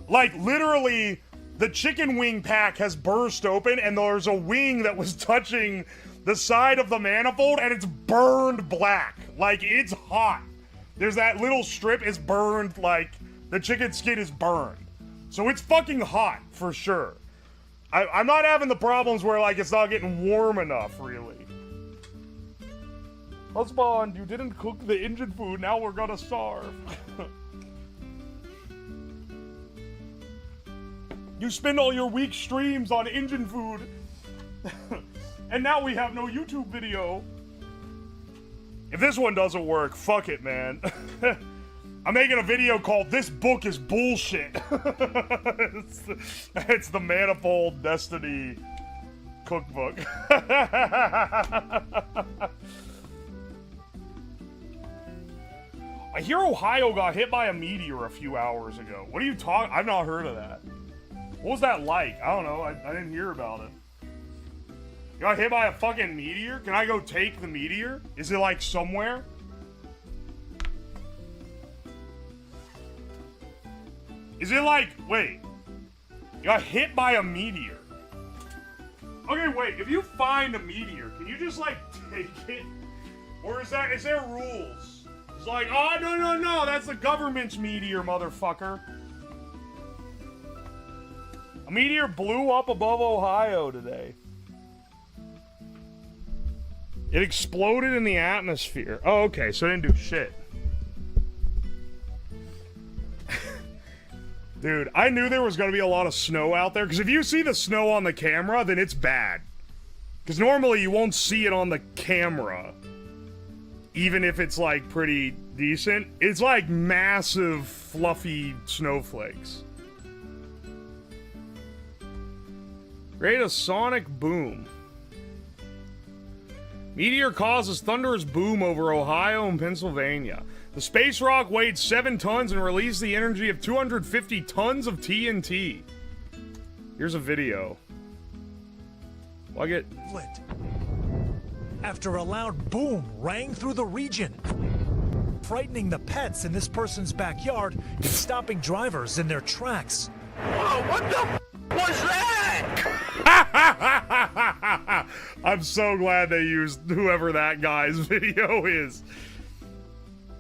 Like, literally, the chicken wing pack has burst open, and there's a wing that was touching the side of the manifold, and it's burned black. Like, it's hot. There's that little strip is burned, like, the chicken skin is burned. So it's fucking hot, for sure. I'm not having the problems where, like, it's not getting warm enough, really. Husband, you didn't cook the engine food, now we're gonna starve. You spend all your weak streams on engine food. And now we have no YouTube video. If this one doesn't work, fuck it, man. I'm making a video called "This Book is Bullshit." It's the Manifold Destiny cookbook. I hear Ohio got hit by a meteor a few hours ago. What are you talking? I've not heard of that. What was that like? I don't know. I didn't hear about it. You got hit by a fucking meteor? Can I go take the meteor? Is it like somewhere? Is it like, wait, you got hit by a meteor? Okay, wait, if you find a meteor, can you just like take it? Or is there rules? It's like, oh, no, that's the government's meteor, motherfucker. A meteor blew up above Ohio today. It exploded in the atmosphere. Oh, okay, so it didn't do shit. Dude, I knew there was going to be a lot of snow out there, because if you see the snow on the camera, then it's bad. Because normally you won't see it on the camera, even if it's, like, pretty decent. It's like massive, fluffy snowflakes. Create a sonic boom. Meteor causes thunderous boom over Ohio and Pennsylvania. The space rock weighed 7 tons and released the energy of 250 tons of TNT. Here's a video. Plug it. After a loud boom rang through the region, frightening the pets in this person's backyard and stopping drivers in their tracks. Whoa, what the was that? I'm so glad they used whoever that guy's video is.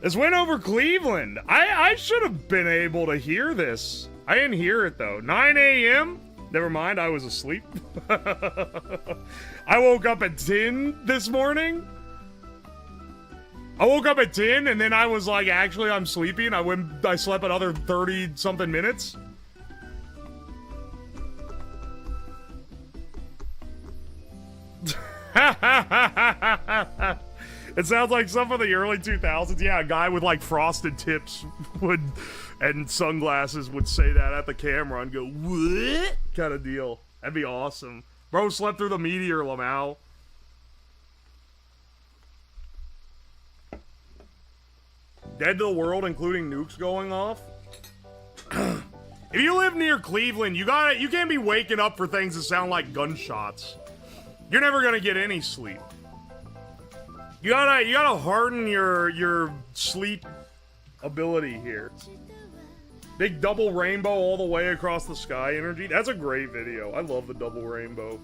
This went over Cleveland. I should have been able to hear this. I didn't hear it, though. 9 a.m.? Never mind, I was asleep. I woke up at 10 this morning. I woke up at 10, and then I was like, actually, I'm sleepy, and I slept another 30-something minutes. It sounds like some of the early 2000s. Yeah, a guy with like frosted tips and sunglasses would say that at the camera and go, what? Kind of deal. That'd be awesome. Bro slept through the meteor, Lamau. Dead to the world, including nukes going off. If you live near Cleveland, you can't be waking up for things that sound like gunshots. You're never gonna get any sleep. You gotta harden your sleep ability here. Big double rainbow all the way across the sky energy. That's a great video. I love the double rainbow.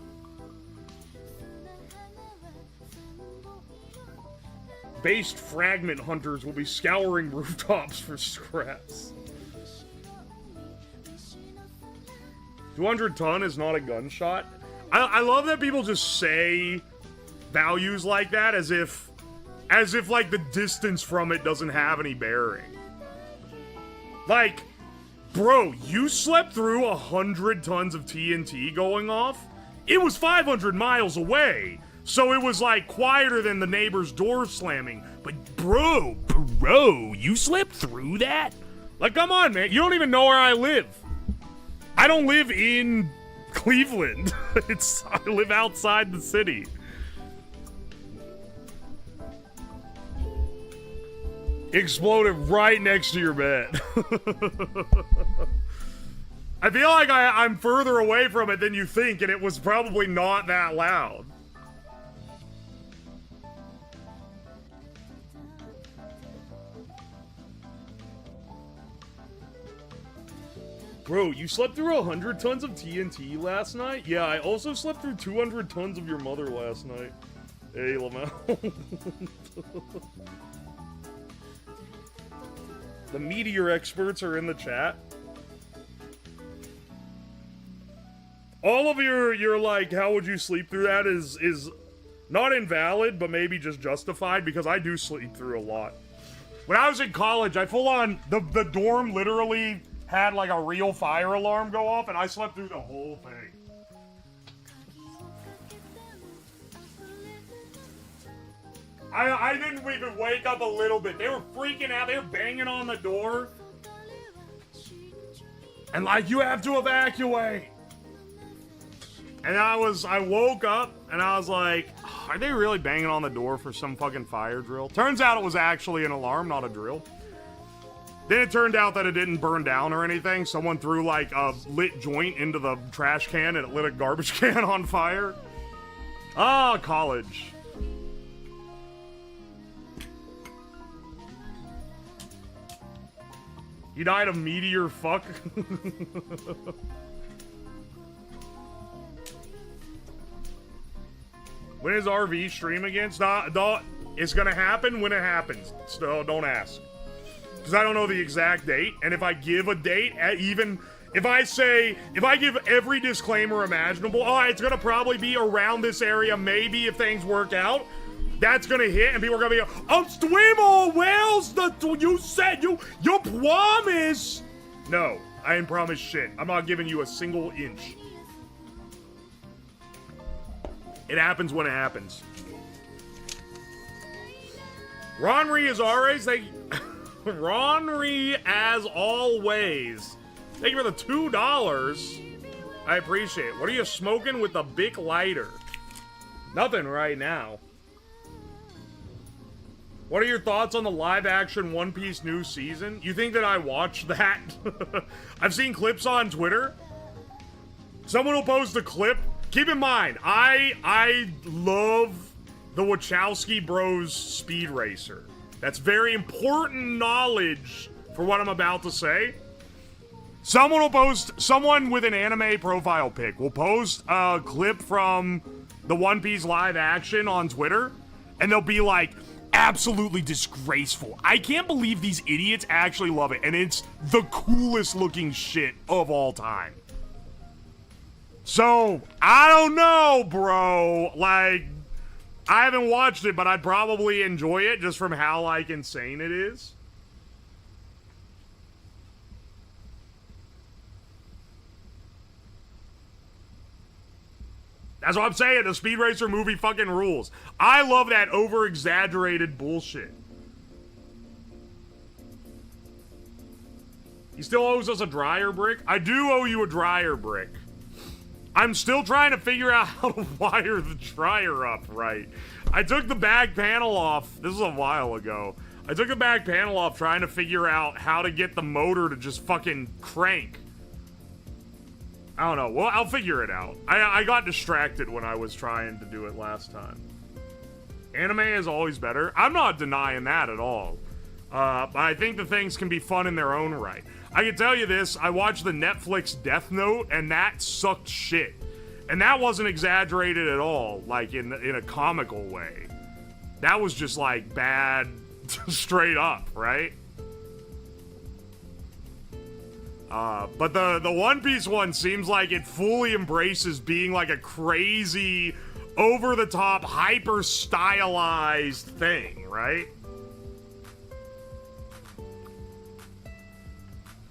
Based fragment hunters will be scouring rooftops for scraps. 200 ton is not a gunshot. I love that people just say values like that as if like the distance from it doesn't have any bearing. Like, bro, you slept through 100 tons of TNT going off? It was 500 miles away. So it was like quieter than the neighbor's door slamming. But bro, you slept through that? Like, come on, man. You don't even know where I live. I don't live in Cleveland. I live outside the city. Exploded right next to your bed. I feel like I'm further away from it than you think, and it was probably not that loud. Bro, you slept through 100 tons of TNT last night? Yeah, I also slept through 200 tons of your mother last night. Hey, Lamau. The Meteor experts are in the chat. All of your like, how would you sleep through that is not invalid, but maybe just justified, because I do sleep through a lot. When I was in college, I full on, the dorm literally had like a real fire alarm go off, and I slept through the whole thing. I didn't even wake up a little bit. They were freaking out. They were banging on the door. And like, you have to evacuate. And I woke up and I was like, are they really banging on the door for some fucking fire drill? Turns out it was actually an alarm, not a drill. Then it turned out that it didn't burn down or anything. Someone threw like a lit joint into the trash can and it lit a garbage can on fire. Ah, college. You died of meteor fuck? When is RV stream again? It's gonna happen when it happens. So don't ask. Because I don't know the exact date. And if I give a date, even if I give every disclaimer imaginable, oh, it's gonna probably be around this area, maybe if things work out. That's gonna hit, and people are gonna be, oh, Streamo, where's you said, you promise. No, I ain't promised shit. I'm not giving you a single inch. It happens when it happens. Ronry as always, Ronry as always. Thank you for the $2. I appreciate it. What are you smoking with a Bic lighter? Nothing right now. What are your thoughts on the live-action One Piece new season? You think that I watched that? I've seen clips on Twitter. Someone will post a clip. Keep in mind, I love the Wachowski Bros Speed Racer. That's very important knowledge for what I'm about to say. Someone with an anime profile pic will post a clip from the One Piece live action on Twitter, and they'll be like, absolutely disgraceful. I can't believe these idiots actually love it, and it's the coolest looking shit of all time. So, I don't know, bro. Like, I haven't watched it, but I'd probably enjoy it just from how, like, insane it is. That's what I'm saying. The Speed Racer movie fucking rules. I love that over-exaggerated bullshit. He still owes us a dryer brick? I do owe you a dryer brick. I'm still trying to figure out how to wire the dryer up right. I took the back panel off. This was a while ago. I took the back panel off trying to figure out how to get the motor to just fucking crank. I don't know. Well, I'll figure it out. I got distracted when I was trying to do it last time. Anime is always better. I'm not denying that at all. But I think the things can be fun in their own right. I can tell you this, I watched the Netflix Death Note, and that sucked shit. And that wasn't exaggerated at all, like in a comical way. That was just like bad straight up, right? But the One Piece one seems like it fully embraces being like a crazy, over-the-top, hyper-stylized thing, right?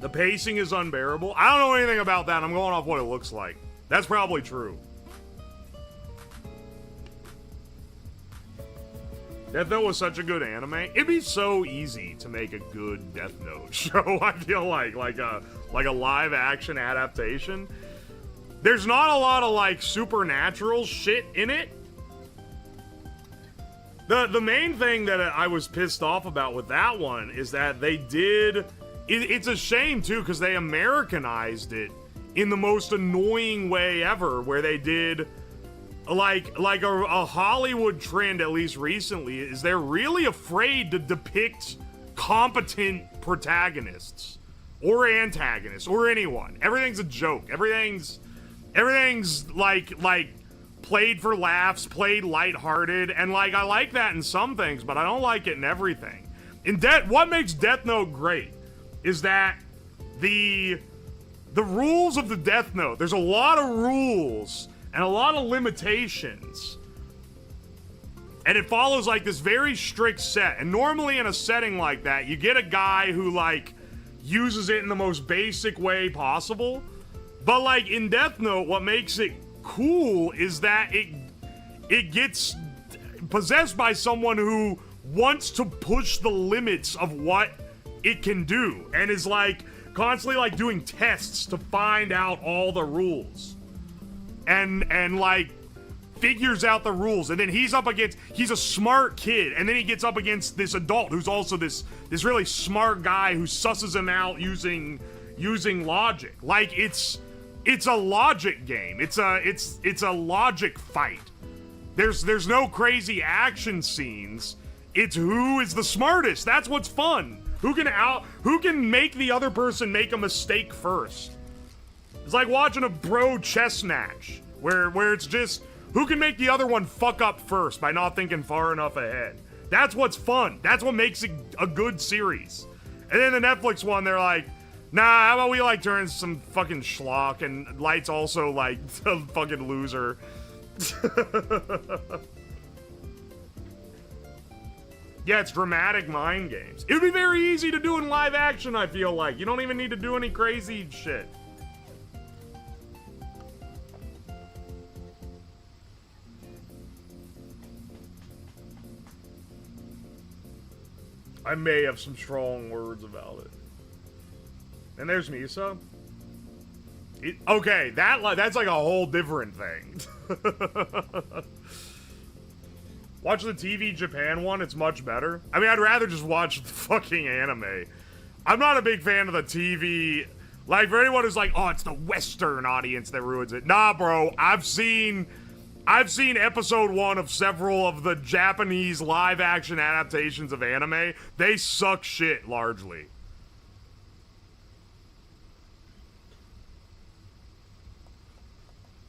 The pacing is unbearable. I don't know anything about that. I'm going off what it looks like. That's probably true. Death Note was such a good anime. It'd be so easy to make a good Death Note show, I feel like a live action adaptation. There's not a lot of like supernatural shit in it. The main thing that I was pissed off about with that one is that they did it's a shame too, because they Americanized it in the most annoying way ever, where they did like a Hollywood trend, at least recently, is they're really afraid to depict competent protagonists or antagonists or anyone. Everything's a joke. Everything's like played for laughs, played lighthearted, and like I like that in some things, but I don't like it in everything. What makes Death Note great is that the rules of the Death Note, there's a lot of rules and a lot of limitations. And it follows like this very strict set. And normally in a setting like that, you get a guy who like uses it in the most basic way possible. But like in Death Note, what makes it cool is that it gets possessed by someone who wants to push the limits of what it can do, and is like constantly like doing tests to find out all the rules, and like figures out the rules. And then he's a smart kid, and then he gets up against this adult who's also this really smart guy who susses him out using logic. Like it's a logic game. It's a logic fight. There's no crazy action scenes. It's who is the smartest. That's what's fun. Who can make the other person make a mistake first. It's like watching a bro chess match where it's just who can make the other one fuck up first by not thinking far enough ahead. That's what's fun. That's what makes it a good series. And then the Netflix one, they're like, nah, how about we like turn some fucking schlock, and Light's also like a fucking loser. Yeah, it's dramatic mind games. It would be very easy to do in live action, I feel like. You don't even need to do any crazy shit. I may have some strong words about it. And there's Misa. Okay, that's like a whole different thing. Watch the TV Japan one, it's much better. I mean, I'd rather just watch the fucking anime. I'm not a big fan of the TV. Like, for anyone who's like, oh, it's the Western audience that ruins it. Nah, bro, I've seen episode 1 of several of the Japanese live-action adaptations of anime. They suck shit, largely.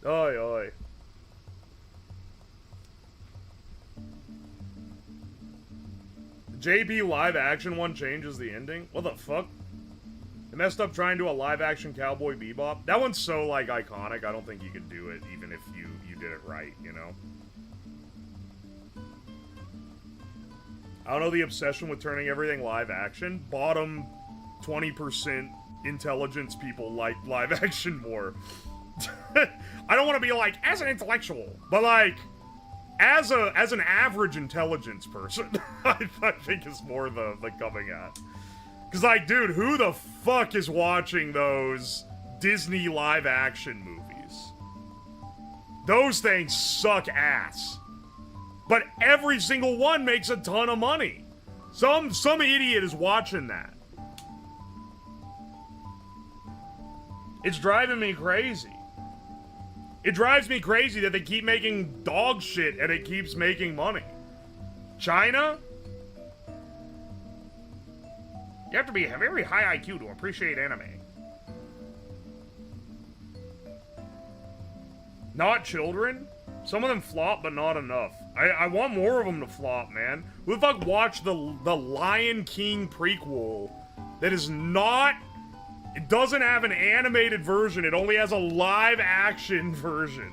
Oi, oi. JP live action one changes the ending? What the fuck? They messed up trying to do a live action Cowboy Bebop. That one's so like iconic, I don't think you could do it even if you did it right, you know? I don't know the obsession with turning everything live action. Bottom 20% intelligence people like live action more. I don't want to be like, as an intellectual, but like, as an average intelligence person, I think is more the coming at. Because, like, dude, who the fuck is watching those Disney live-action movies? Those things suck ass. But every single one makes a ton of money. Some idiot is watching that. It's driving me crazy. It drives me crazy that they keep making dog shit and it keeps making money. China? You have to be a very high IQ to appreciate anime. Not children? Some of them flop, but not enough. I want more of them to flop, man. Who the fuck watched the Lion King prequel that is not... It doesn't have an animated version. It only has a live action version.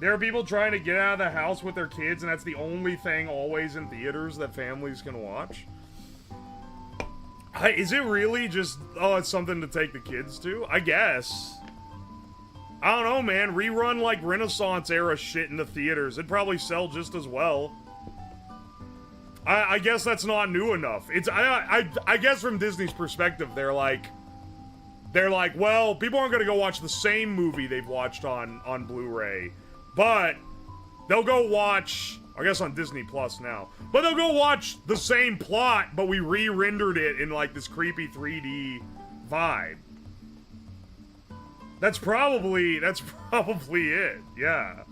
There are people trying to get out of the house with their kids, and that's the only thing always in theaters that families can watch. Is it really just, oh, it's something to take the kids to? I guess. I don't know, man. Rerun, like, Renaissance era shit in the theaters. It'd probably sell just as well. I guess that's not new enough. It's I guess from Disney's perspective, they're like, well, people aren't gonna go watch the same movie they've watched on Blu-ray, but they'll go watch, I guess on Disney Plus now, but they'll go watch the same plot, but we re-rendered it in like this creepy 3D vibe. That's probably it. Yeah.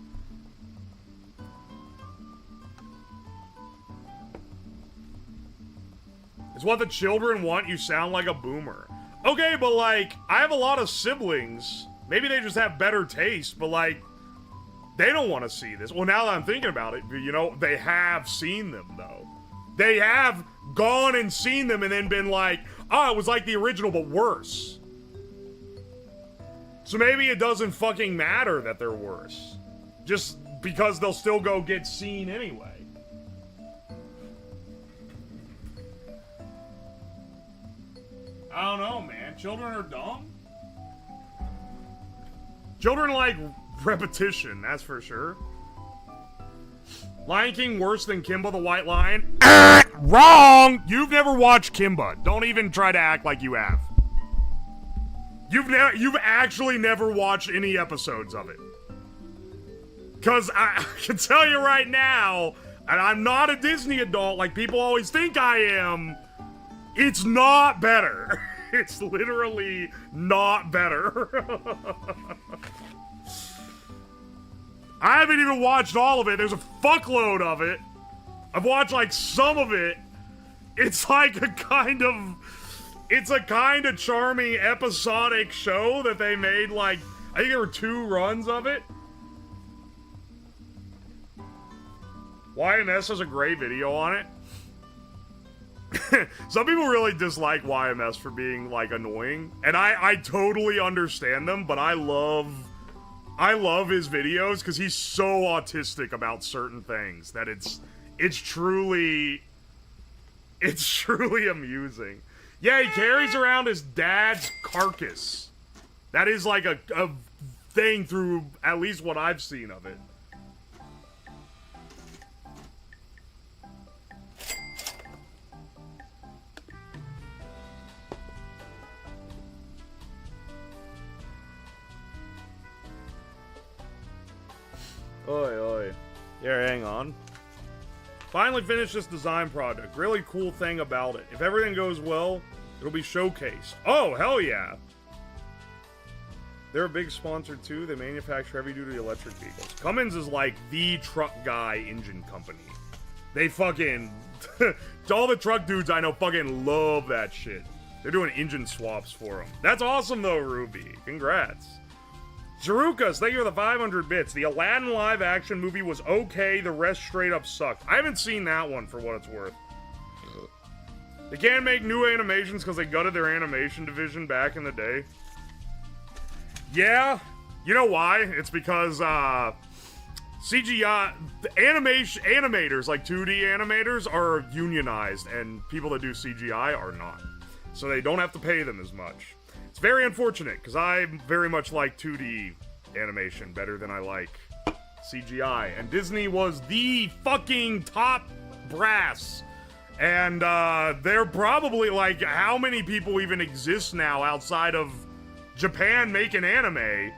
It's what the children want. You sound like a boomer. Okay, but like, I have a lot of siblings. Maybe they just have better taste, but like, they don't want to see this. Well, now that I'm thinking about it, you know, they have seen them, though. They have gone and seen them and then been like, oh, it was like the original, but worse. So maybe it doesn't fucking matter that they're worse. Just because they'll still go get seen anyway. I don't know, man. Children are dumb. Children like repetition, that's for sure. Lion King worse than Kimba the White Lion? Wrong! You've never watched Kimba. Don't even try to act like you have. You've actually never watched any episodes of it. Cause I can tell you right now, and I'm not a Disney adult like people always think I am, it's not better. It's literally not better. I haven't even watched all of it. There's a fuckload of it. I've watched like some of it. It's like a kind of charming episodic show that they made, like, I think there were 2 runs of it. YMS has a great video on it. Some people really dislike YMS for being, like, annoying. And I totally understand them, but I love his videos because he's so autistic about certain things that it's truly amusing. Yeah, he carries around his dad's carcass. That is like a thing through at least what I've seen of it. Oi, oi. Here, hang on. Finally finished this design project. Really cool thing about it. If everything goes well, it'll be showcased. Oh, hell yeah. They're a big sponsor too. They manufacture heavy-duty electric vehicles. Cummins is like the truck guy engine company. They fucking... all the truck dudes I know fucking love that shit. They're doing engine swaps for them. That's awesome though, Ruby. Congrats. Jarukas, thank you for the 500 bits. The Aladdin live-action movie was okay, the rest straight up sucked. I haven't seen that one for what it's worth. They can't make new animations because they gutted their animation division back in the day. Yeah, you know why? It's because, CGI, animators, like 2D animators, are unionized, and people that do CGI are not. So they don't have to pay them as much. It's very unfortunate, because I very much like 2D animation better than I like CGI. And Disney was the fucking top brass. And they're probably like, how many people even exist now outside of Japan making anime?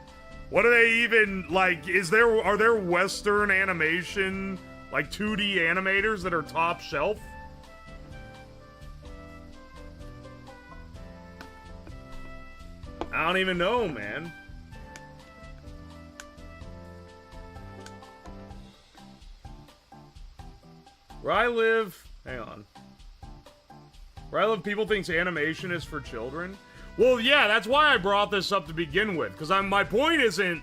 What do they even, like, are there Western animation, like 2D animators that are top shelf? I don't even know, man. Where I live, hang on. Where I live, people think animation is for children. Well, yeah, that's why I brought this up to begin with, because my point isn't,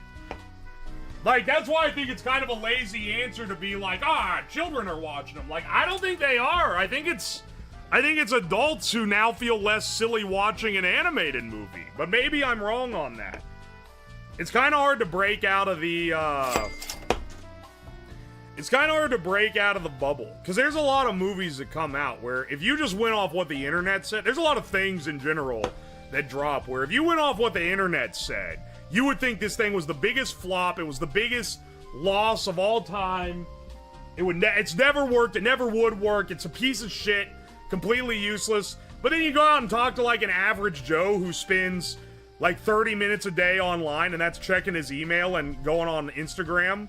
like, that's why I think it's kind of a lazy answer to be like, children are watching them. Like, I don't think they are. I think it's adults who now feel less silly watching an animated movie. But maybe I'm wrong on that. It's kind of hard to break out of the, bubble. Because there's a lot of movies that come out where if you just went off what the internet said, there's a lot of things in general that drop where if you went off what the internet said, you would think this thing was the biggest flop, it was the biggest loss of all time, it's never worked, it never would work, it's a piece of shit, completely useless. But then you go out and talk to like an average Joe who spends like 30 minutes a day online, and that's checking his email and going on Instagram,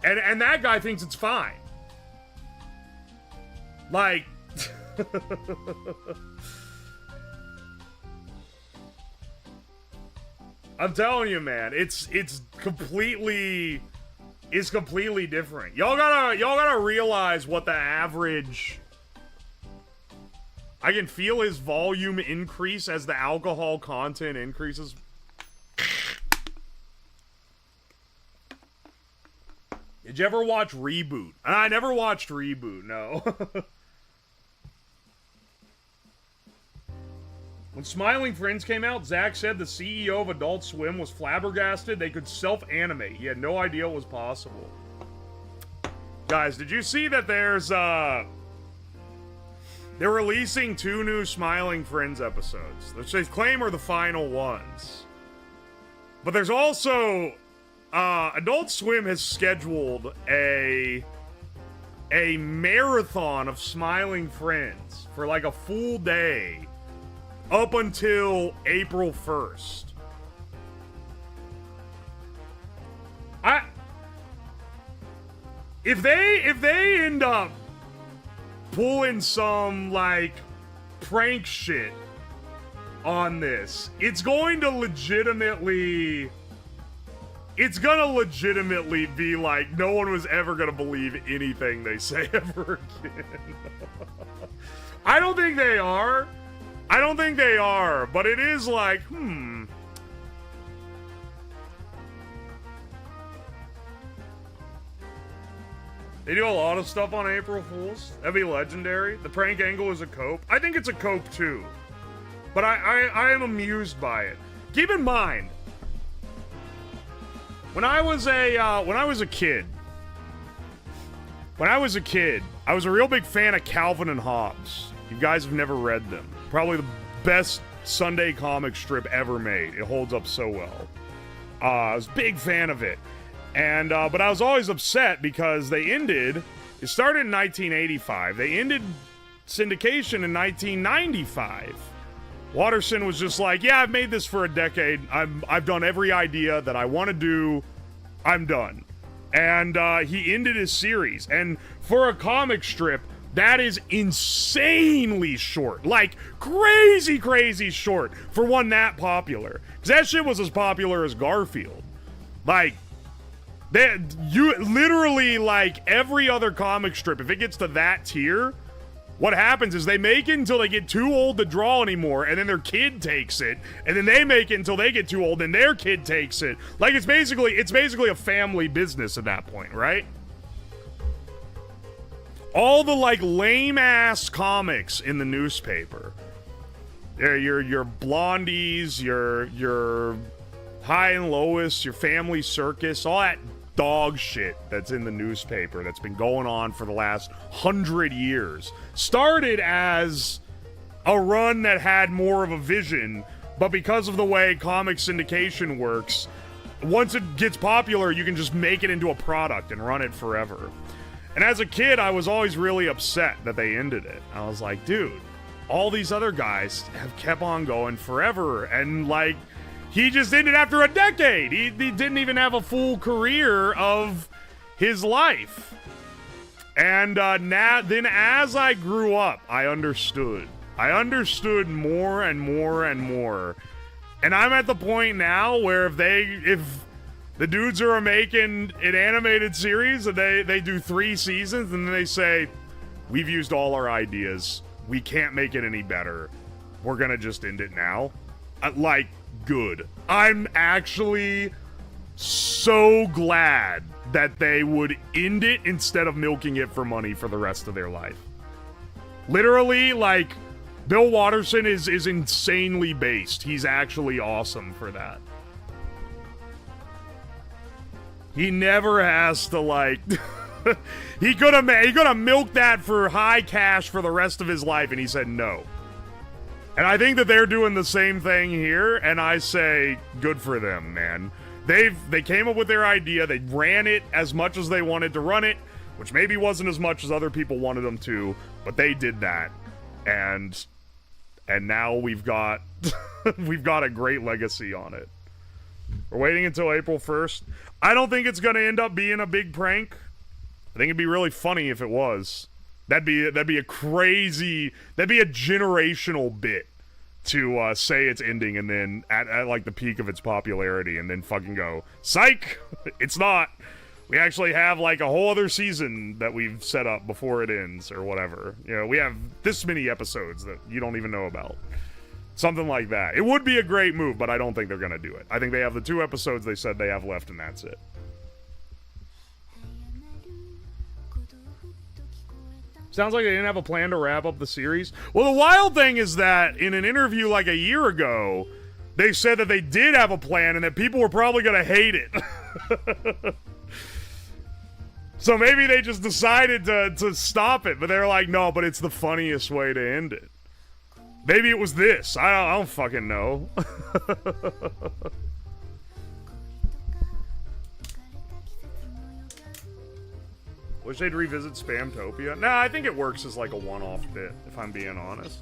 and that guy thinks it's fine. Like, I'm telling you, man, it's completely different. Y'all gotta realize what the average. I can feel his volume increase as the alcohol content increases. Did you ever watch Reboot? I never watched Reboot, no. When Smiling Friends came out, Zach said the CEO of Adult Swim was flabbergasted they could self-animate. He had no idea it was possible. Guys, did you see that there's, they're releasing 2 new Smiling Friends episodes, which they claim are the final ones. But there's also, Adult Swim has scheduled a marathon of Smiling Friends for like a full day up until April 1st. If they end up pulling some like prank shit on this, it's gonna legitimately be like no one was ever gonna believe anything they say ever again. I don't think they are, but it is like, They do a lot of stuff on April Fools. That'd be legendary. The prank angle is a cope. I think it's a cope too. But I am amused by it. Keep in mind, when I was a kid, I was a real big fan of Calvin and Hobbes. You guys have never read them. Probably the best Sunday comic strip ever made. It holds up so well. I was a big fan of it. And, but I was always upset because it started in 1985. They ended syndication in 1995. Watterson was just like, yeah, I've made this for a decade. I've done every idea that I want to do. I'm done. And, he ended his series. And for a comic strip, that is insanely short. Like, crazy short for one that popular. Because that shit was as popular as Garfield. Like, you literally, like every other comic strip, if it gets to that tier, what happens is they make it until they get too old to draw anymore, and then their kid takes it, and then they make it until they get too old, and their kid takes it. Like, it's basically a family business at that point, right? All the like lame ass comics in the newspaper, your Blondies, your High and Lois, your Family Circus, all that dog shit that's in the newspaper that's been going on for the last 100 years started as a run that had more of a vision, but because of the way comic syndication works, once it gets popular, you can just make it into a product and run it forever. And as a kid, I was always really upset that they ended it. I was like, dude, all these other guys have kept on going forever, and like, he just ended after a decade. He didn't even have a full career of his life. And then as I grew up, I understood. I understood more and more and more. And I'm at the point now where if the dudes are making an animated series and they do 3 seasons and then they say, we've used all our ideas. We can't make it any better. We're gonna just end it now. Like, good. I'm actually so glad that they would end it instead of milking it for money for the rest of their life. Literally, like, Bill Watterson is insanely based. He's actually awesome for that. He never has to, like... he could have milked that for high cash for the rest of his life, and he said no. And I think that they're doing the same thing here, and I say, good for them, man. They came up with their idea, they ran it as much as they wanted to run it, which maybe wasn't as much as other people wanted them to, but they did that. And now we've got we've got a great legacy on it. We're waiting until April 1st. I don't think it's gonna end up being a big prank. I think it'd be really funny if it was. That'd be a crazy, that'd be a generational bit to say it's ending and then at like the peak of its popularity and then fucking go, psych, it's not. We actually have like a whole other season that we've set up before it ends or whatever. You know, we have this many episodes that you don't even know about. Something like that. It would be a great move, but I don't think they're gonna do it. I think they have the 2 episodes they said they have left and that's it. Sounds like they didn't have a plan to wrap up the series. Well, the wild thing is that in an interview like a year ago, they said that they did have a plan and that people were probably going to hate it. So maybe they just decided to stop it, but they're like, no, but it's the funniest way to end it. Maybe it was this. I don't fucking know. Wish they'd revisit Spamtopia. Nah, I think it works as like a one-off bit, if I'm being honest.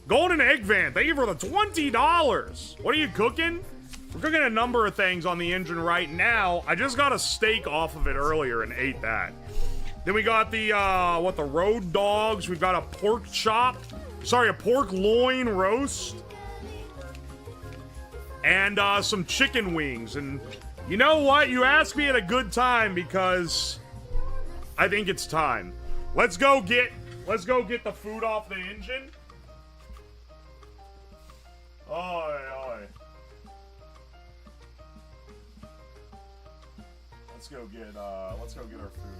Golden Egg Van, thank you for the $20. What are you cooking? We're cooking a number of things on the engine right now. I just got a steak off of it earlier and ate that. Then we got the, the road dogs. We've got a pork chop. Sorry, a pork loin roast. And, some chicken wings. And you know what? You asked me at a good time because... I think it's time. Let's go get the food off the engine. Oi, oi. Let's go get our food.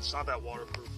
It's not that waterproof.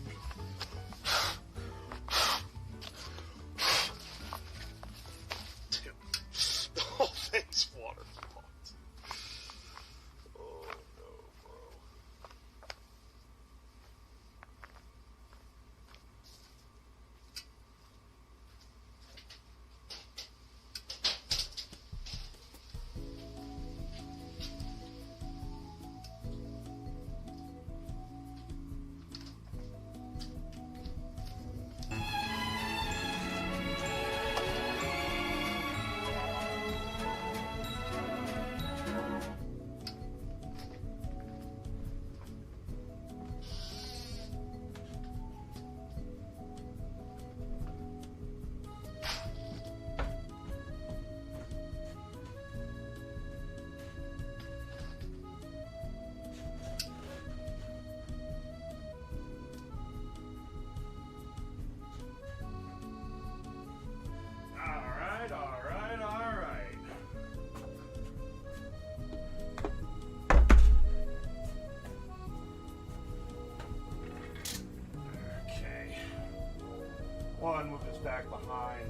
this back behind.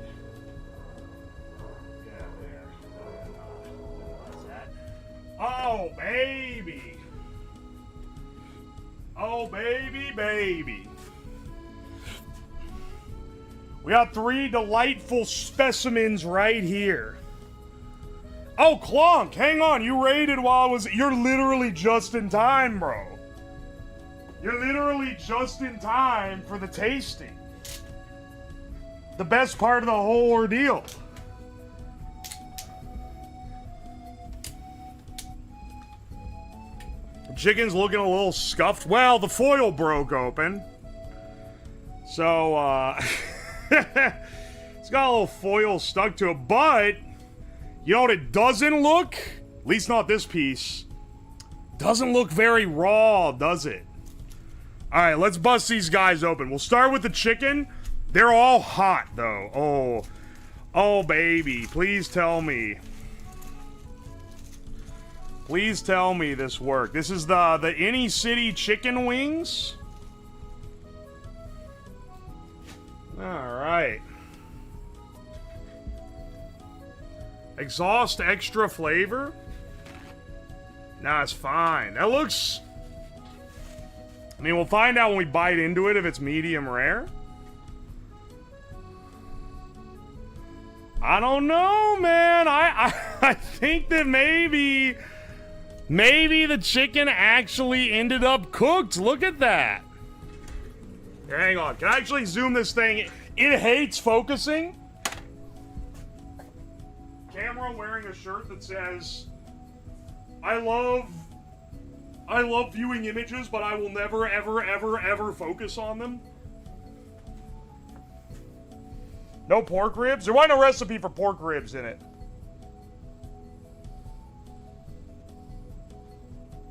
Yeah, there. What's that? Oh, baby. Oh, baby, baby. We got 3 delightful specimens right here. Oh, Clonk, hang on. You raided while I was... You're literally just in time, bro. You're literally just in time for the tasting. The best part of the whole ordeal. The chicken's looking a little scuffed. Well, the foil broke open. So, it's got a little foil stuck to it, but you know what it doesn't look? At least not this piece. Doesn't look very raw, does it? Alright, let's bust these guys open. We'll start with the chicken. They're all hot, though. Oh. Oh, baby. Please tell me. Please tell me this worked. This is the Any City chicken wings. Alright. Exhaust extra flavor? Nah, it's fine. That looks... I mean, we'll find out when we bite into it if it's medium rare. I don't know, man. I think that maybe the chicken actually ended up cooked. Look at that. Here, hang on. Can I actually zoom this thing? It hates focusing. Camera wearing a shirt that says, I love viewing images, but I will never, ever, ever, ever focus on them. No pork ribs? There wasn't a recipe for pork ribs in it.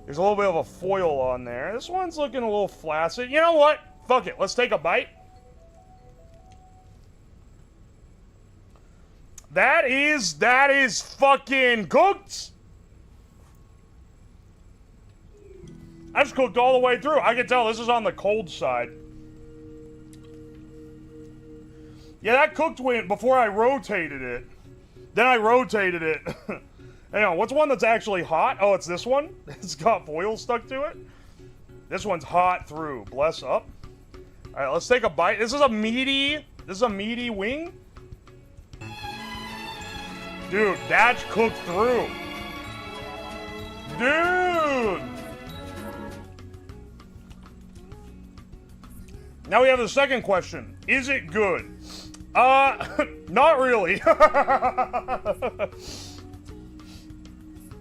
There's a little bit of a foil on there. This one's looking a little flaccid. You know what? Fuck it. Let's take a bite. That is fucking cooked. That's cooked all the way through. I can tell this is on the cold side. Yeah, that cooked went before I rotated it. Then I rotated it. Hang on, what's one that's actually hot? Oh, it's this one? It's got foil stuck to it? This one's hot through. Bless up. Alright, let's take a bite. This is a meaty wing. Dude, that's cooked through. Dude! Now we have the second question. Is it good? Not really.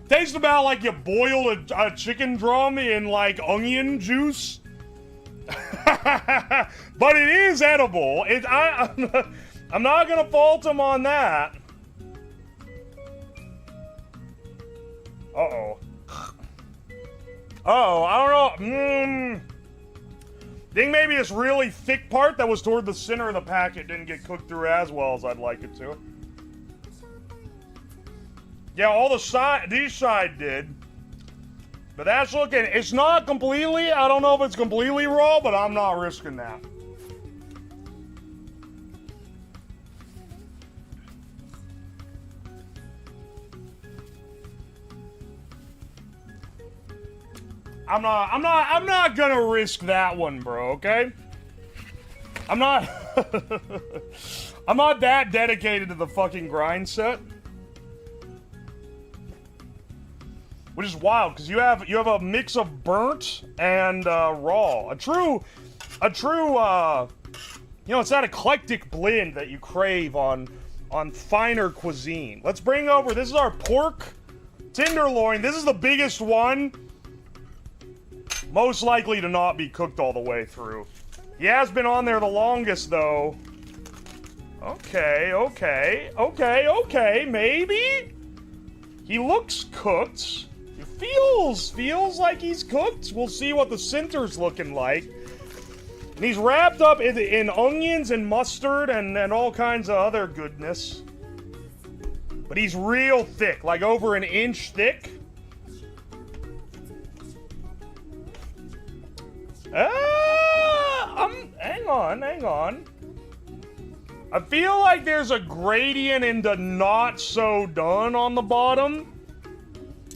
Tastes about like you boiled a chicken drum in like onion juice. But it is edible. I'm not gonna fault him on that. Uh-oh. Uh-oh, I don't know. Think maybe this really thick part that was toward the center of the packet didn't get cooked through as well as I'd like it to. Yeah, all the these side did. But that's looking, it's not completely, I don't know if it's completely raw, but I'm not risking that. I'm not gonna risk that one, bro, okay? I'm not that dedicated to the fucking grind set. Which is wild, because you have a mix of burnt and raw. A true, you know, it's that eclectic blend that you crave on finer cuisine. Let's bring over, this is our pork tenderloin. This is the biggest one. Most likely to not be cooked all the way through. He has been on there the longest, though. Okay, maybe? He looks cooked. It feels like he's cooked. We'll see what the center's looking like. And he's wrapped up in onions and mustard and all kinds of other goodness. But he's real thick, like over an inch thick. Hang on. I feel like there's a gradient into not so done on the bottom.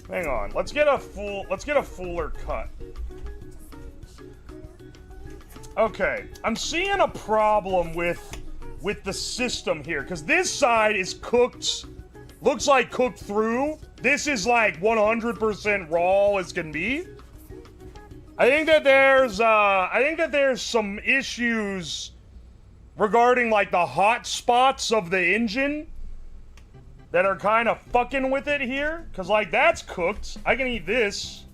Hang on, let's get a fuller cut. Okay, I'm seeing a problem with the system here, because this side is cooked, looks like cooked through. This is like 100% raw as can be. I think that there's some issues regarding like the hot spots of the engine that are kind of fucking with it here, because like that's cooked. I can eat this.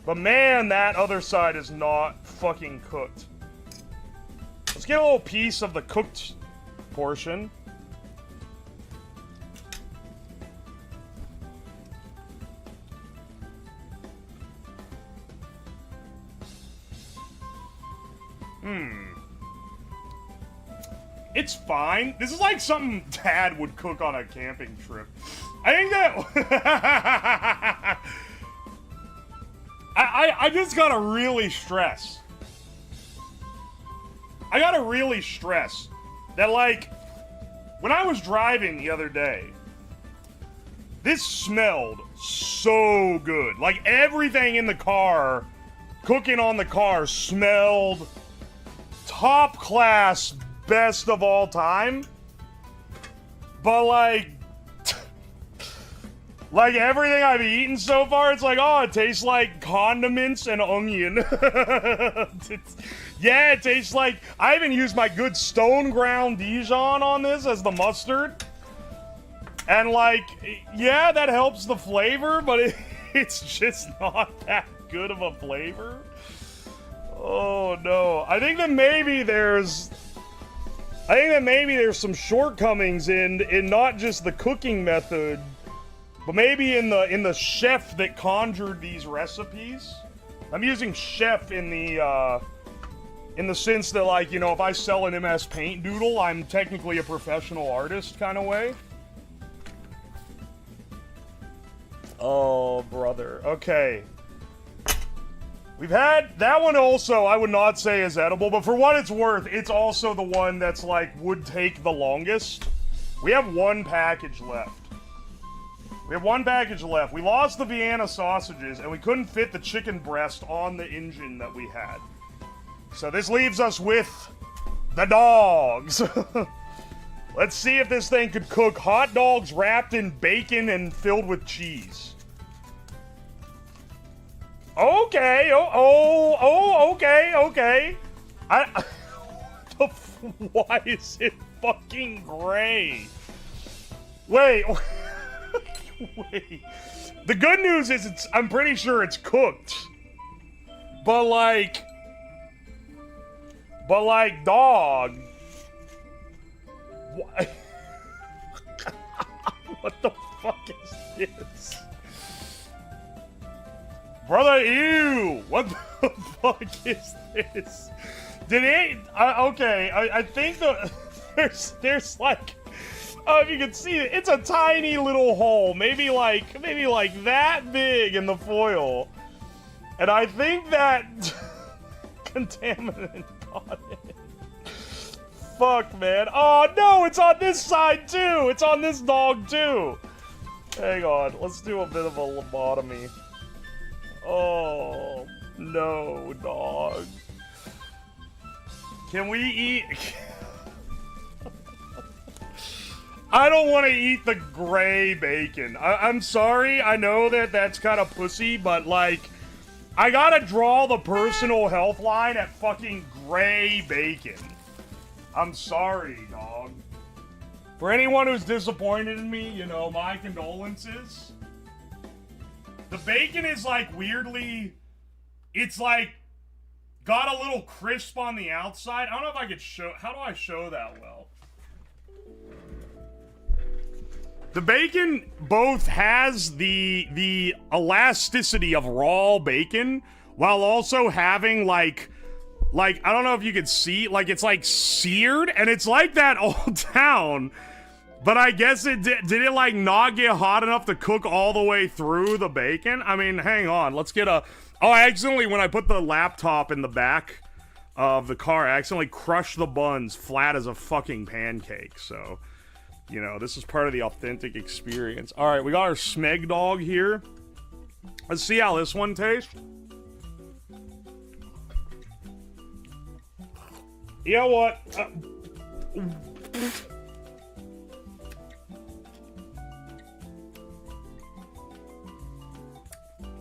But man, that other side is not fucking cooked. Let's get a little piece of the cooked portion. It's fine. This is like something Dad would cook on a camping trip. I think that... I just gotta really stress. I gotta really stress that, like, when I was driving the other day, this smelled so good. Like, everything in the car, cooking on the car, smelled top class, best of all time. But, like everything I've eaten so far, it's like, oh, it tastes like condiments and onion. Yeah, it tastes like... I even used my good stone ground Dijon on this as the mustard. And, like, yeah, that helps the flavor, but it's just not that good of a flavor. Oh, no. I think that maybe there's some shortcomings in not just the cooking method, but maybe in the chef that conjured these recipes. I'm using chef in the sense that, like, you know, if I sell an MS Paint doodle, I'm technically a professional artist kind of way. Oh, brother. Okay. We've had that one also, I would not say is edible, but for what it's worth, it's also the one that's, like, would take the longest. We have one package left. We lost the Vienna sausages, and we couldn't fit the chicken breast on the engine that we had. So this leaves us with the dogs. Let's see if this thing could cook hot dogs wrapped in bacon and filled with cheese. Okay, okay. Why is it fucking gray? Wait. Wait. The good news is I'm pretty sure it's cooked. But like, dog. What? What the fuck is this? Brother, ew! What the fuck is this? Did it? Okay, I think there's like, oh, if you can see it, it's a tiny little hole, maybe like that big in the foil, and I think that contaminant got it. Fuck, man. Oh no, it's on this side too. It's on this dog too. Hang on, let's do a bit of a lobotomy. Oh, no, dog. Can we eat? I don't want to eat the gray bacon. I'm sorry, I know that that's kind of pussy, but, like, I gotta draw the personal health line at fucking gray bacon. I'm sorry, dog. For anyone who's disappointed in me, you know, my condolences. The bacon is, like, weirdly... It's, like, got a little crisp on the outside. I don't know if I could show... How do I show that well? The bacon both has the elasticity of raw bacon, while also having, like, I don't know if you could see, like, it's, like, seared, and it's like that all down. But I guess did it, like, not get hot enough to cook all the way through the bacon? I mean, hang on. Let's get a... Oh, I accidentally, when I put the laptop in the back of the car. I accidentally crushed the buns flat as a fucking pancake. So, you know, this is part of the authentic experience. All right, we got our Smeg dog here. Let's see how this one tastes. You know what?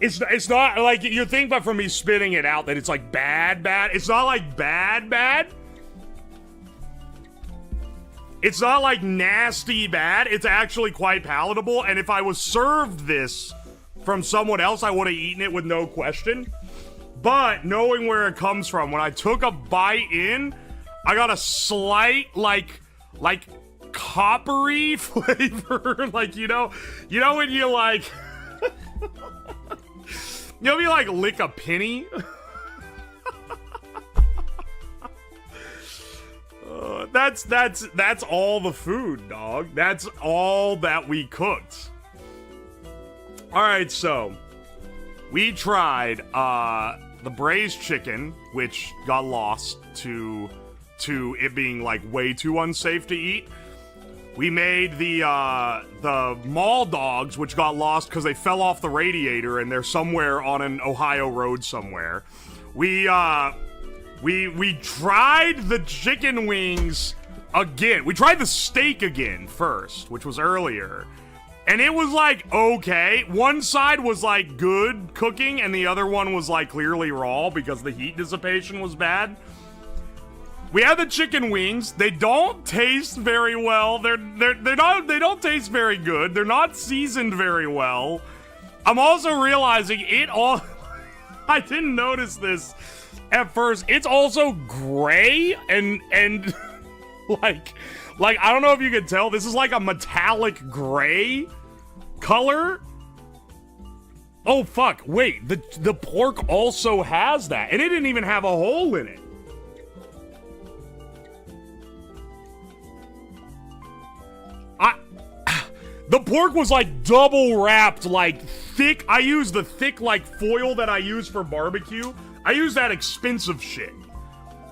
It's not like you think, but from me spitting it out that it's like bad. It's not like bad. It's not like nasty bad. It's actually quite palatable. And if I was served this from someone else, I would have eaten it with no question. But knowing where it comes from, when I took a bite in, I got a slight like coppery flavor. Like, you know when you like. You know, you like lick a penny? That's all the food, dog. That's all that we cooked. Alright, so we tried the braised chicken, which got lost to it being like way too unsafe to eat. We made the mall dogs, which got lost because they fell off the radiator and they're somewhere on an Ohio road somewhere. We tried the chicken wings again. We tried the steak again first, which was earlier. And it was like, okay. One side was like good cooking and the other one was like clearly raw because the heat dissipation was bad. We had the chicken wings. They don't taste very well. They don't taste very good. They're not seasoned very well. I'm also realizing it all. I didn't notice this at first. It's also gray and like I don't know if you can tell. This is like a metallic gray color. Oh fuck! Wait, the pork also has that, and it didn't even have a hole in it. The pork was like double wrapped, like thick. I used the thick like foil that I use for barbecue. I use that expensive shit.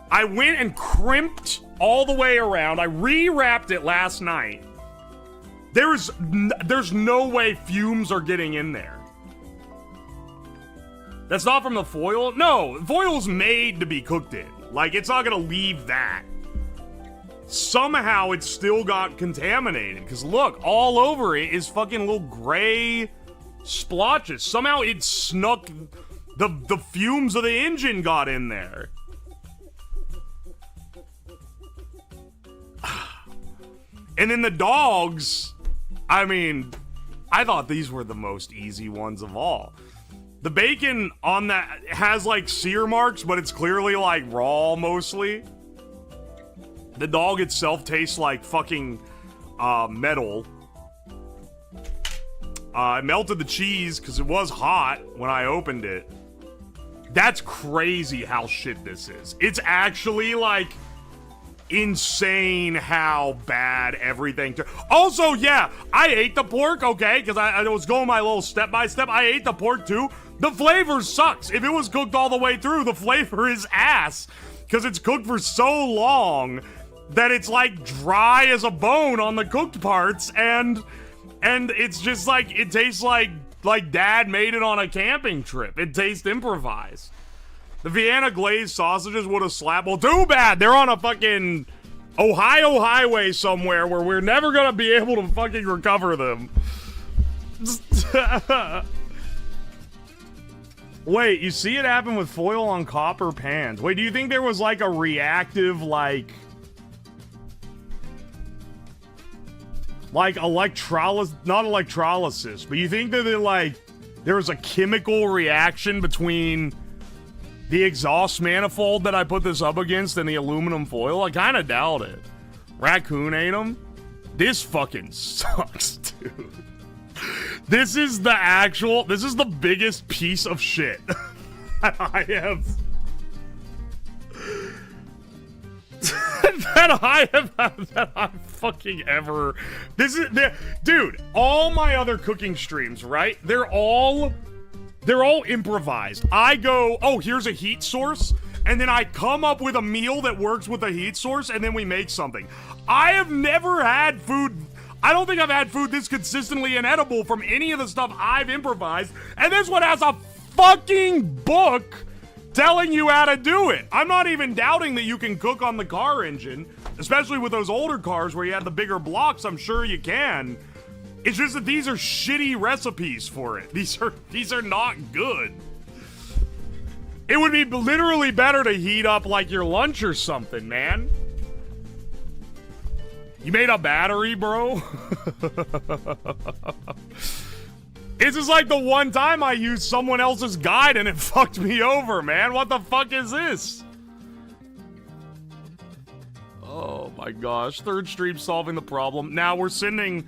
I went and crimped all the way around. I re-wrapped it last night. There's no way fumes are getting in there. That's not from the foil? No, foil's made to be cooked in. Like, it's not gonna leave that. Somehow it still got contaminated. Because look, all over it is fucking little gray splotches. Somehow it snuck, the fumes of the engine got in there. And then the dogs, I mean, I thought these were the most easy ones of all. The bacon on that has like sear marks, but it's clearly like raw mostly. The dog itself tastes like fucking metal. I melted the cheese because it was hot when I opened it. That's crazy how shit this is. It's actually like insane how bad everything. Also, yeah, I ate the pork, okay, because I was going my little step by step. I ate the pork too. The flavor sucks. If it was cooked all the way through, the flavor is ass because it's cooked for so long that it's like dry as a bone on the cooked parts, and it's just like, it tastes like dad made it on a camping trip. It tastes improvised. The Vienna glazed sausages would have slapped. Well, too bad. They're on a fucking Ohio highway somewhere where we're never gonna be able to fucking recover them. Wait, you see it happen with foil on copper pans. Wait, do you think there was like a reactive, like electrolysis, not electrolysis, but you think that there was a chemical reaction between the exhaust manifold that I put this up against and the aluminum foil? I kind of doubt it. Raccoon ate them? This fucking sucks, dude. This is the biggest piece of shit I have that I've fucking ever. Dude, all my other cooking streams, right? They're all improvised. I go, oh, here's a heat source, and then I come up with a meal that works with a heat source, and then we make something. I have never had food. I don't think I've had food this consistently inedible from any of the stuff I've improvised, and this one has a fucking book telling you how to do it. I'm not even doubting that you can cook on the car engine, especially with those older cars where you have the bigger blocks. I'm sure you can. It's just that these are shitty recipes for it. These are not good. It would be literally better to heat up like your lunch or something, man. You made a battery, bro? This is like the one time I used someone else's guide and it fucked me over, man. What the fuck is this? Oh my gosh. Third stream solving the problem. Now we're sending...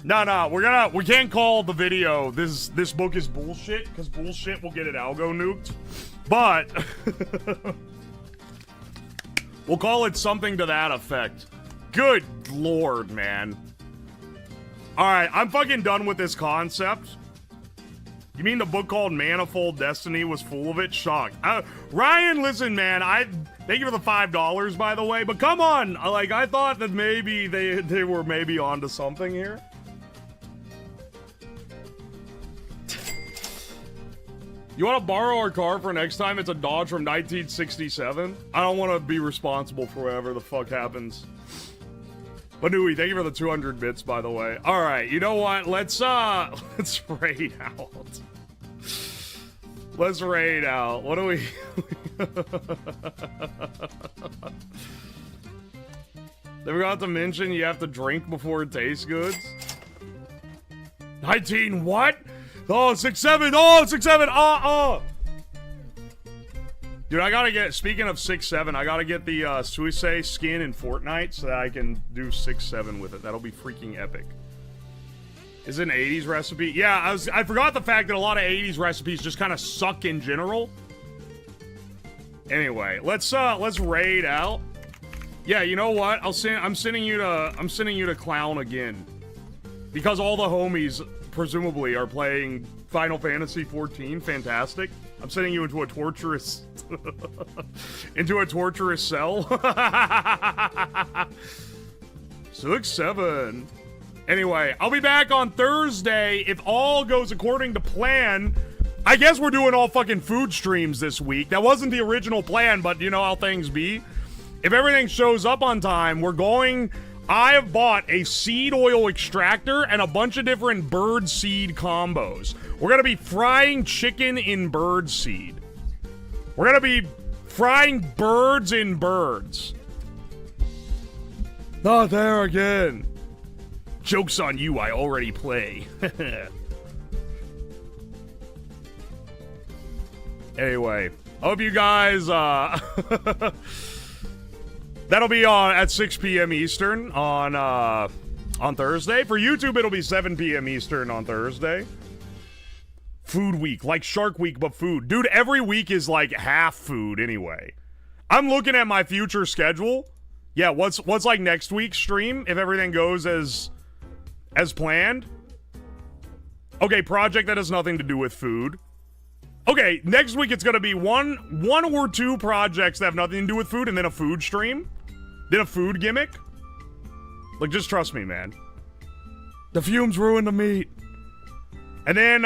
No, we can't call the video this book is bullshit, because bullshit will get it algo nuked. But we'll call it something to that effect. Good lord, man. Alright, I'm fucking done with this concept. You mean the book called Manifold Destiny was full of it? Shocked. Ryan, listen, man, thank you for the $5, by the way, but come on, like, I thought that maybe they were maybe onto something here. You want to borrow our car for next time? It's a Dodge from 1967. I don't want to be responsible for whatever the fuck happens. But Nui, thank you for the 200 bits, by the way. All right, you know what? Let's raid out. Let's raid out. What do we? They forgot to mention you have to drink before it tastes good. 19 what? Oh, 6-7. Oh, 6-7. Dude, I gotta get, speaking of 6-7, I gotta get the Suisse skin in Fortnite so that I can do 6-7 with it. That'll be freaking epic. Is it an 80s recipe? Yeah, I forgot the fact that a lot of 80s recipes just kind of suck in general. Anyway, let's raid out. Yeah, you know what? I'm sending you to Clown again. Because all the homies presumably are playing Final Fantasy 14. Fantastic. I'm sending you into a torturous cell. 6-7. Anyway, I'll be back on Thursday if all goes according to plan. I guess we're doing all fucking food streams this week. That wasn't the original plan, but you know how things be. If everything shows up on time, we're going... I have bought a seed oil extractor and a bunch of different bird seed combos. We're gonna be frying chicken in bird seed. We're gonna be frying birds in birds. Not there again. Joke's on you, I already play. Anyway, hope you guys, that'll be on at 6 p.m. Eastern on Thursday. For YouTube, it'll be 7 p.m. Eastern on Thursday. Food week, like Shark Week, but food. Dude, every week is like half food anyway. I'm looking at my future schedule. Yeah, what's like next week's stream if everything goes as planned? Okay, project that has nothing to do with food. Okay, next week it's gonna be one or two projects that have nothing to do with food, and then a food stream. Then a food gimmick. Like, just trust me, man. The fumes ruin the meat. And then,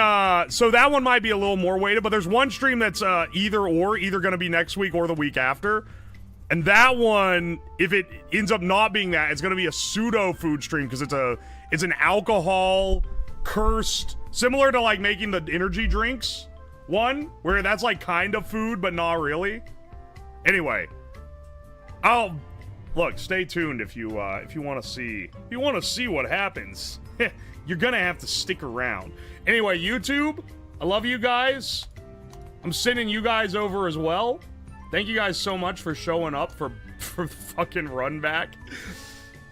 so that one might be a little more weighted, but there's one stream that's either gonna be next week or the week after. And that one, if it ends up not being that, it's gonna be a pseudo food stream because it's an alcohol cursed, similar to like making the energy drinks one, where that's like kind of food but not really. Anyway, look, stay tuned if you want to see what happens. You're gonna have to stick around. Anyway, YouTube, I love you guys. I'm sending you guys over as well. Thank you guys so much for showing up for fucking run back.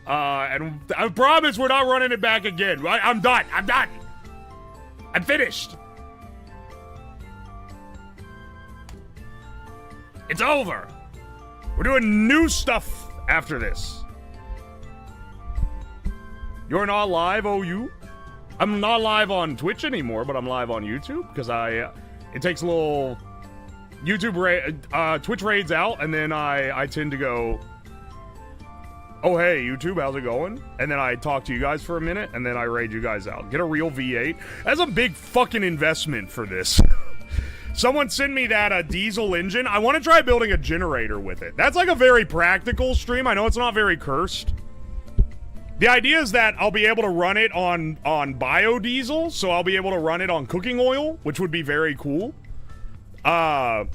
And I promise we're not running it back again. I'm done. I'm finished. It's over. We're doing new stuff after this. You're not live, OU? I'm not live on Twitch anymore, but I'm live on YouTube because it takes a little Twitch raids out, and then I tend to go, oh, hey, YouTube, how's it going? And then I talk to you guys for a minute, and then I raid you guys out. Get a real V8. That's a big fucking investment for this. Someone send me that diesel engine. I want to try building a generator with it. That's like a very practical stream. I know it's not very cursed. The idea is that I'll be able to run it on biodiesel, so I'll be able to run it on cooking oil, which would be very cool. But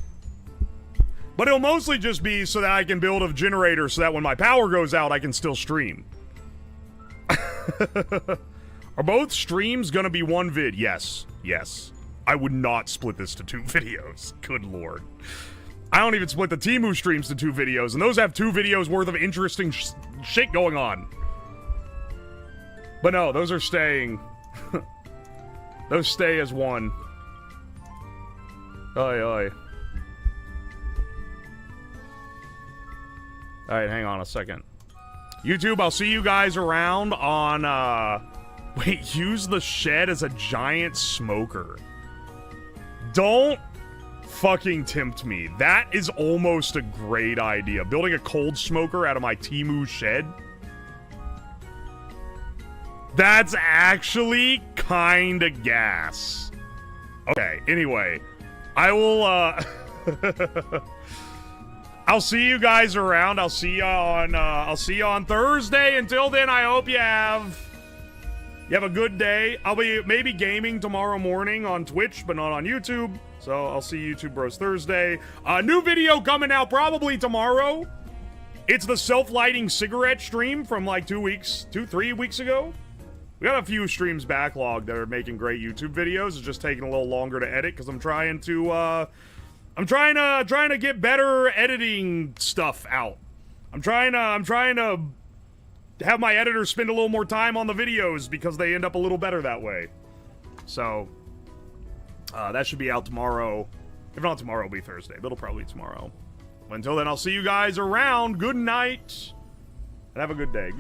it'll mostly just be so that I can build a generator so that when my power goes out, I can still stream. Are both streams gonna be one vid? Yes. Yes. I would not split this to 2 videos. Good lord. I don't even split the Temu streams to 2 videos, and those have 2 videos worth of interesting shit going on. But no, those are staying. Those stay as one. Oi, oi. Alright, hang on a second. YouTube, I'll see you guys around on, wait, use the shed as a giant smoker. Don't fucking tempt me. That is almost a great idea. Building a cold smoker out of my Temu shed. That's actually kinda gas. Okay, anyway. I will, I'll see you guys around. I'll see you on Thursday. Until then, I hope you have a good day. I'll be maybe gaming tomorrow morning on Twitch, but not on YouTube. So I'll see YouTube Bros Thursday. New video coming out probably tomorrow. It's the self-lighting cigarette stream from like 3 weeks ago. We got a few streams backlogged that are making great YouTube videos. It's just taking a little longer to edit because I'm trying to get better editing stuff out. I'm trying to have my editor spend a little more time on the videos because they end up a little better that way. So that should be out tomorrow. If not tomorrow, it'll be Thursday, but it'll probably be tomorrow. Until then, I'll see you guys around. Good night, and have a good day.